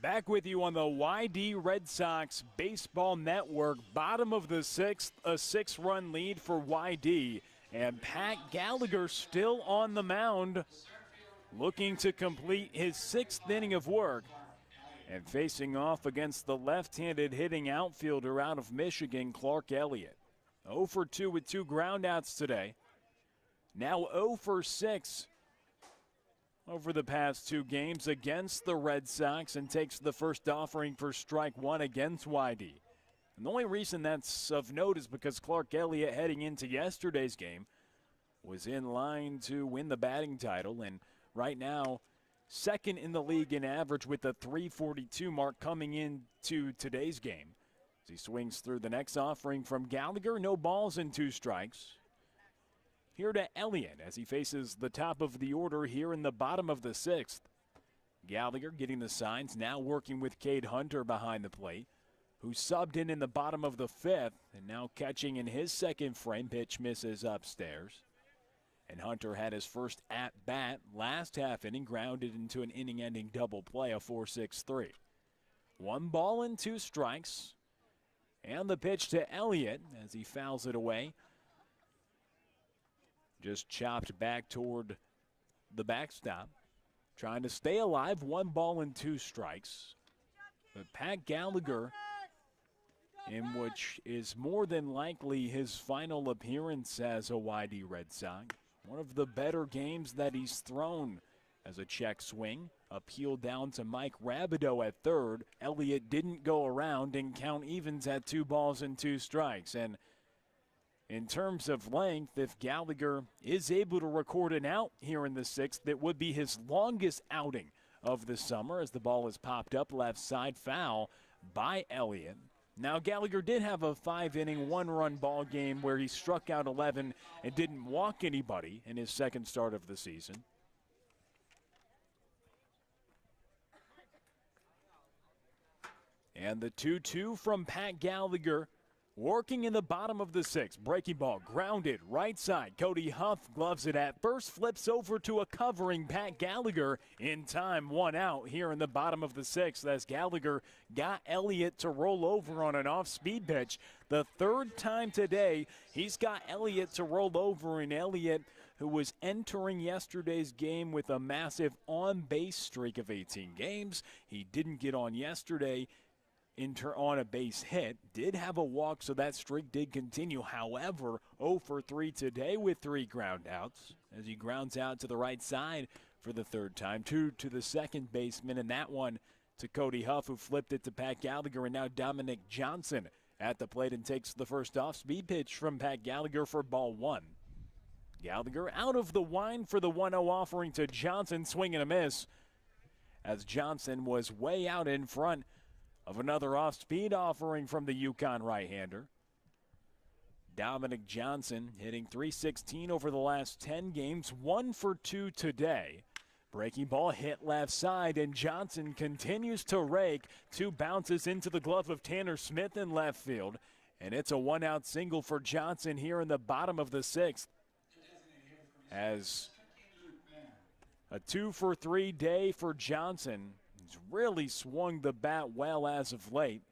Back with you on the YD Red Sox Baseball Network. Bottom of the 6th, a 6-run lead for YD. And Pat Gallagher still on the mound, looking to complete his 6th inning of work. And facing off against the left-handed hitting outfielder out of Michigan, Clark Elliott. 0 for 2 with 2 groundouts today. Now 0 for 6 over the past 2 games against the Red Sox, and takes the first offering for strike 1 against YD. And the only reason that's of note is because Clark Elliott, heading into yesterday's game, was in line to win the batting title, and right now 2nd in the league in average with the .342 mark coming into today's game. As he swings through the next offering from Gallagher, no balls and 2 strikes. Here to Elliott as he faces the top of the order here in the bottom of the 6th. Gallagher getting the signs, now working with Cade Hunter behind the plate, who subbed in the bottom of the 5th, and now catching in his 2nd frame. Pitch misses upstairs. And Hunter had his first at-bat last half inning, grounded into an inning-ending double play, a 4-6-3. 1 ball and 2 strikes. And the pitch to Elliott as he fouls it away. Just chopped back toward the backstop. Trying to stay alive, 1 ball and 2 strikes. But Pat Gallagher, in which is more than likely his final appearance as a YD Red Sox. One of the better games that he's thrown as a check swing. Appeal down to Mike Rabideau at 3rd. Elliott didn't go around and count evens at 2 balls and 2 strikes. And in terms of length, if Gallagher is able to record an out here in the 6th, it would be his longest outing of the summer, as the ball is popped up left side, foul by Elliott. Now, Gallagher did have a 5-inning, 1-run ball game where he struck out 11 and didn't walk anybody in his 2nd start of the season. And the 2-2 from Pat Gallagher Working in the bottom of the sixth, breaking ball grounded right side. Cody Huff gloves it at first, flips over to a covering Pat Gallagher in time. One out here in the bottom of the sixth as Gallagher got Elliott to roll over on an off-speed pitch. The third time today he's got Elliott to roll over, and Elliott, who was entering yesterday's game with a massive on-base streak of 18 games, he didn't get on yesterday on a base hit, did have a walk, so that streak did continue. However, 0 for 3 today with 3 ground outs as he grounds out to the right side for the third time. 2 to the second baseman, and that one to Cody Huff, who flipped it to Pat Gallagher, and now Dominic Johnson at the plate and takes the first off-speed pitch from Pat Gallagher for ball 1. Gallagher out of the wind for the 1-0 offering to Johnson, swing and a miss as Johnson was way out in front of another off-speed offering from the UConn right-hander. Dominic Johnson hitting .316 over the last 10 games, 1 for 2 today. Breaking ball hit left side, and Johnson continues to rake. 2 bounces into the glove of Tanner Smith in left field, and it's a 1-out single for Johnson here in the bottom of the sixth. As a 2 for 3 day for Johnson. He's really swung the bat well as of late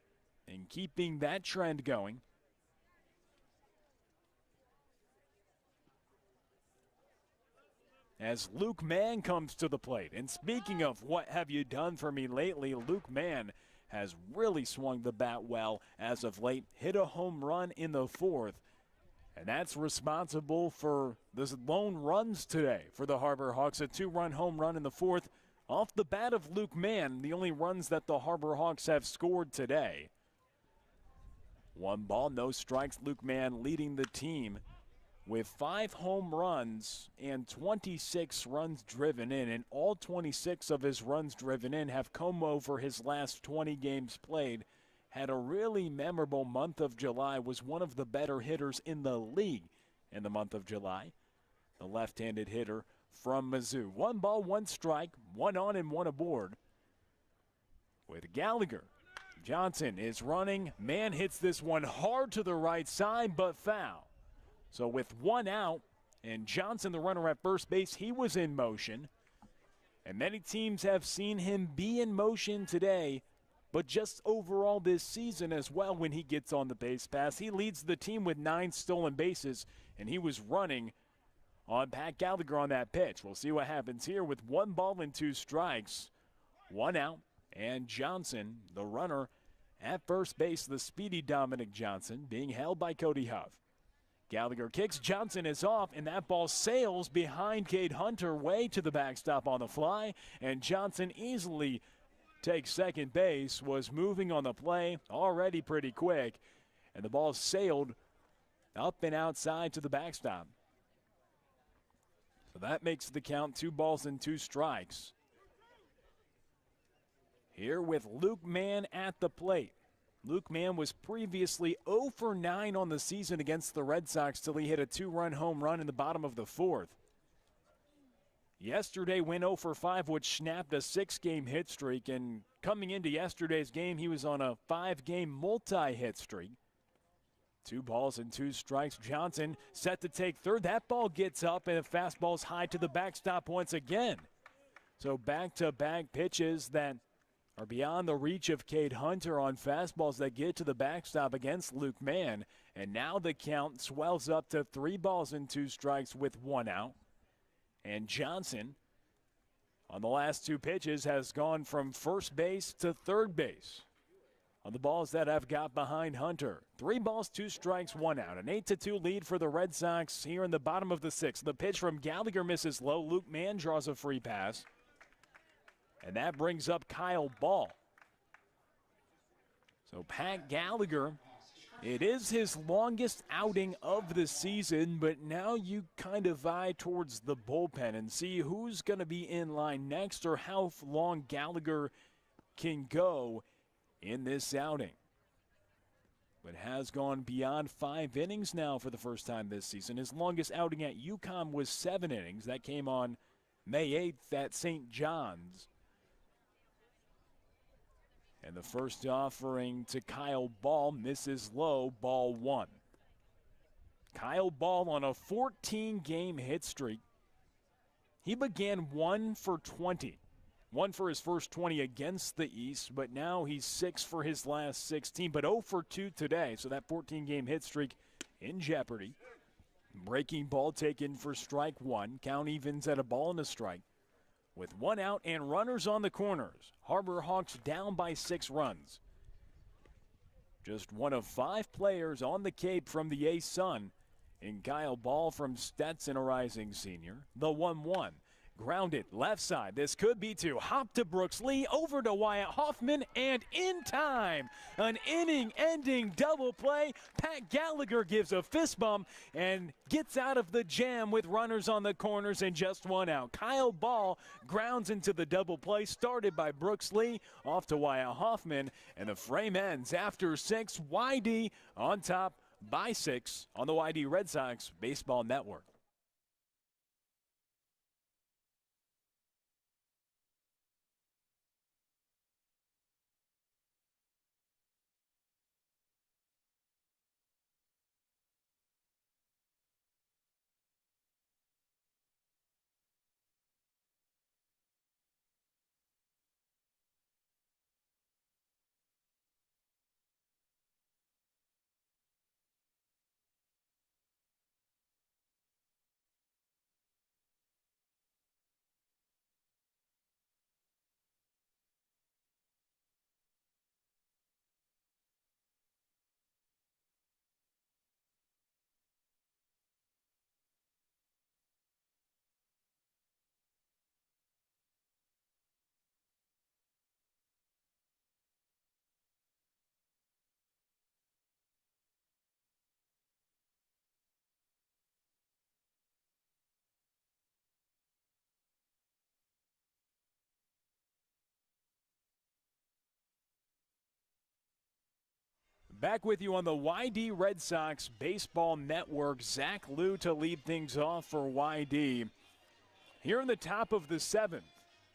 and keeping that trend going. As Luke Mann comes to the plate. And speaking of what have you done for me lately, Luke Mann has really swung the bat well as of late. Hit a home run in the fourth. And that's responsible for the lone runs today for the Harbor Hawks. A 2-run home run in the fourth. Off the bat of Luke Mann, the only runs that the Harbor Hawks have scored today. 1 ball, no strikes. Luke Mann leading the team with 5 home runs and 26 runs driven in. And all 26 of his runs driven in have come over his last 20 games played. Had a really memorable month of July, was one of the better hitters in the league in the month of July. The left-handed hitter from Mizzou. 1 ball, 1 strike, 1 on and 1 aboard. With Gallagher, Johnson is running. Mann hits this one hard to the right side, but foul. So with 1 out, and Johnson, the runner at first base, he was in motion. And many teams have seen him be in motion today, but just overall this season as well when he gets on the base pass. He leads the team with 9 stolen bases, and he was running on Pat Gallagher on that pitch. We'll see what happens here with 1 ball and 2 strikes. 1 out, and Johnson, the runner at first base, the speedy Dominic Johnson, being held by Cody Huff. Gallagher kicks, Johnson is off, and that ball sails behind Cade Hunter way to the backstop on the fly, and Johnson easily takes second base, was moving on the play, already pretty quick, and the ball sailed up and outside to the backstop. So that makes the count 2 balls and 2 strikes. Here with Luke Mann at the plate. Luke Mann was previously 0 for 9 on the season against the Red Sox till he hit a 2-run home run in the bottom of the fourth. Yesterday went 0 for 5, which snapped a 6-game hit streak, and coming into yesterday's game, he was on a 5-game multi-hit streak. 2 balls and 2 strikes. Johnson set to take third. That ball gets up, and the fastball's high to the backstop once again. So back-to-back pitches that are beyond the reach of Cade Hunter on fastballs that get to the backstop against Luke Mann. And now the count swells up to 3 balls and 2 strikes with 1 out. And Johnson, on the last 2 pitches, has gone from first base to third base on the balls that have got behind Hunter. 3 balls, 2 strikes, 1 out. An 8-2 lead for the Red Sox here in the bottom of the sixth. The pitch from Gallagher misses low. Luke Mann draws a free pass. And that brings up Kyle Ball. So Pat Gallagher, it is his longest outing of the season, but now you kind of eye towards the bullpen and see who's going to be in line next or how long Gallagher can go in this outing. But has gone beyond 5 innings now for the first time this season. His longest outing at UConn was 7 innings. That came on May 8th at St. John's. And the first offering to Kyle Ball misses low, ball one. Kyle Ball on a 14-game hit streak. He began 1 for 20. 1 for his first 20 against the East, but now he's 6 for his last 16, but 0 for 2 today. So that 14-game hit streak in jeopardy. Breaking ball taken for strike one. Count evens at a ball and a strike. With one out and runners on the corners, Harbor Hawks down by 6 runs. Just one of 5 players on the Cape from the Ace Sun. In Kyle Ball from Stetson, a rising senior. The 1-1. Grounded left side. This could be two. Hop to Brooks Lee, over to Wyatt Hoffman, and in time. An inning-ending double play. Pat Gallagher gives a fist bump and gets out of the jam with runners on the corners and just one out. Kyle Ball grounds into the double play, started by Brooks Lee, off to Wyatt Hoffman, and the frame ends after 6. YD on top by 6 on the YD Red Sox Baseball Network. Back with you on the YD Red Sox Baseball Network. Zach Liu to lead things off for YD. Here in the top of the 7th,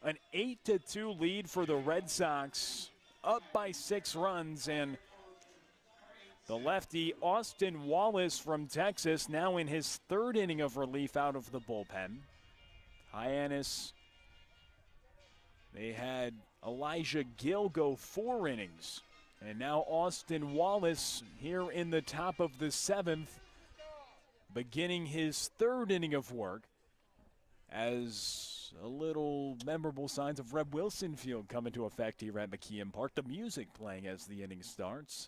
an 8-2 lead for the Red Sox, up by 6 runs, and the lefty Austin Wallace from Texas now in his 3rd inning of relief out of the bullpen. Hyannis, they had Elijah Gill go 4 innings. And now Austin Wallace here in the top of the 7th, beginning his 3rd inning of work, as a little memorable signs of Red Wilson Field come into effect here at McKeon Park. The music playing as the inning starts.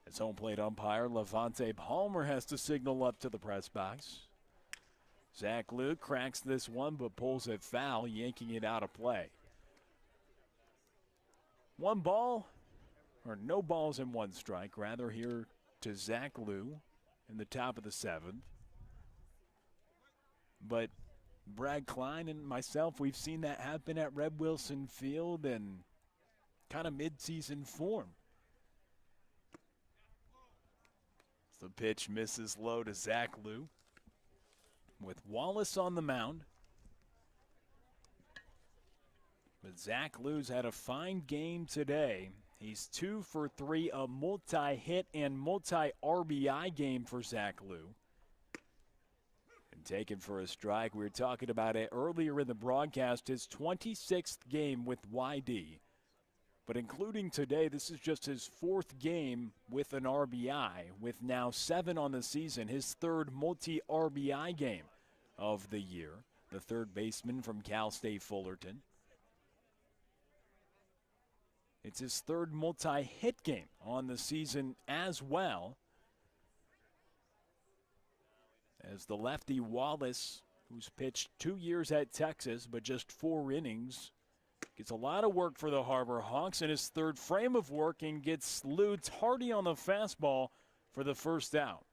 As home plate umpire Levante Palmer has to signal up to the press box. Zach Liu cracks this one but pulls it foul, yanking it out of play. 1 ball. Or no balls and 1 strike, rather here to Zach Liu in the top of the 7th. But Brad Klein and myself, we've seen that happen at Red Wilson Field in kind of mid-season form. The pitch misses low to Zach Liu with Wallace on the mound. But Zach Liu's had a fine game today. He's 2 for 3, a multi-hit and multi-RBI game for Zach Liu. And taken for a strike. We were talking about it earlier in the broadcast, his 26th game with YD. But including today, this is just his 4th game with an RBI, with now 7 on the season, his 3rd multi-RBI game of the year. The 3rd baseman from Cal State Fullerton. It's his 3rd multi-hit game on the season as well. As the lefty Wallace, who's pitched 2 years at Texas but just 4 innings, gets a lot of work for the Harbor Hawks in his 3rd frame of work and gets Liu tardy on the fastball for the first out.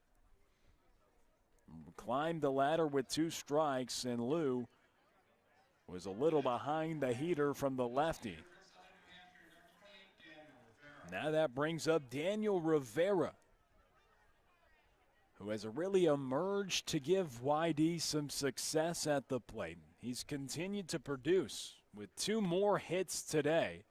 Climbed the ladder with 2 strikes, and Liu was a little behind the heater from the lefty. Now that brings up Daniel Rivera, who has really emerged to give YD some success at the plate. He's continued to produce with 2 more hits today.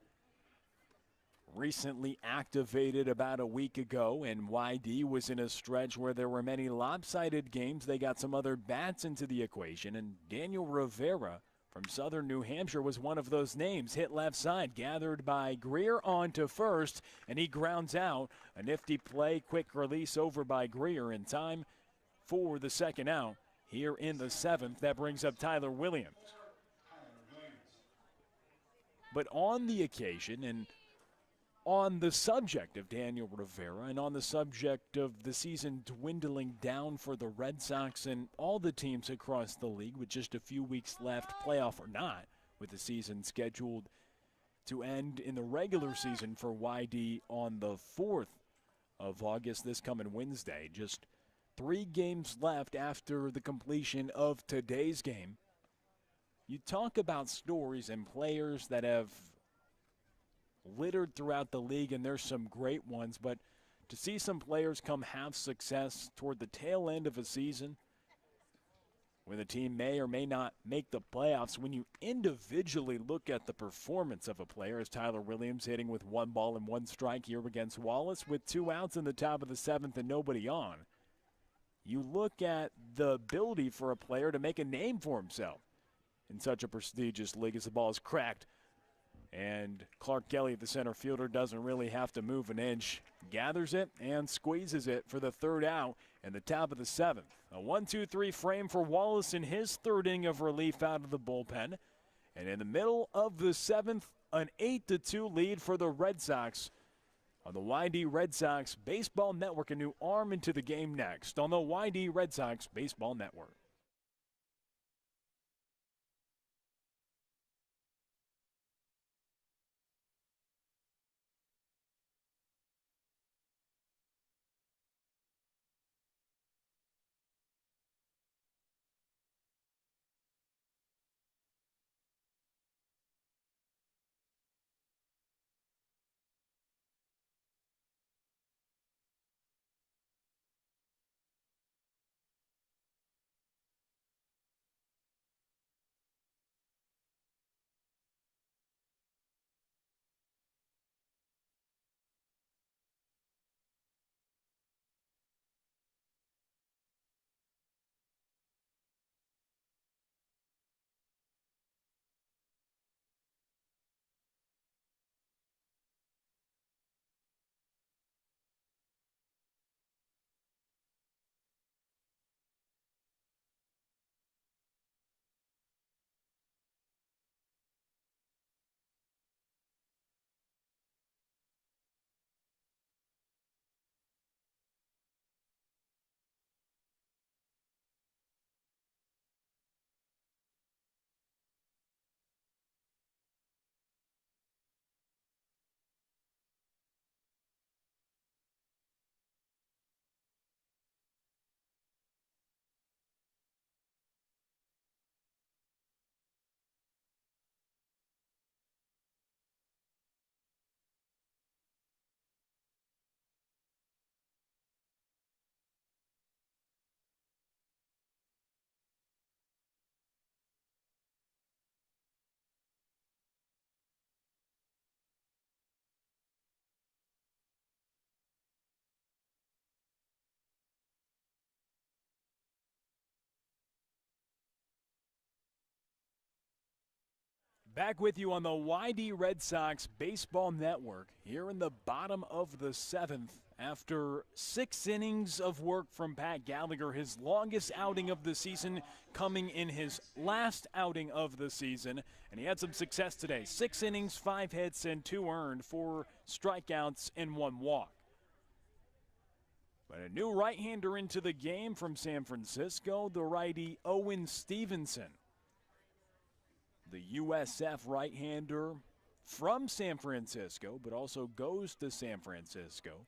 recently activated about a week ago, and YD was in a stretch where there were many lopsided games. They got some other bats into the equation, and Daniel Rivera from Southern New Hampshire was one of those names. Hit left side, gathered by Greer on to first, and he grounds out. A nifty play, quick release over by Greer in time for the second out here in the seventh. That brings up Tyler Williams. But on the occasion, and on the subject of Daniel Rivera, and on the subject of the season dwindling down for the Red Sox and all the teams across the league with just a few weeks left, playoff or not, with the season scheduled to end in the regular season for YD on the 4th of August, this coming Wednesday. Just 3 games left after the completion of today's game. You talk about stories and players that have littered throughout the league, and there's some great ones, but to see some players have success toward the tail end of a season when the team may or may not make the playoffs, when you individually look at the performance of a player, as Tyler Williams hitting with 1 ball and 1 strike here against Wallace with 2 outs in the top of the 7th and nobody on, you look at the ability for a player to make a name for himself in such a prestigious league as the ball is cracked. And Clark Kelly, the center fielder, doesn't really have to move an inch. Gathers it and squeezes it for the 3rd out in the top of the 7th. A 1-2-3 frame for Wallace in his 3rd inning of relief out of the bullpen. And in the middle of the 7th, an 8-2 lead for the Red Sox. On the YD Red Sox Baseball Network, a new arm into the game next on the YD Red Sox Baseball Network. Back with you on the YD Red Sox Baseball Network here in the bottom of the 7th after 6 innings of work from Pat Gallagher, his longest outing of the season coming in his last outing of the season. And he had some success today. 6 innings, 5 hits, and 2 earned, 4 strikeouts, and 1 walk. But a new right-hander into the game from San Francisco, the righty Owen Stevenson. The USF right-hander from San Francisco, but also goes to San Francisco.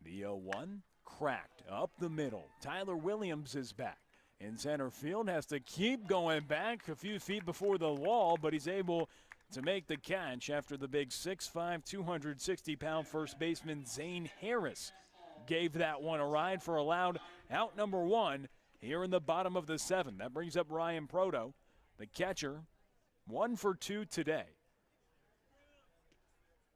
The 0-1 cracked up the middle. Tyler Williams is back in center field, has to keep going back a few feet before the wall, but he's able to make the catch after the big 6'5", 260-pound first baseman Zane Harris gave that one a ride for allowed out number 1 here in the bottom of the 7th. That brings up Ryan Proto, the catcher. 1 for 2 today.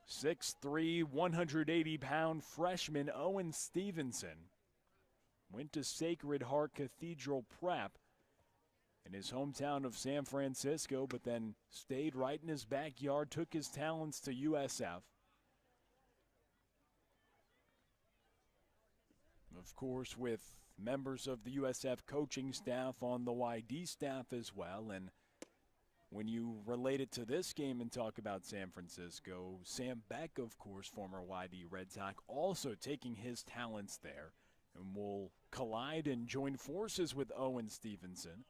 6'3", 180-pound freshman Owen Stevenson went to Sacred Heart Cathedral Prep in his hometown of San Francisco, but then stayed right in his backyard, took his talents to USF. Of course, with members of the USF coaching staff on the YD staff as well. And when you relate it to this game and talk about San Francisco, Sam Beck, of course, former YD Red Sox, also taking his talents there and will collide and join forces with Owen Stevenson.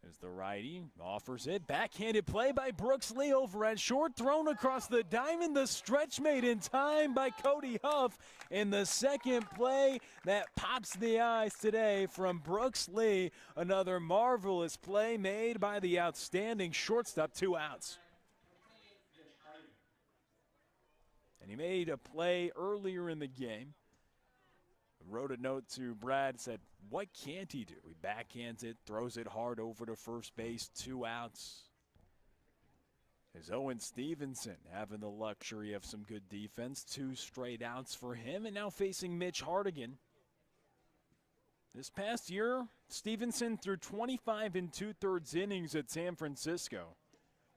As the righty offers it, backhanded play by Brooks Lee over at short, thrown across the diamond. The stretch made in time by Cody Huff. In the second play that pops the eyes today from Brooks Lee. Another marvelous play made by the outstanding shortstop, 2 outs. And he made a play earlier in the game. Wrote a note to Brad, said, what can't he do? He backhands it, throws it hard over to first base, 2 outs. As Owen Stevenson having the luxury of some good defense, 2 straight outs for him, and now facing Mitch Hardigan. This past year, Stevenson threw 25 2/3 innings at San Francisco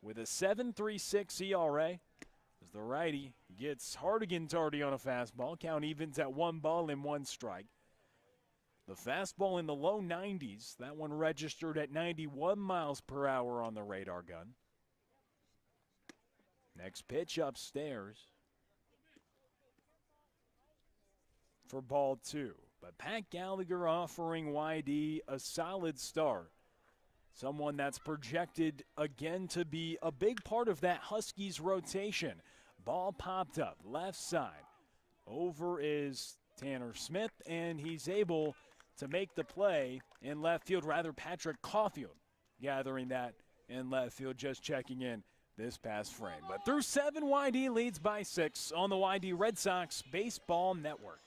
with a 7.36 ERA. As the righty gets Hardigan tardy on a fastball, count evens at 1 ball and 1 strike. The fastball in the low 90s, that one registered at 91 miles per hour on the radar gun. Next pitch upstairs for ball 2. But Pat Gallagher offering YD a solid start. Someone that's projected again to be a big part of that Huskies rotation. Ball popped up, left side. Over is Tanner Smith, and he's able to make the play in left field. Rather, Patrick Caulfield gathering that in left field, just checking in this past frame. But through 7, YD leads by 6 on the YD Red Sox Baseball Network.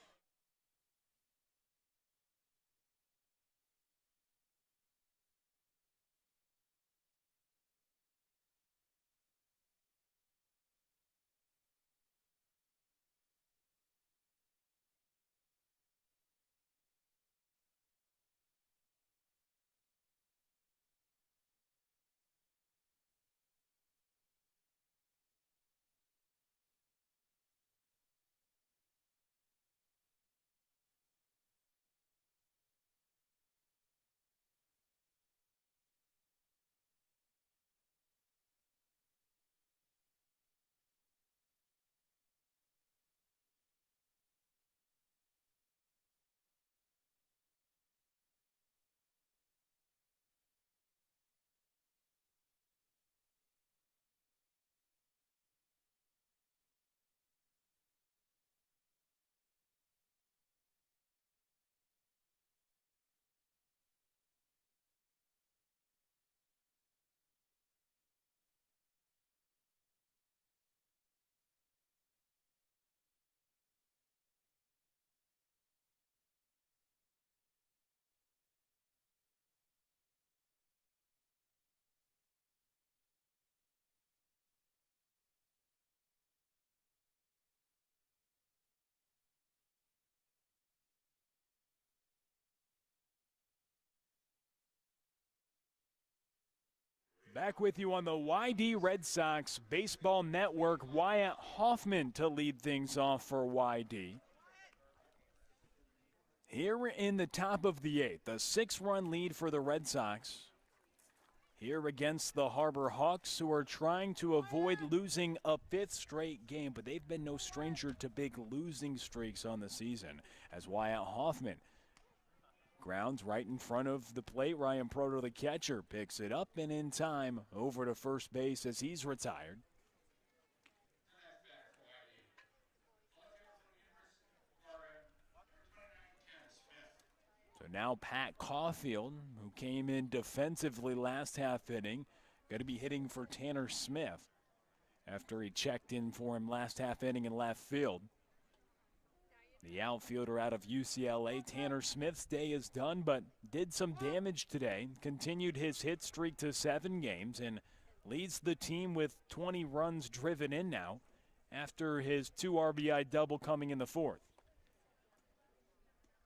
Back with you on the YD Red Sox Baseball Network. Wyatt Hoffman to lead things off for YD. Here in the top of the 8th, a 6-run lead for the Red Sox. Here against the Harbor Hawks, who are trying to avoid losing a 5th straight game, but they've been no stranger to big losing streaks on the season. As Wyatt Hoffman grounds right in front of the plate. Ryan Proto, the catcher, picks it up and in time over to first base as he's retired. So now Pat Caulfield, who came in defensively last half inning, going to be hitting for Tanner Smith after he checked in for him last half inning in left field. The outfielder out of UCLA, Tanner Smith's day is done, but did some damage today. Continued his hit streak to 7 games and leads the team with 20 runs driven in now after his 2 RBI double coming in the 4th.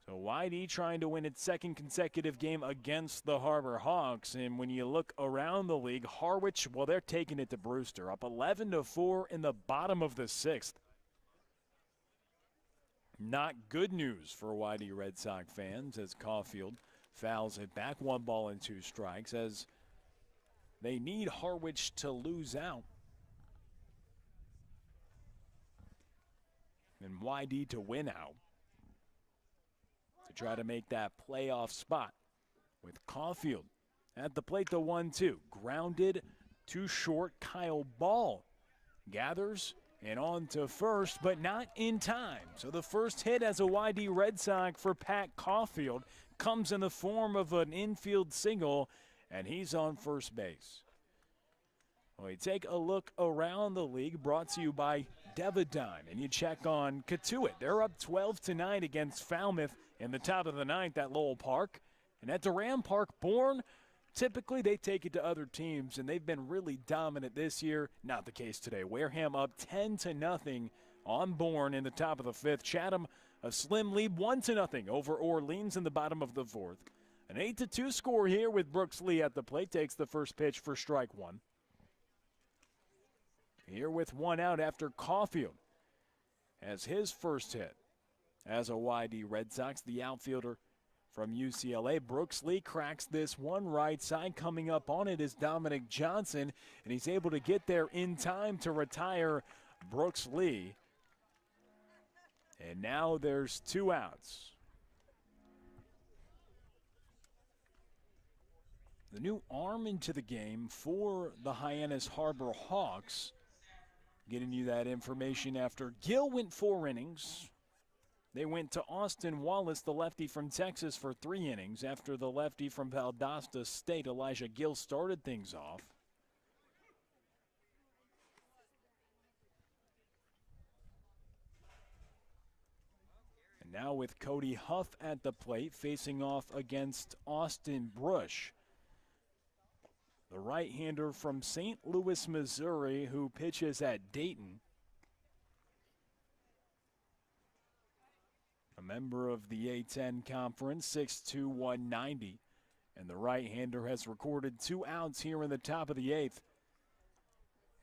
So Whitey trying to win its 2nd consecutive game against the Harbor Hawks. And when you look around the league, Harwich, well, they're taking it to Brewster, up 11-4 in the bottom of the 6th. Not good news for Whitey Red Sox fans as Caulfield fouls it back, 1 ball and 2 strikes, as they need Harwich to lose out and Whitey to win out to try to make that playoff spot. With Caulfield at the plate, the 1-2. Grounded to short. Kyle Ball gathers and on to first, but not in time. So the first hit as a YD Red Sox for Pat Caulfield comes in the form of an infield single, and he's on first base. Well, you take a look around the league, brought to you by Devidine, and you check on Katuitt. They're up 12-9 against Falmouth in the top of the 9th at Lowell Park. And at Durham Park, Bourne, typically they take it to other teams, and they've been really dominant this year. Not the case today. Wareham up 10-0 on Bourne in the top of the 5th. Chatham, a slim lead, 1-0 over Orleans in the bottom of the 4th. An 8-2 score here with Brooks Lee at the plate. Takes the first pitch for strike 1. Here with 1 out after Caulfield has his first hit as a YD Red Sox. The outfielder from UCLA, Brooks Lee, cracks this one right side. Coming up on it is Dominic Johnson, and he's able to get there in time to retire Brooks Lee. And now there's 2 outs. The new arm into the game for the Hyannis Harbor Hawks. Getting you that information after Gill went 4 innings. They went to Austin Wallace, the lefty from Texas, for 3 innings after the lefty from Valdosta State, Elijah Gill, started things off. And now with Cody Huff at the plate, facing off against Austin Brush, the right-hander from St. Louis, Missouri, who pitches at Dayton. A member of the A-10 Conference, 6'2", 190. And the right-hander has recorded 2 outs here in the top of the 8th.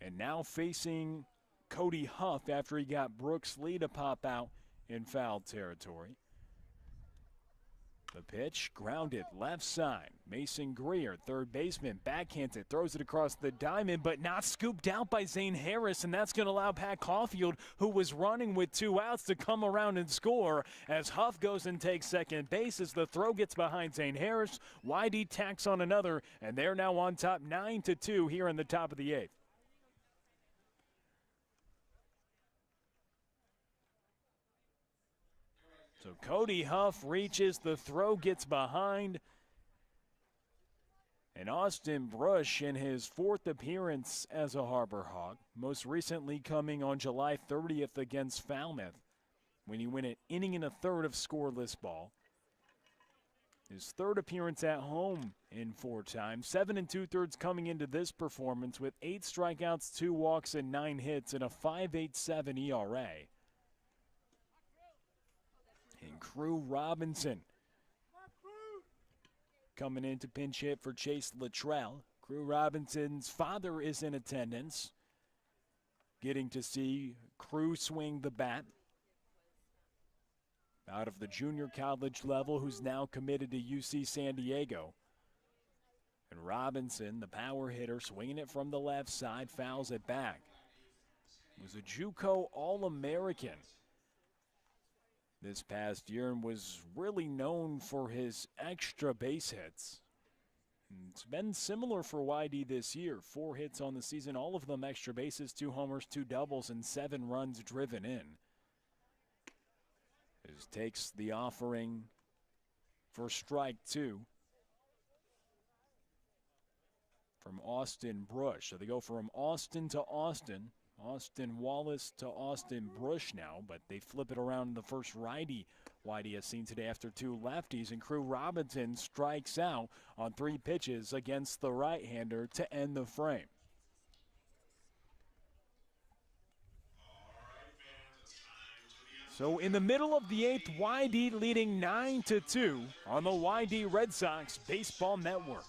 And now facing Cody Huff after he got Brooks Lee to pop out in foul territory. The pitch, grounded left side. Mason Greer, third baseman, backhands it, throws it across the diamond, but not scooped out by Zane Harris, and that's going to allow Pat Caulfield, who was running with 2 outs, to come around and score as Huff goes and takes second base as the throw gets behind Zane Harris. YD tacks on another, and they're now on top 9-2 here in the top of the 8th. So Cody Huff reaches, the throw gets behind. And Austin Brush in his 4th appearance as a Harbor Hawk, most recently coming on July 30th against Falmouth when he went an inning and a third of scoreless ball. His 3rd appearance at home in 4 times, 7 2/3 coming into this performance with 8 strikeouts, 2 walks, and 9 hits and a 5.87 ERA. And Crew Robinson coming in to pinch hit for Chase Luttrell. Crew Robinson's father is in attendance, getting to see Crew swing the bat out of the junior college level, who's now committed to UC San Diego. And Robinson, the power hitter, swinging it from the left side, fouls it back. He was a JUCO All-American this past year and was really known for his extra base hits. And it's been similar for YD this year. 4 hits on the season, all of them extra bases, 2 homers, 2 doubles, and 7 runs driven in. This takes the offering for strike 2 from Austin Brush. So they go from Austin to Austin. Austin Wallace to Austin Brush now, but they flip it around in the first righty YD has seen today after 2 lefties, and Crew Robinson strikes out on 3 pitches against the right-hander to end the frame. So in the middle of the 8th, YD leading 9-2 on the YD Red Sox Baseball Network.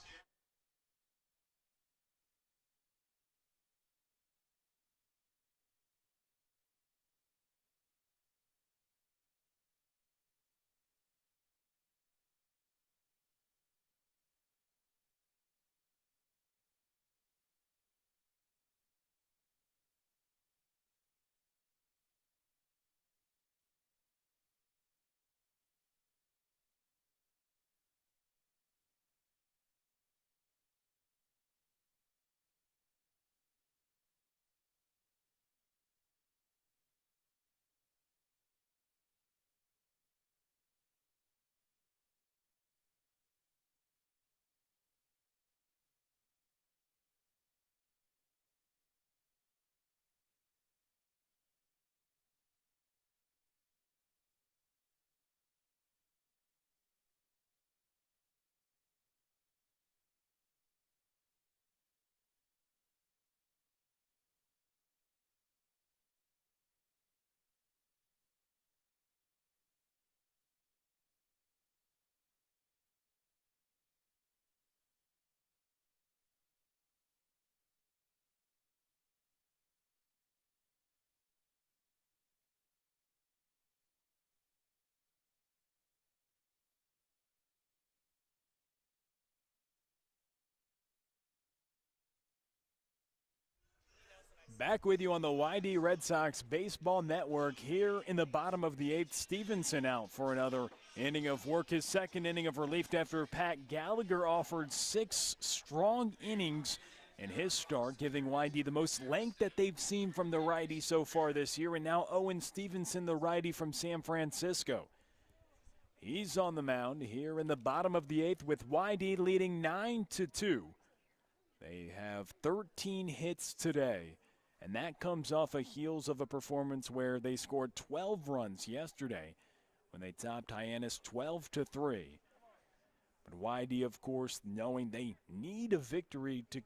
Back with you on the YD Red Sox Baseball Network here in the bottom of the 8th. Stevenson out for another inning of work, his second inning of relief after Pat Gallagher offered 6 strong innings in his start, giving YD the most length that they've seen from the righty so far this year. And now Owen Stevenson, the righty from San Francisco. He's on the mound here in the bottom of the 8th with YD leading 9-2. They have 13 hits today. And that comes off the heels of a performance where they scored 12 runs yesterday when they topped Hyannis 12-3. But YD, of course, knowing they need a victory to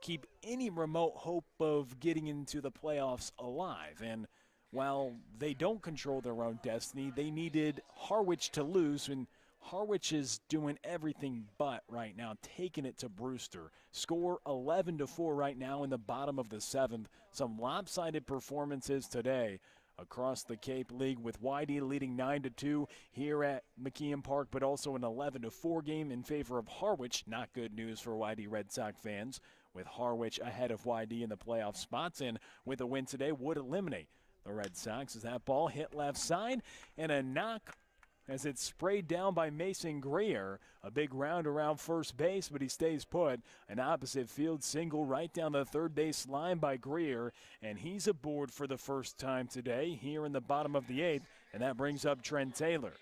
keep any remote hope of getting into the playoffs alive. And while they don't control their own destiny, they needed Harwich to lose, and Harwich is doing everything but right now, taking it to Brewster. Score 11-4 right now in the bottom of the 7th. Some lopsided performances today across the Cape League, with YD leading 9-2 here at McKeon Park, but also an 11-4 game in favor of Harwich. Not good news for YD Red Sox fans, with Harwich ahead of YD in the playoff spots, and with a win today would eliminate the Red Sox as that ball hit left side and a knock as it's sprayed down by Mason Greer. A big round around first base, but he stays put. An opposite field single right down the third base line by Greer, and he's aboard for the first time today here in the bottom of the 8th, and that brings up Trent Taylor.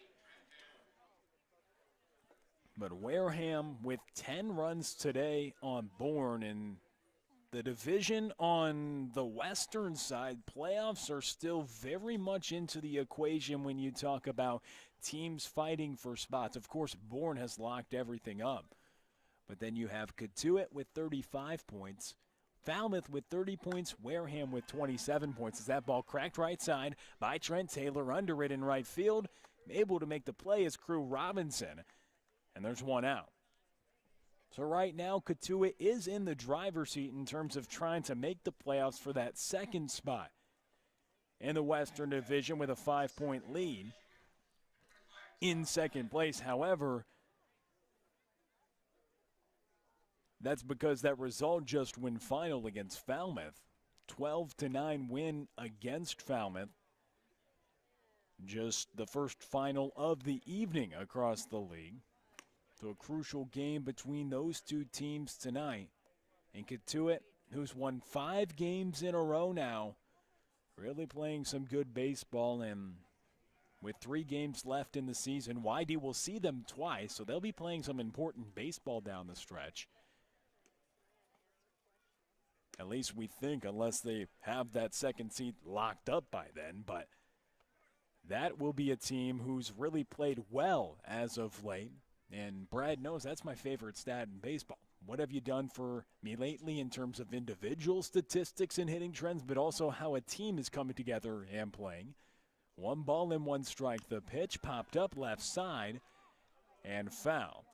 But Wareham with 10 runs today on Bourne, and the division on the western side, playoffs are still very much into the equation when you talk about teams fighting for spots. Of course, Bourne has locked everything up. But then you have Katuitt with 35 points, Falmouth with 30 points, Wareham with 27 points. As that ball cracked right side by Trent Taylor, under it in right field. Able to make the play is Crew Robinson. And there's one out. So right now, Katuitt is in the driver's seat in terms of trying to make the playoffs for that second spot in the Western Division with a 5-point lead in second place. However, that's because that result just went final against Falmouth. 12-9 win against Falmouth. Just the first final of the evening across the league. So a crucial game between those two teams tonight. And Katuitt, who's won 5 games in a row now, really playing some good baseball. And with 3 games left in the season, YD will see them twice, so they'll be playing some important baseball down the stretch. At least we think, unless they have that second seat locked up by then. But that will be a team who's really played well as of late. And Brad knows that's my favorite stat in baseball. What have you done for me lately in terms of individual statistics and hitting trends, but also how a team is coming together and playing? 1 ball and 1 strike. The pitch popped up left side and foul.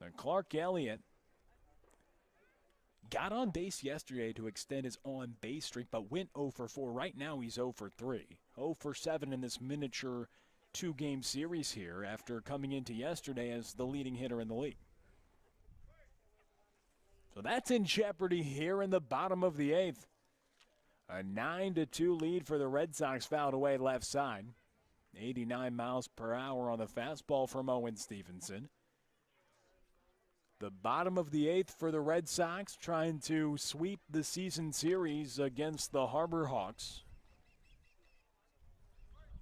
And Clark Elliott got on base yesterday to extend his on-base streak, but went 0 for 4. Right now he's 0 for 3. 0 for 7 in this miniature 2-game series here after coming into yesterday as the leading hitter in the league. So that's in jeopardy here in the bottom of the 8th. A 9-2 lead for the Red Sox, fouled away left side. 89 miles per hour on the fastball from Owen Stevenson. The bottom of the 8th for the Red Sox, trying to sweep the season series against the Harbor Hawks,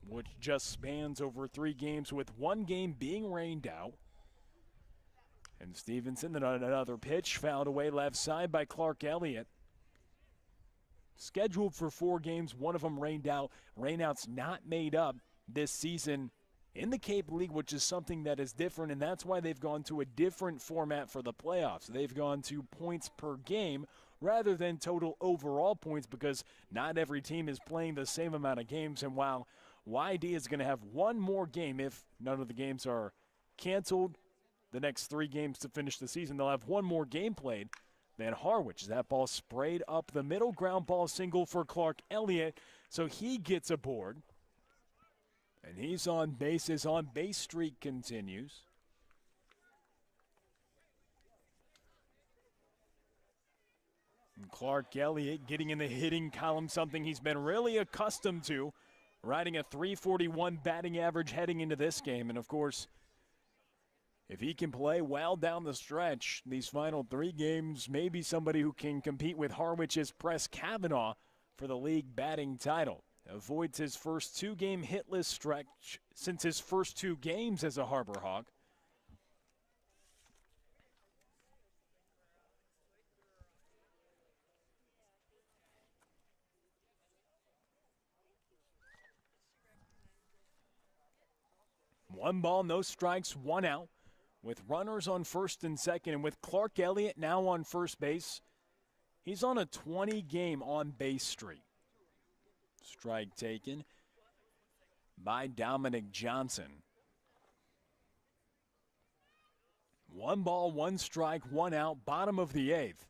which just spans over 3 games, with 1 game being rained out. And Stevenson, then another pitch, fouled away left side by Clark Elliott. Scheduled for 4 games, 1 of them rained out. Rainouts not made up this season in the Cape League, which is something that is different, and that's why they've gone to a different format for the playoffs. They've gone to points per game rather than total overall points, because not every team is playing the same amount of games. And while YD is going to have 1 more game if none of the games are canceled, the next 3 games to finish the season, they'll have 1 more game played than Harwich. That ball sprayed up the middle, ground ball single for Clark Elliott, so he gets aboard. And he's on base. His on-base streak continues. And Clark Elliott getting in the hitting column, something he's been really accustomed to, riding a .341 batting average heading into this game. And, of course, if he can play well down the stretch, these final 3 games, maybe somebody who can compete with Harwich's Press Kavanaugh for the league batting title. Avoids his first 2-game hitless stretch since his first 2 games as a Harbor Hawk. One ball, no strikes, 1 out, with runners on first and second, and with Clark Elliott now on first base, he's on a 20-game on-base streak. Strike taken by Dominic Johnson. 1 ball, 1 strike, 1 out, bottom of the 8th.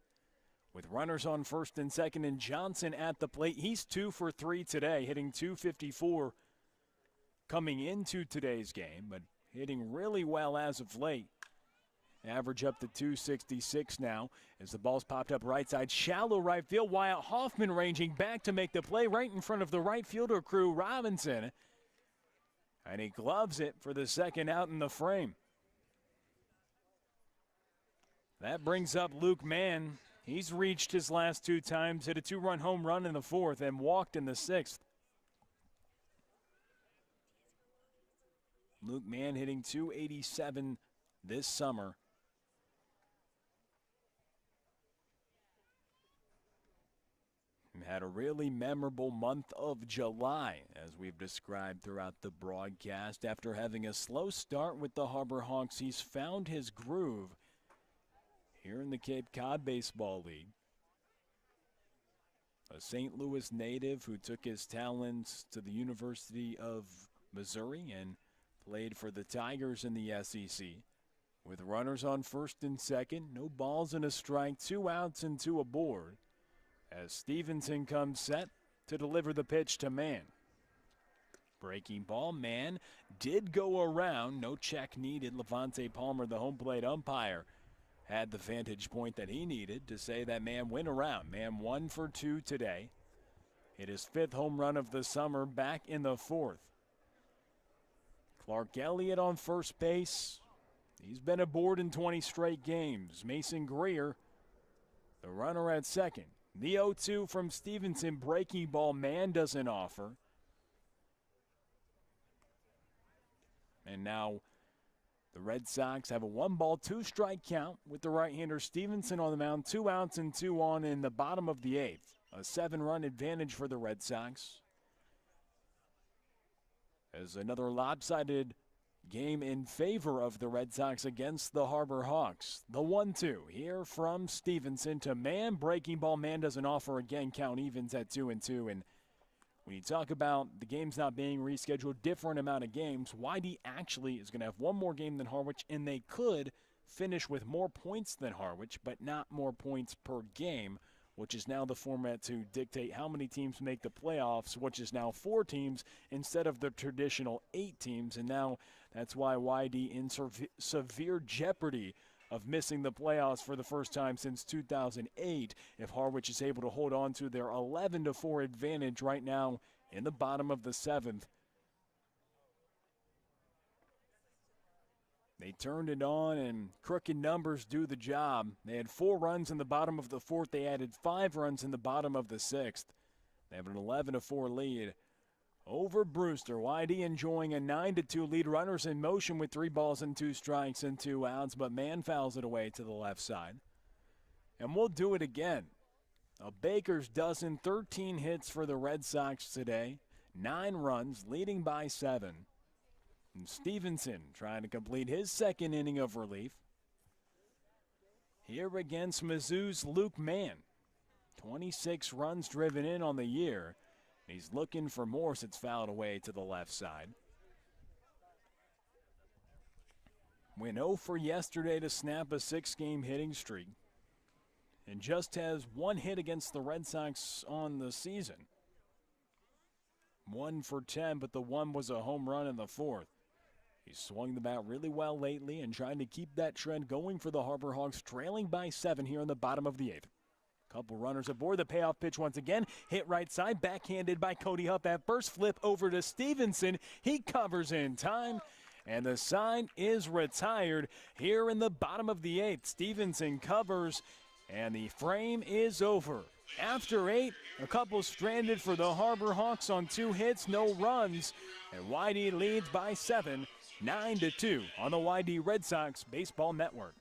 With runners on first and second and Johnson at the plate. He's 2 for 3 today, hitting .254 coming into today's game, but hitting really well as of late. Average up to .266 now as the ball's popped up right side. Shallow right field. Wyatt Hoffman ranging back to make the play right in front of the right fielder crew, Robinson. And he gloves it for the second out in the frame. That brings up Luke Mann. He's reached his last 2 times, hit a 2-run home run in the 4th and walked in the 6th. Luke Mann hitting .287 this summer. Had a really memorable month of July, as we've described throughout the broadcast. After having a slow start with the Harbor Hawks, he's found his groove here in the Cape Cod Baseball League. A St. Louis native who took his talents to the University of Missouri and played for the Tigers in the SEC. With runners on first and second, no balls and a strike, 2 outs and 2 aboard, as Stevenson comes set to deliver the pitch to Mann. Breaking ball, Mann did go around, no check needed. Levante Palmer, the home plate umpire, had the vantage point that he needed to say that Mann went around. Mann 1 for 2 today. Hit his 5th home run of the summer back in the 4th. Clark Elliott on first base. He's been aboard in 20 straight games. Mason Greer, the runner at second. The 0-2 from Stevenson, breaking ball, Mann doesn't offer. And now the Red Sox have a 1-ball, 2-strike count with the right-hander Stevenson on the mound. 2 outs and 2 on in the bottom of the 8th. A 7-run advantage for the Red Sox. As another lopsided game in favor of the Red Sox against the Harbor Hawks. The 1-2 here from Stevenson to Mann. Breaking ball, Mann doesn't offer again. Count evens at 2-2. And When you talk about the games not being rescheduled, different amount of games, YD actually is going to have one more game than Harwich, and they could finish with more points than Harwich, but not more points per game, which is now the format to dictate how many teams make the playoffs, which is now 4 teams instead of the traditional 8 teams. And now that's why YD in severe jeopardy of missing the playoffs for the first time since 2008 if Harwich is able to hold on to their 11-4 advantage right now in the bottom of the 7th. They turned it on, and crooked numbers do the job. They had 4 runs in the bottom of the 4th. They added 5 runs in the bottom of the 6th. They have an 11-4 lead over Brewster. YD enjoying a 9-2 lead. Runners in motion with 3 balls and 2 strikes and 2 outs, but Mann fouls it away to the left side. And we'll do it again. A baker's dozen, 13 hits for the Red Sox today. 9 runs, leading by 7. And Stevenson trying to complete his second inning of relief. Here against Mizzou's Luke Mann. 26 runs driven in on the year. He's looking for more as it's fouled away to the left side. Went 0 for yesterday to snap a 6-game hitting streak. And just has 1 hit against the Red Sox on the season. 1 for 10, but the 1 was a home run in the 4th. He's swung the bat really well lately and trying to keep that trend going for the Harbor Hawks, trailing by 7 here in the bottom of the 8th. Couple runners aboard. The payoff pitch once again. Hit right side, backhanded by Cody Huff at first. Flip over to Stevenson. He covers in time, and the sign is retired here in the bottom of the 8th. Stevenson covers, and the frame is over. After 8, a couple stranded for the Harbor Hawks on 2 hits, no runs, and YD leads by 7, 9-2 on the YD Red Sox Baseball Network.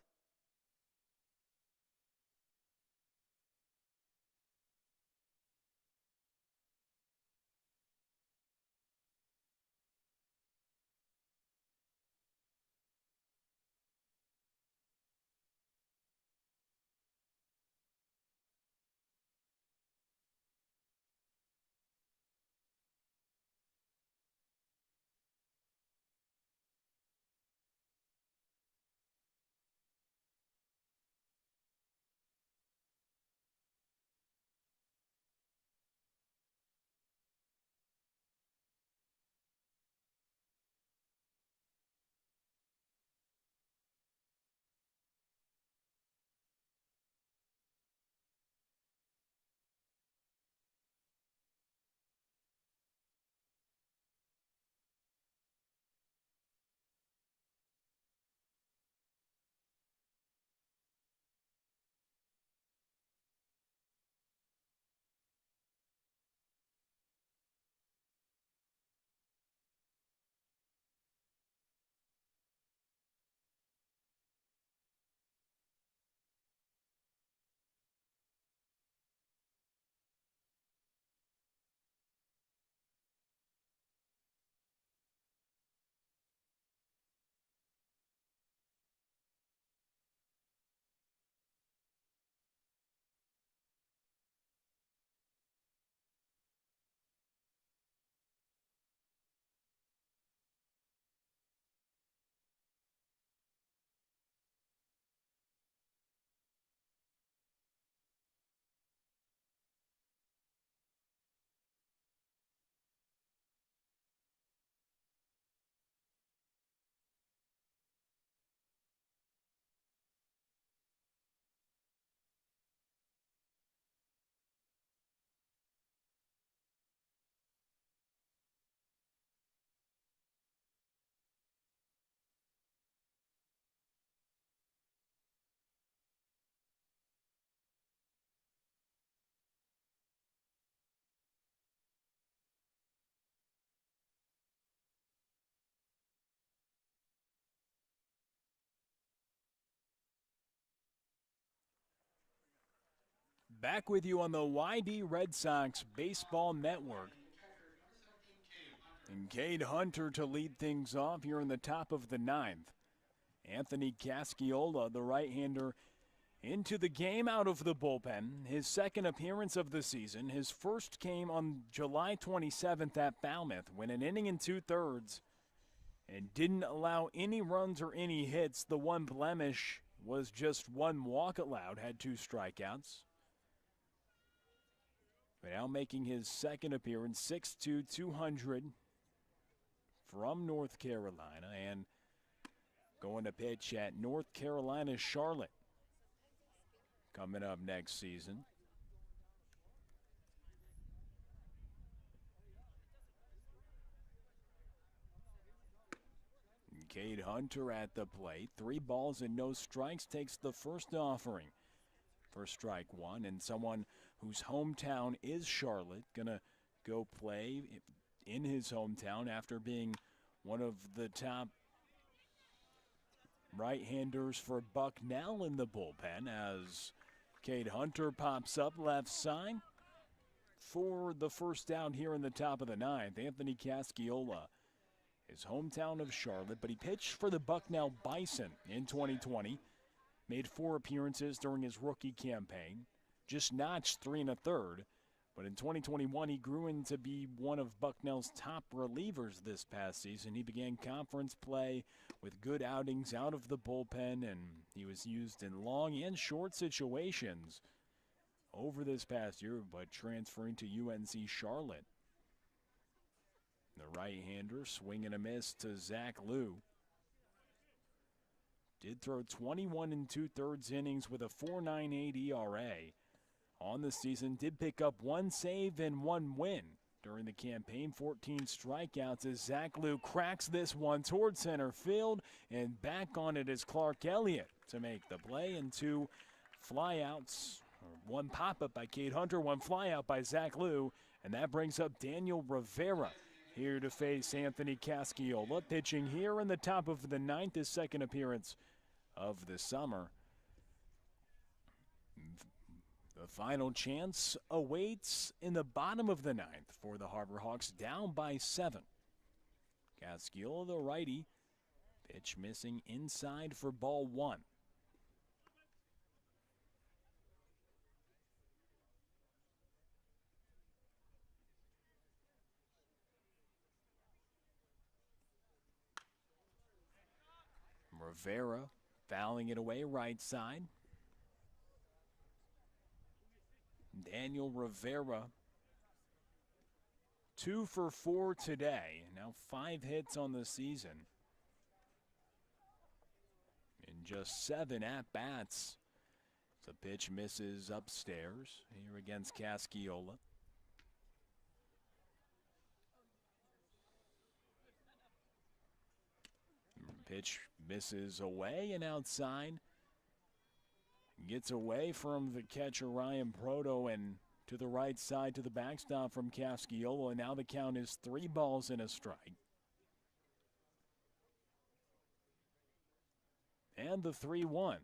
Back with you on the YD Red Sox Baseball Network. And Cade Hunter to lead things off here in the top of the 9th. Anthony Casciola, the right-hander, into the game out of the bullpen. His second appearance of the season. His first came on July 27th at Falmouth when an inning and 2/3 and didn't allow any runs or any hits. The one blemish was just one walk allowed, had 2 strikeouts. But now making his second appearance, 6'2", 200 from North Carolina, and going to pitch at North Carolina Charlotte coming up next season. Cade Hunter at the plate. 3 balls and no strikes, takes the first offering for strike 1. And someone whose hometown is Charlotte, gonna go play in his hometown after being one of the top right-handers for Bucknell in the bullpen, as Cade Hunter pops up left side for the first out here in the top of the 9th. Anthony Casciola, his hometown of Charlotte, but he pitched for the Bucknell Bison in 2020. Made 4 appearances during his rookie campaign, just notched 3 1/3. But in 2021, he grew into be one of Bucknell's top relievers this past season. He began conference play with good outings out of the bullpen, and he was used in long and short situations over this past year, but transferring to UNC Charlotte. The right-hander swing and a miss to Zach Liu. Did throw 21 2/3 innings with a 4.98 ERA on the season. Did pick up 1 save and 1 win during the campaign. 14 strikeouts as Zach Liu cracks this one toward center field, and back on it is Clark Elliott to make the play, and 2 flyouts. 1 pop-up by Cade Hunter, 1 flyout by Zach Liu, and that brings up Daniel Rivera here to face Anthony Casciola, pitching here in the top of the 9th, his second appearance of the summer. The final chance awaits in the bottom of the 9th for the Harbor Hawks, down by 7. Casciola, the righty, pitch missing inside for ball 1. Rivera fouling it away right side. Daniel Rivera, 2 for 4 today. Now 5 hits on the season in just 7 at-bats. The pitch misses upstairs here against Casciola. Pitch misses away and outside. Gets away from the catcher Ryan Proto and to the right side to the backstop from Casciola. And now the count is 3 balls and a strike. And the 3-1.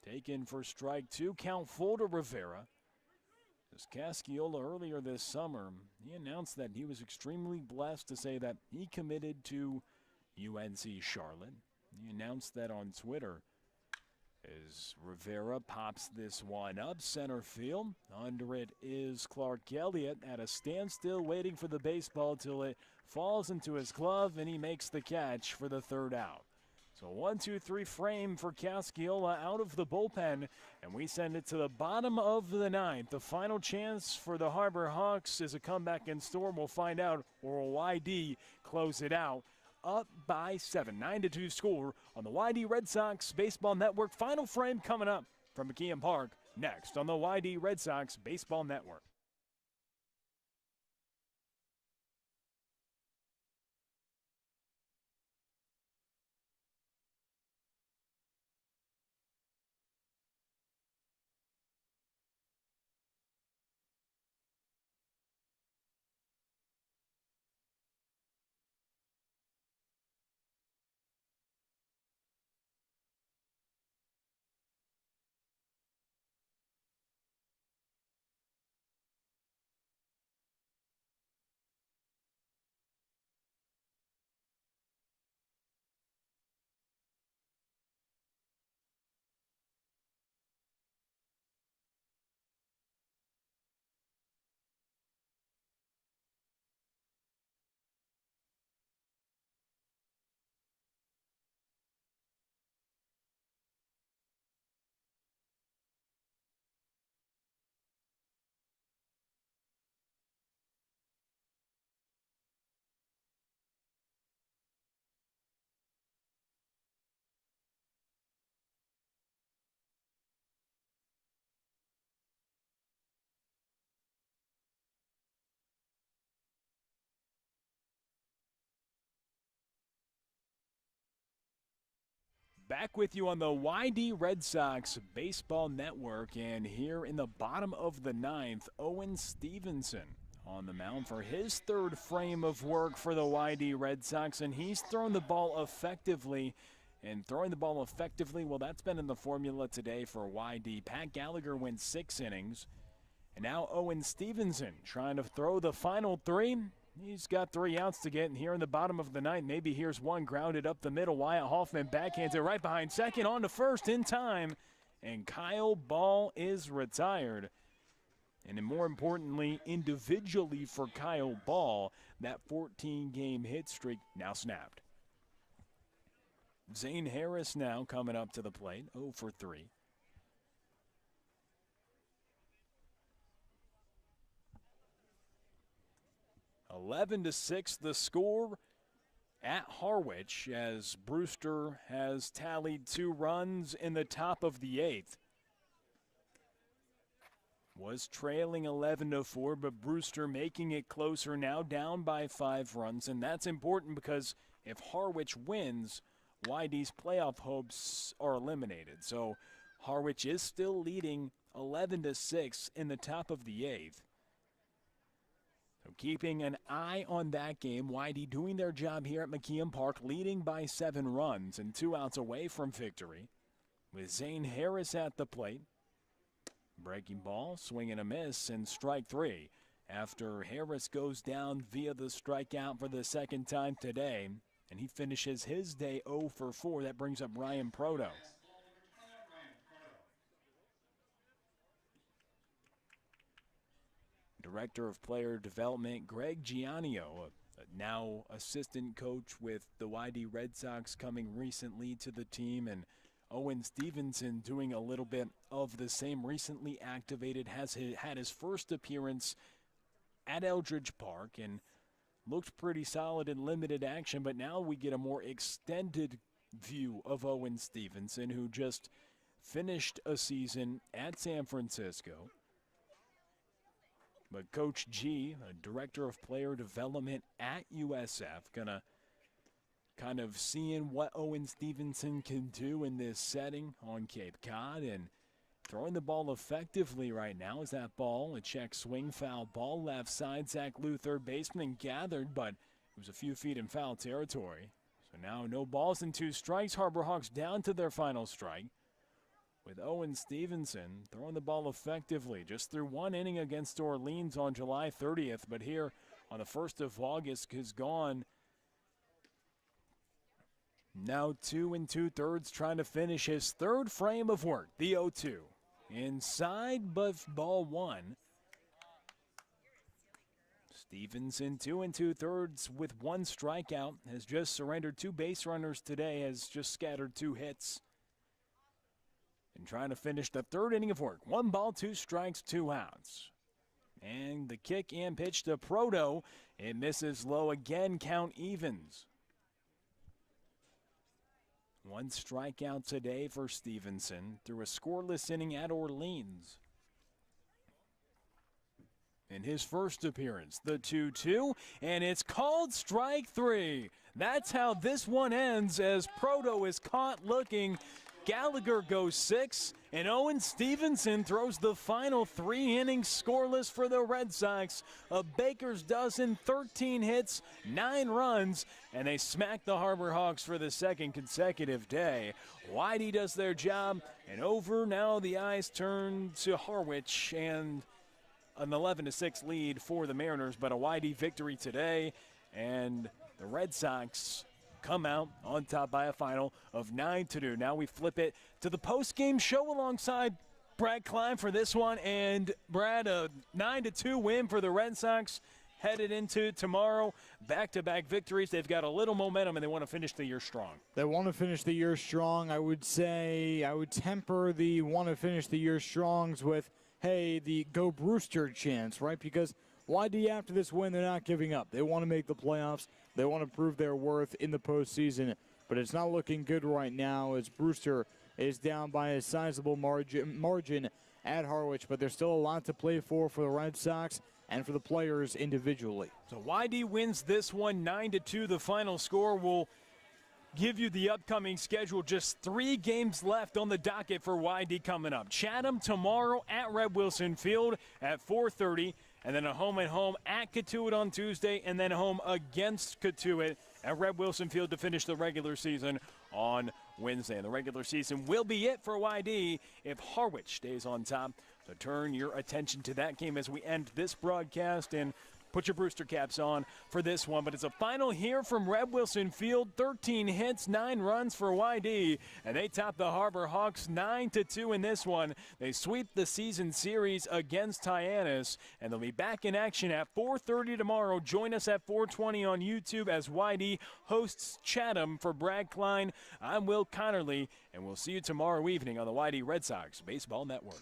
Taken for strike 2. Count full to Rivera. As Casciola earlier this summer, he announced that he was extremely blessed to say that he committed to UNC Charlotte. He announced that on Twitter as Rivera pops this one up center field. Under it is Clark Elliott at a standstill, waiting for the baseball till it falls into his glove, and he makes the catch for the 3rd out. So 1-2-3 frame for Casciola out of the bullpen, and we send it to the bottom of the 9th. The final chance for the Harbor Hawks is a comeback in store. We'll find out, or will YD close it out. Up by 7, 9-2 score on the YD Red Sox Baseball Network. Final frame coming up from McKeon Park next on the YD Red Sox Baseball Network. Back with you on the YD Red Sox Baseball Network, and here in the bottom of the ninth, Owen Stevenson on the mound for his third frame of work for the YD Red Sox, and he's thrown the ball effectively. And throwing the ball effectively, well, that's been in the formula today for YD. Pat Gallagher went 6 innings, and now Owen Stevenson trying to throw the final 3. He's got 3 outs to get, and here in the bottom of the ninth, maybe here's one grounded up the middle. Wyatt Hoffman backhands it right behind second, on to first in time, and Kyle Ball is retired. And then more importantly, individually for Kyle Ball, that 14-game hit streak now snapped. Zane Harris now coming up to the plate, 0 for 3. (11-6) the score at Harwich, as Brewster has tallied 2 runs in the top of the 8th. Was trailing 11-4, but Brewster making it closer, now down by 5 runs, and that's important because if Harwich wins, YD's playoff hopes are eliminated. So Harwich is still leading 11-6 in the top of the 8th. So keeping an eye on that game, YD doing their job here at McKeon Park, leading by 7 runs and 2 outs away from victory, with Zane Harris at the plate. Breaking ball, swing and a miss, and strike 3 after Harris goes down via the strikeout for the second time today, and he finishes his day 0 for 4. That brings up Ryan Proto. Director of Player Development Greg Giannio, now assistant coach with the YD Red Sox, coming recently to the team, and Owen Stevenson doing a little bit of the same, recently activated, had his first appearance at Eldridge Park and looked pretty solid in limited action, but now we get a more extended view of Owen Stevenson, who just finished a season at San Francisco. But Coach G, a director of player development at USF, gonna kind of seeing what Owen Stevenson can do in this setting on Cape Cod, and throwing the ball effectively right now. Is that ball a check swing, foul ball left side? Zach Lou, third baseman, gathered, but it was a few feet in foul territory. So now no balls and 2 strikes. Harbor Hawks down to their final strike, with Owen Stevenson throwing the ball effectively. Just threw 1 inning against Orleans on July 30th, but here on the 1st of August has gone now 2 2/3, trying to finish his 3rd frame of work, the 0-2. Inside, but ball 1. Stevenson 2 2/3 with 1 strikeout, has just surrendered 2 base runners today, has just scattered 2 hits. And trying to finish the 3rd inning of work. 1 ball, 2 strikes, 2 outs. And the kick and pitch to Proto. It misses low again, count evens. 1 strikeout today for Stevenson through a scoreless inning at Orleans. In his first appearance, the 2-2, and it's called strike 3. That's how this one ends, as Proto is caught looking. Gallagher goes 6, and Owen Stevenson throws the final 3 innings scoreless for the Red Sox. A baker's dozen, 13 hits, 9 runs, and they smack the Harbor Hawks for the 2nd consecutive day. YD does their job, and over now the eyes turn to Harwich, and an 11-6 lead for the Mariners, but a YD victory today, and the Red Sox come out on top by a final of 9-2. Now we flip it to the post-game show alongside Brad Klein for this one. And Brad, a 9-2 win for the Red Sox headed into tomorrow. Back-to-back victories. They've got a little momentum, and they want to finish the year strong. They want to finish the year strong. I would temper the want to finish the year strongs with, hey, the go Brewster chance, right? Because YD, after this win, they're not giving up. They want to make the playoffs. They want to prove their worth in the postseason, but it's not looking good right now, as Brewster is down by a sizable margin at Harwich, but there's still a lot to play for the Red Sox and for the players individually. So YD wins this one 9-2. The final score will give you the upcoming schedule. Just 3 games left on the docket for YD coming up. Chatham tomorrow at Red Wilson Field at 4:30, and then a home-and-home at Cotuit on Tuesday, and then home against Cotuit at Red Wilson Field to finish the regular season on Wednesday. And the regular season will be it for YD if Harwich stays on top. So turn your attention to that game as we end this broadcast, and put your Brewster caps on for this one. But it's a final here from Red Wilson Field. 13 hits, 9 runs for YD, and they top the Harbor Hawks 9-2 in this one. They sweep the season series against Hyannis, and they'll be back in action at 4:30 tomorrow. Join us at 4:20 on YouTube as YD hosts Chatham. For Brad Klein, I'm Will Connerly, and we'll see you tomorrow evening on the YD Red Sox Baseball Network.